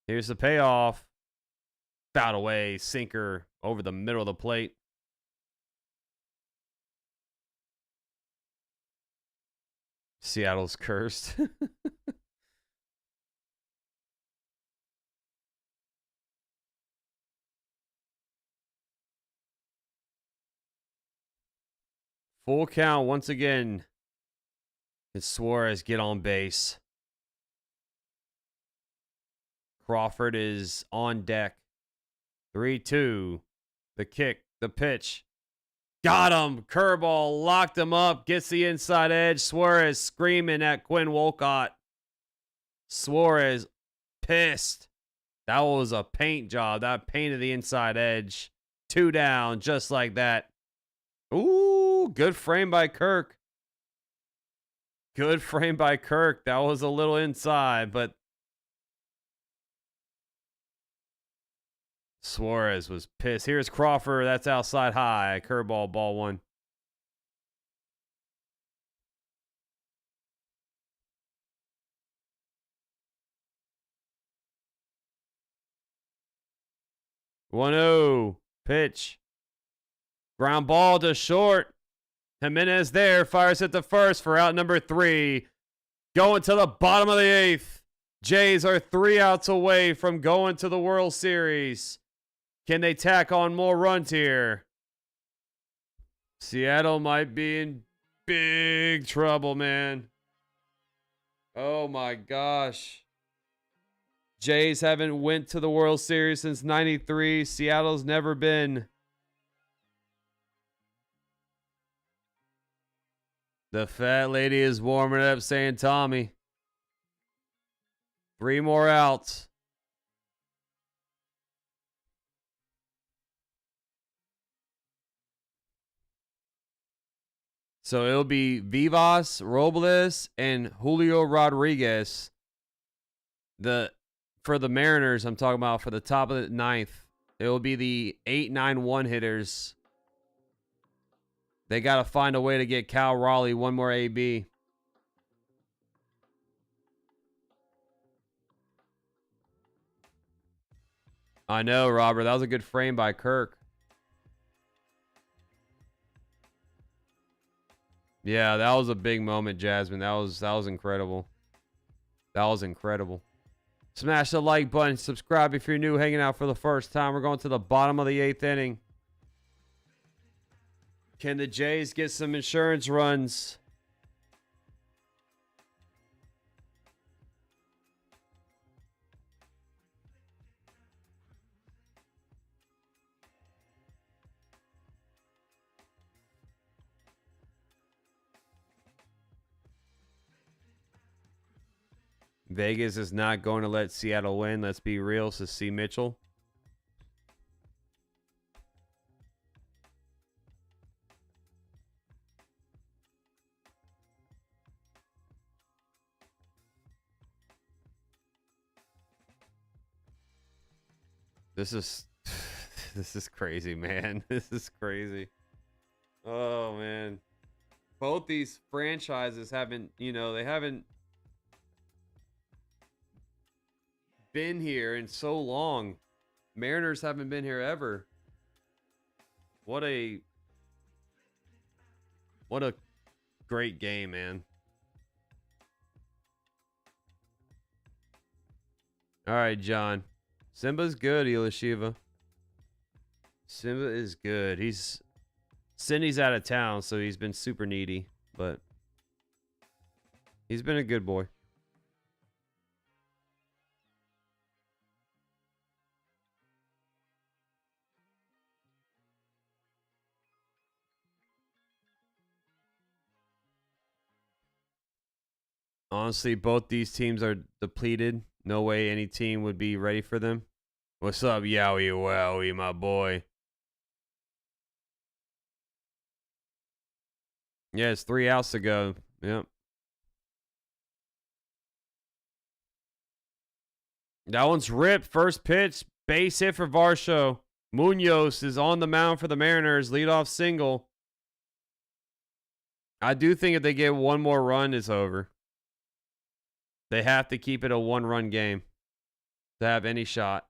Here's the payoff. Fouled away. Sinker over the middle of the plate. Seattle's cursed. Full count once again. Can Suarez get on base? Crawford is on deck. 3-2. The kick, the pitch. Got him. Curveball locked him up. Gets the inside edge. Suarez screaming at Quinn Wolcott. Suarez pissed. That was a paint job. That painted the inside edge. 2 down, just like that. Ooh, good frame by Kirk. Good frame by Kirk. That was a little inside, but Suarez was pissed. Here's Crawford. That's outside high. Curveball, ball 1. One-oh. Pitch. Ground ball to short. Jimenez there. Fires at the first for out number 3. Going to the bottom of the 8th. Jays are 3 outs away from going to the World Series. Can they tack on more runs here? Seattle might be in big trouble, man. Oh my gosh. Jays haven't went to the World Series since '93. Seattle's never been. The fat lady is warming up saying, Tommy. 3 more outs. So it'll be Vivas, Robles, and Julio Rodriguez. For the Mariners, I'm talking about for the top of the 9th. It will be the 8-9-1 hitters. They got to find a way to get Cal Raleigh one more AB. I know, Robert. That was a good frame by Kirk. Yeah, that was a big moment, Jasmine. That was incredible. That was incredible. Smash the like button. Subscribe if you're new, hanging out for the first time. We're going to the bottom of the 8th inning. Can the Jays get some insurance runs? Vegas is not going to let Seattle win. Let's be real, says C. Mitchell. This is crazy, man. This is crazy. Oh, man. Both these franchises haven't, they haven't been here in so long. Mariners haven't been here ever. What a great game, man. All right, John. Simba's good, Ilashiva. Simba is good. Cindy's out of town, so he's been super needy, but he's been a good boy. Honestly, both these teams are depleted. No way any team would be ready for them. What's up, Yowie Wowie, my boy? Yeah, it's 3 outs to go. Yep. That one's ripped. First pitch. Base hit for Varsho. Munoz is on the mound for the Mariners. Leadoff single. I do think if they get one more run, it's over. They have to keep it a 1-run game to have any shot.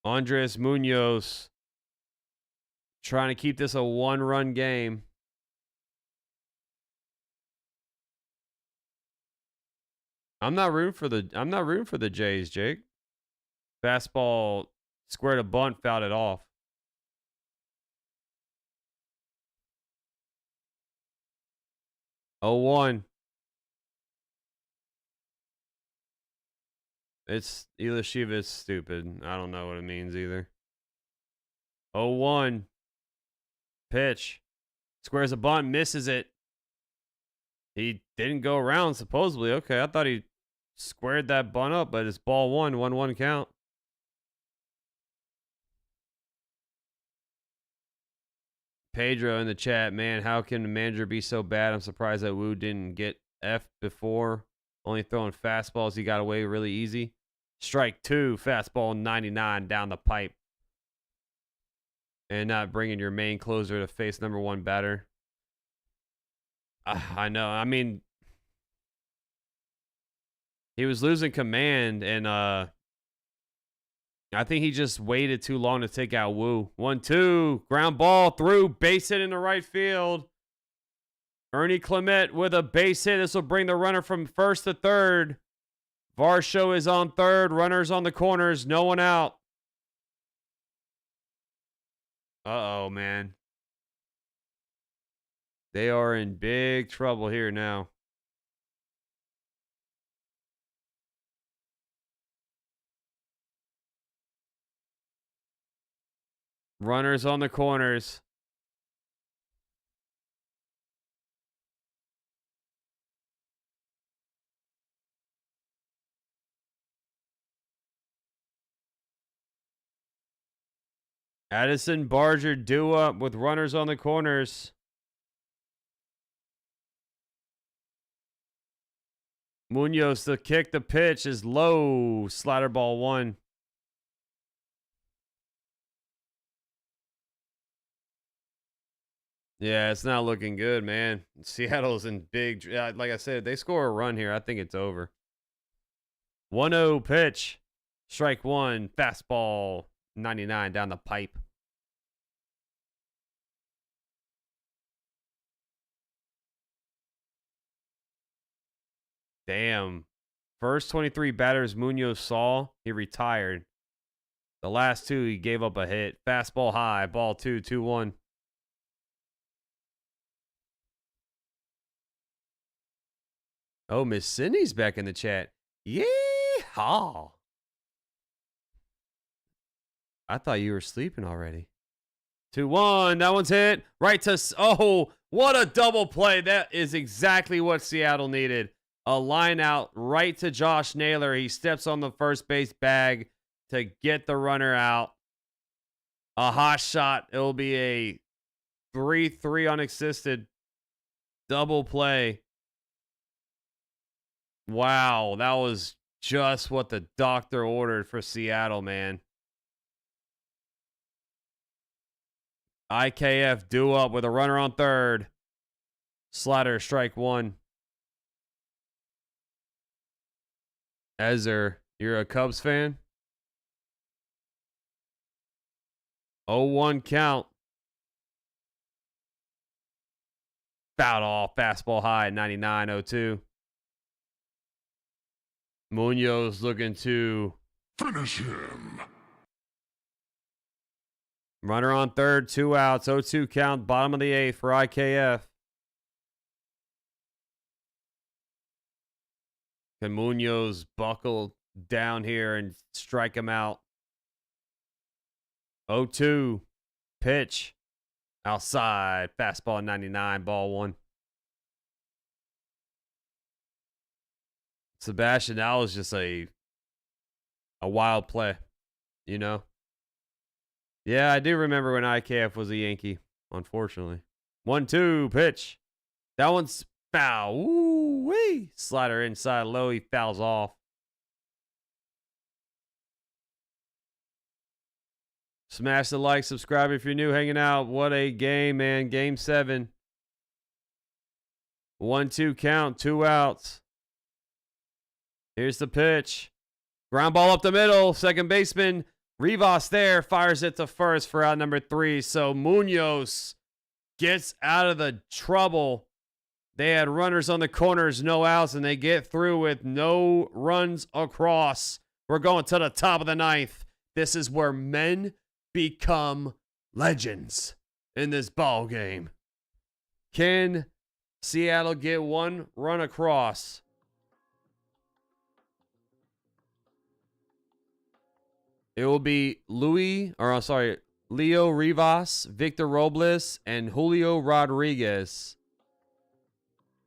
Andres Munoz trying to keep this a 1-run game. I'm not rooting for the Jays, Jake. Fastball squared a bunt, fouled it off. Oh, 1. It's Ilashiva is stupid. I don't know what it means either. 0-1. Pitch. Squares a bunt, misses it. He didn't go around, supposedly. Okay, I thought he squared that bunt up, but it's ball 1, 1-1 count. Pedro in the chat, man, how can the manager be so bad? I'm surprised that Wu didn't get F before. Only throwing fastballs, he got away really easy. Strike 2, fastball 99 down the pipe. And not bringing your main closer to face number 1 batter. I know. I mean, he was losing command, and I think he just waited too long to take out Wu. 1-2, ground ball through, base hit in the right field. Ernie Clement with a base hit. This will bring the runner from first to third. Varsho is on third. Runners on the corners. No one out. Uh-oh, man. They are in big trouble here now. Runners on the corners. Addison Barger due up with runners on the corners. Munoz to kick. The pitch is low. Slider ball 1. Yeah, it's not looking good, man. Seattle's in big. Like I said, if they score a run here, I think it's over. 1-0 pitch. Strike one. Fastball 99 down the pipe. Damn. First 23 batters Munoz saw, he retired. The last two, he gave up a hit. Fastball high. Ball 2, 2-1. Oh, Miss Cindy's back in the chat. Yeehaw. I thought you were sleeping already. 2-1. That one's hit. Right to... Oh, what a double play. That is exactly what Seattle needed. A line out right to Josh Naylor. He steps on the first base bag to get the runner out. A hot shot. It'll be a 3-3 unassisted double play. Wow, that was just what the doctor ordered for Seattle, man. IKF due up with a runner on third. Slider, strike one. Ezer, you're a Cubs fan? 0-1 count. Fouled off. Fastball high at 99, 0-2. Munoz looking to Finish him. runner on third, 2 outs, 0-2 count, bottom of the 8th for IKF. Can Munoz buckle down here and strike him out? 0-2 pitch outside, fastball 99, ball 1. Sebastian, that was just a wild play, you know? Yeah, I do remember when IKF was a Yankee, unfortunately. 1-2 pitch. That one's foul. Woo-wee. Slider inside low. He fouls off. Smash the like, subscribe if you're new, hanging out. What a game, man. Game 7. 1-2 count, 2 outs. Here's the pitch. Ground ball up the middle. Second baseman Rivas there fires it to first for out number 3. So Munoz gets out of the trouble. They had runners on the corners, no outs, and they get through with no runs across. We're going to the top of the 9th. This is where men become legends in this ball game. Can Seattle get one run across? It will be Leo Rivas, Victor Robles, and Julio Rodriguez.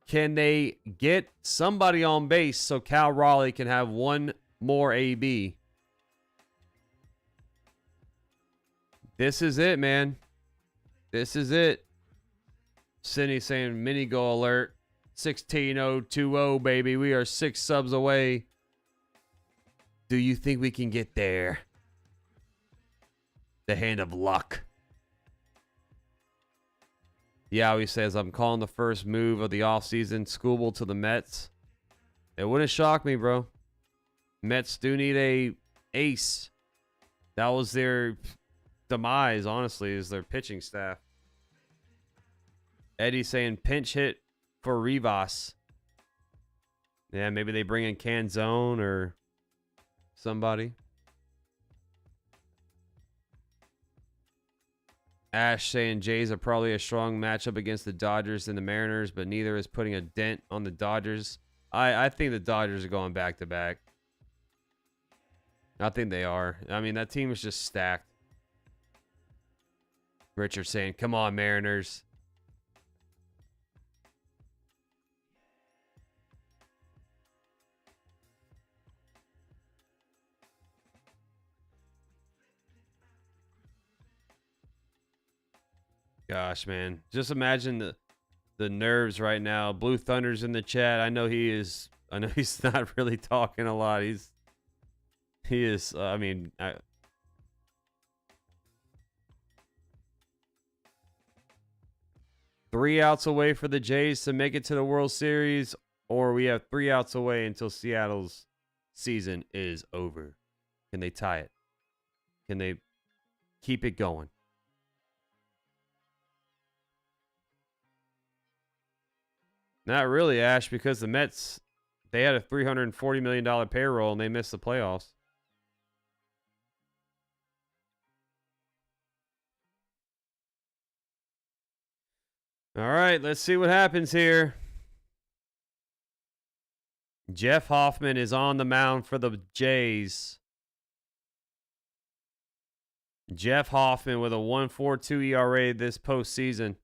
Can they get somebody on base so Cal Raleigh can have one more AB? This is it, man. This is it. Cindy saying mini goal alert. 16-0-2-0, baby. We are 6 subs away. Do you think we can get there? The hand of luck. Yeah, he says, I'm calling the first move of the offseason. Skubal to the Mets. It wouldn't shock me, bro. Mets do need a ace. That was their demise, honestly, is their pitching staff. Eddie saying pinch hit for Rivas. Yeah, maybe they bring in Canzone or somebody. Ash saying Jays are probably a strong matchup against the Dodgers and the Mariners, but neither is putting a dent on the Dodgers. I think the Dodgers are going back to back. I think they are. I mean, that team is just stacked. Richard saying, come on, Mariners. Gosh, man. Just imagine the nerves right now. Blue Thunder's in the chat. I know he's not really talking a lot. He is, I mean, 3 outs away for the Jays to make it to the World Series, or we have 3 outs away until Seattle's season is over. Can they tie it? Can they keep it going? Not really, Ash, because the Mets, they had a $340 million payroll and they missed the playoffs. All right, let's see what happens here. Jeff Hoffman is on the mound for the Jays. Jeff Hoffman with a 1.42 ERA this postseason.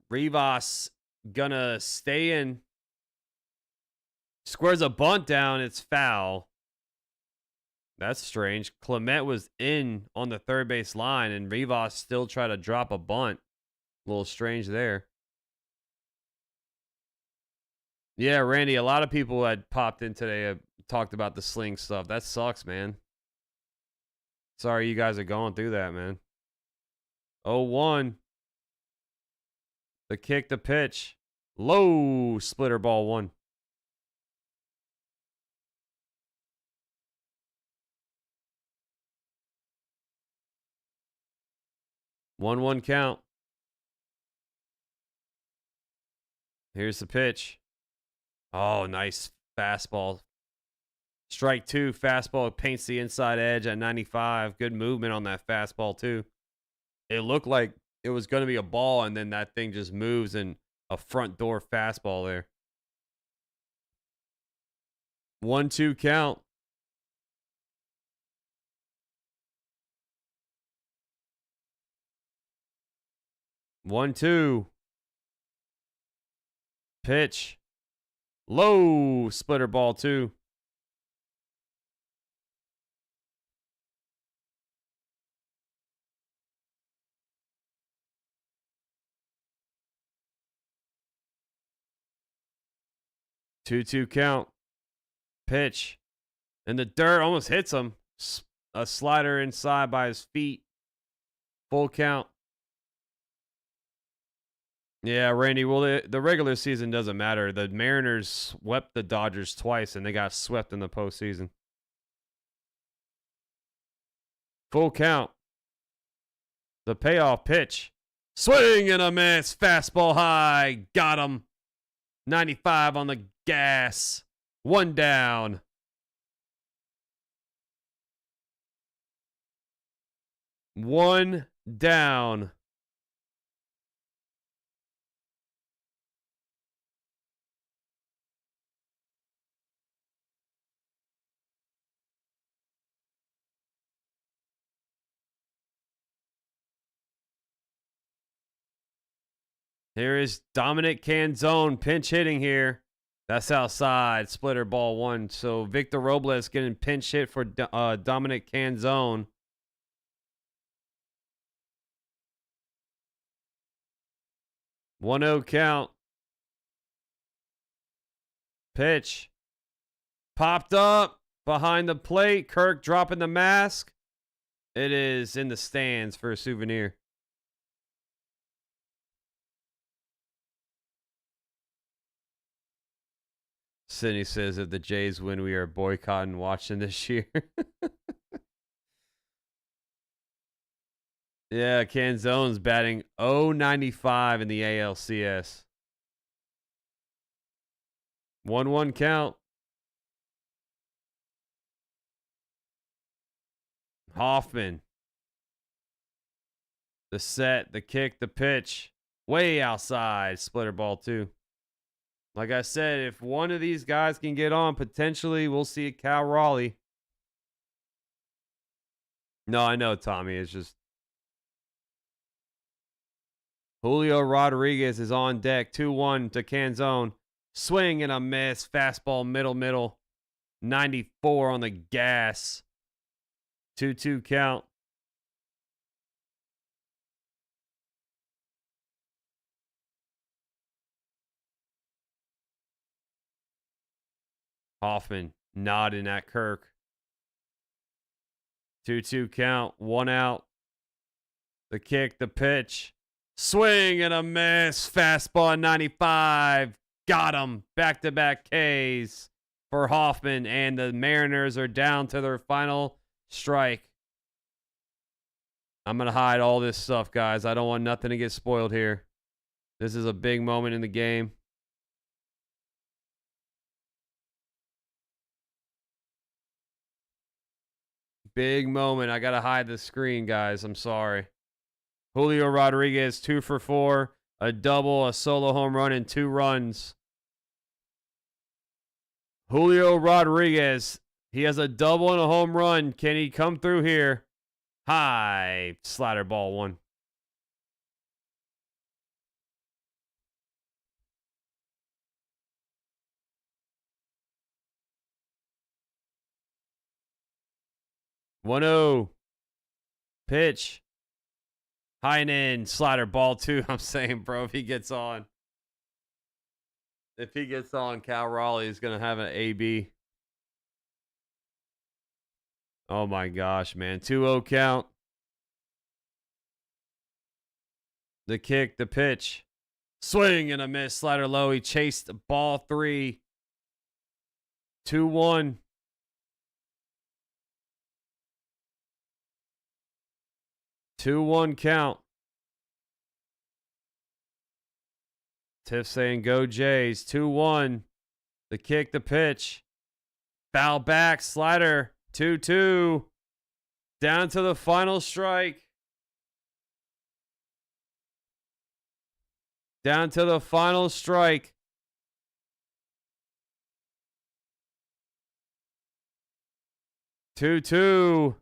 Rivas gonna stay in. Squares a bunt down. It's foul. That's strange. Clement was in on the third base line, and Rivas still tried to drop a bunt. A little strange there. Yeah, Randy, a lot of people had popped in today have talked about the sling stuff. That sucks, man. Sorry you guys are going through that, man. 0-1. The kick, the pitch. Low splitter ball 1. One count. Here's the pitch. Oh, nice fastball. Strike 2, fastball paints the inside edge at 95. Good movement on that fastball, too. It looked like it was going to be a ball, and then that thing just moves and a front door fastball there. 1-2 count. One, two. Pitch. Low splitter ball 2. Two count. Pitch. In the dirt. Almost hits him. A slider inside by his feet. Full count. Yeah, Randy, well, the regular season doesn't matter. The Mariners swept the Dodgers twice, and they got swept in the postseason. Full count. The payoff pitch. Swing and a miss. Fastball high. Got him. 95 on the gas. 1 down. One down. Here is Dominic Canzone pinch hitting here. That's outside. Splitter ball 1. So Victor Robles getting pinch hit for Dominic Canzone. One 0 count. Pitch. Popped up behind the plate. Kirk dropping the mask. It is in the stands for a souvenir. Sydney says if the Jays win, we are boycotting watching this year. Yeah, Canzone's batting .095 in the ALCS. 1-1 count. Hoffman. The set, the kick, the pitch. Way outside. Splitter ball 2. Like I said, if one of these guys can get on, potentially we'll see Cal Raleigh. No, I know, Tommy. It's just Julio Rodriguez is on deck. 2-1 to Canzone. Swing and a miss. Fastball middle. 94 on the gas. 2-2 count. Hoffman nodding at Kirk. 2-2 count. 1 out. The kick, the pitch. Swing and a miss. Fastball 95. Got him. Back-to-back Ks for Hoffman. And the Mariners are down to their final strike. I'm going to hide all this stuff, guys. I don't want nothing to get spoiled here. This is a big moment in the game. Big moment. I got to hide the screen, guys. I'm sorry. Julio Rodriguez, 2 for 4. A double, a solo home run, and 2 runs. Julio Rodriguez. He has a double and a home run. Can he come through here? High. Slider ball 1. One-oh. Pitch. High and in. Slider ball 2. I'm saying, bro, if he gets on. If he gets on, Cal Raleigh is going to have an AB. Oh, my gosh, man. 2-0 count. The kick, the pitch. Swing and a miss. Slider low. He chased ball 3. 2-1. 2-1 count. Tiff saying go Jays. 2-1. The kick, the pitch. Foul back. Slider. 2-2. Down to the final strike. Down to the final strike. Two.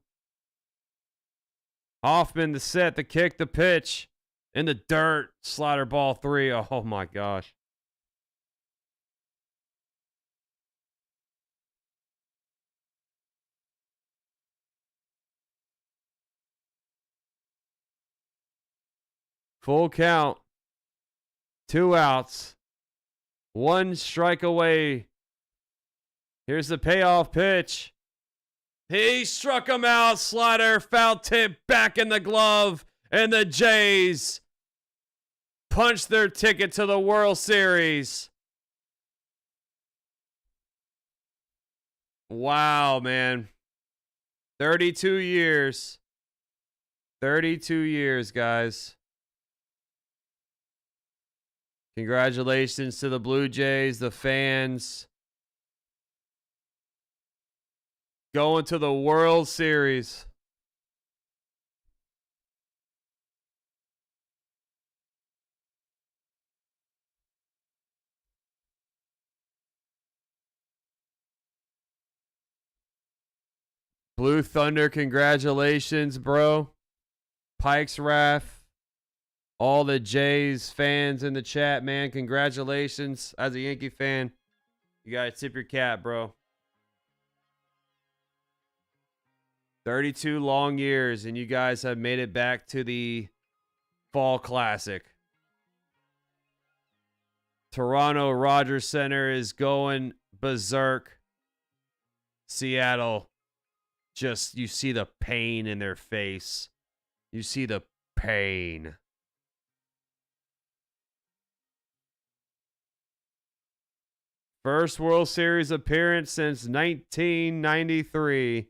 Hoffman, the set, the kick, the pitch. In the dirt. Slider ball 3. Oh, my gosh. Full count. 2 outs. 1 strike away. Here's the payoff pitch. He struck him out. Slider, foul tip, back in the glove. And the Jays punched their ticket to the World Series. Wow, man. 32 years. 32 years, guys. Congratulations to the Blue Jays, the fans. Going to the World Series. Blue Thunder, congratulations, bro. Pike's Wrath. All the Jays fans in the chat, man, congratulations. As a Yankee fan, you gotta tip your cap, bro. 32 long years, and you guys have made it back to the Fall Classic. Toronto Rogers Center is going berserk. Seattle, just, you see the pain in their face. You see the pain. First World Series appearance since 1993.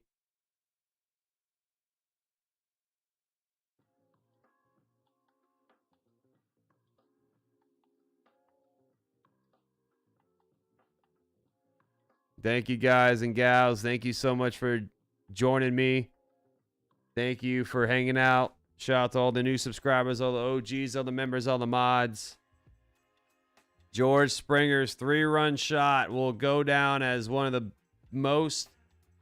Thank you, guys and gals. Thank you so much for joining me. Thank you for hanging out. Shout out to all the new subscribers, all the OGs, all the members, all the mods. George Springer's 3-run shot will go down as one of the most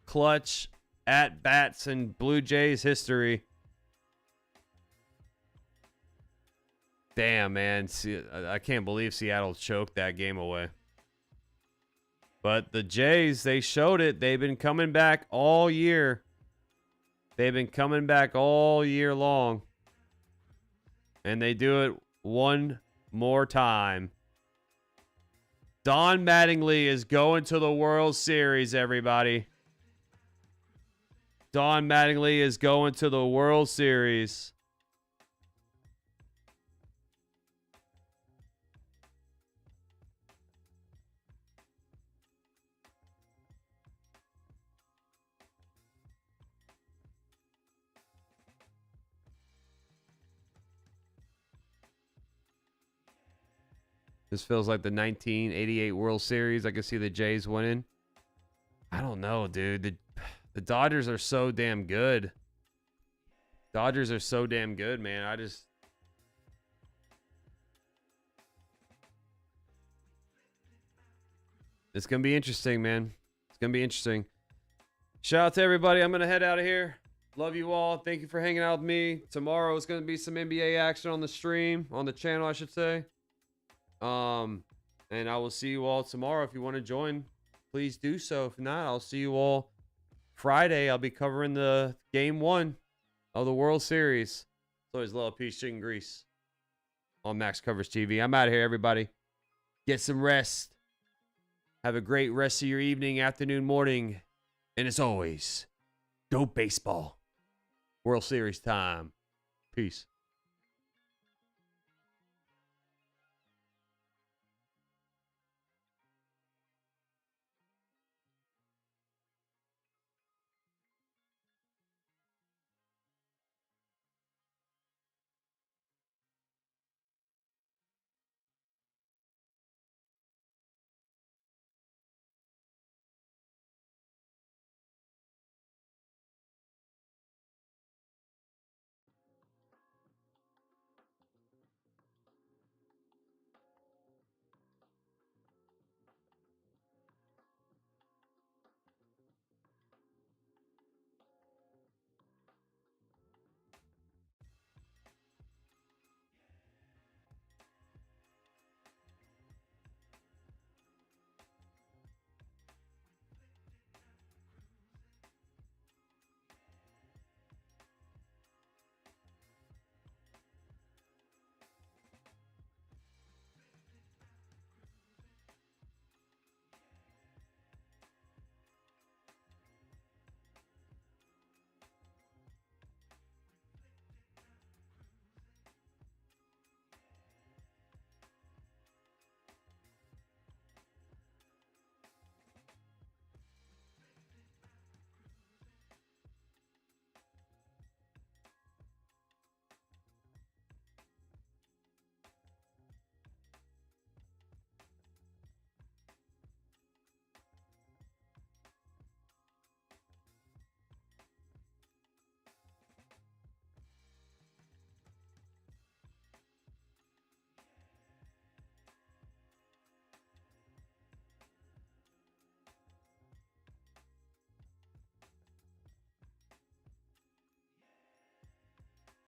clutch at-bats in Blue Jays history. Damn, man. I can't believe Seattle choked that game away. But the Jays, they showed it. They've been coming back all year. They've been coming back all year long. And they do it one more time. Don Mattingly is going to the World Series, everybody. Don Mattingly is going to the World Series. This feels like the 1988 World Series. I can see the Jays winning. I don't know, dude. The Dodgers are so damn good. Dodgers are so damn good, man. It's going to be interesting, man. It's going to be interesting. Shout out to everybody. I'm going to head out of here. Love you all. Thank you for hanging out with me. Tomorrow is going to be some NBA action on the stream, on the channel, I should say. And I will see you all tomorrow. If you want to join, please do so. If not, I'll see you all Friday. I'll be covering the game 1 of the World Series. It's always love, peace, chicken grease on Max Coverage TV. I'm out of here, everybody. Get some rest. Have a great rest of your evening, afternoon, morning. And as always, go baseball. World Series time. Peace.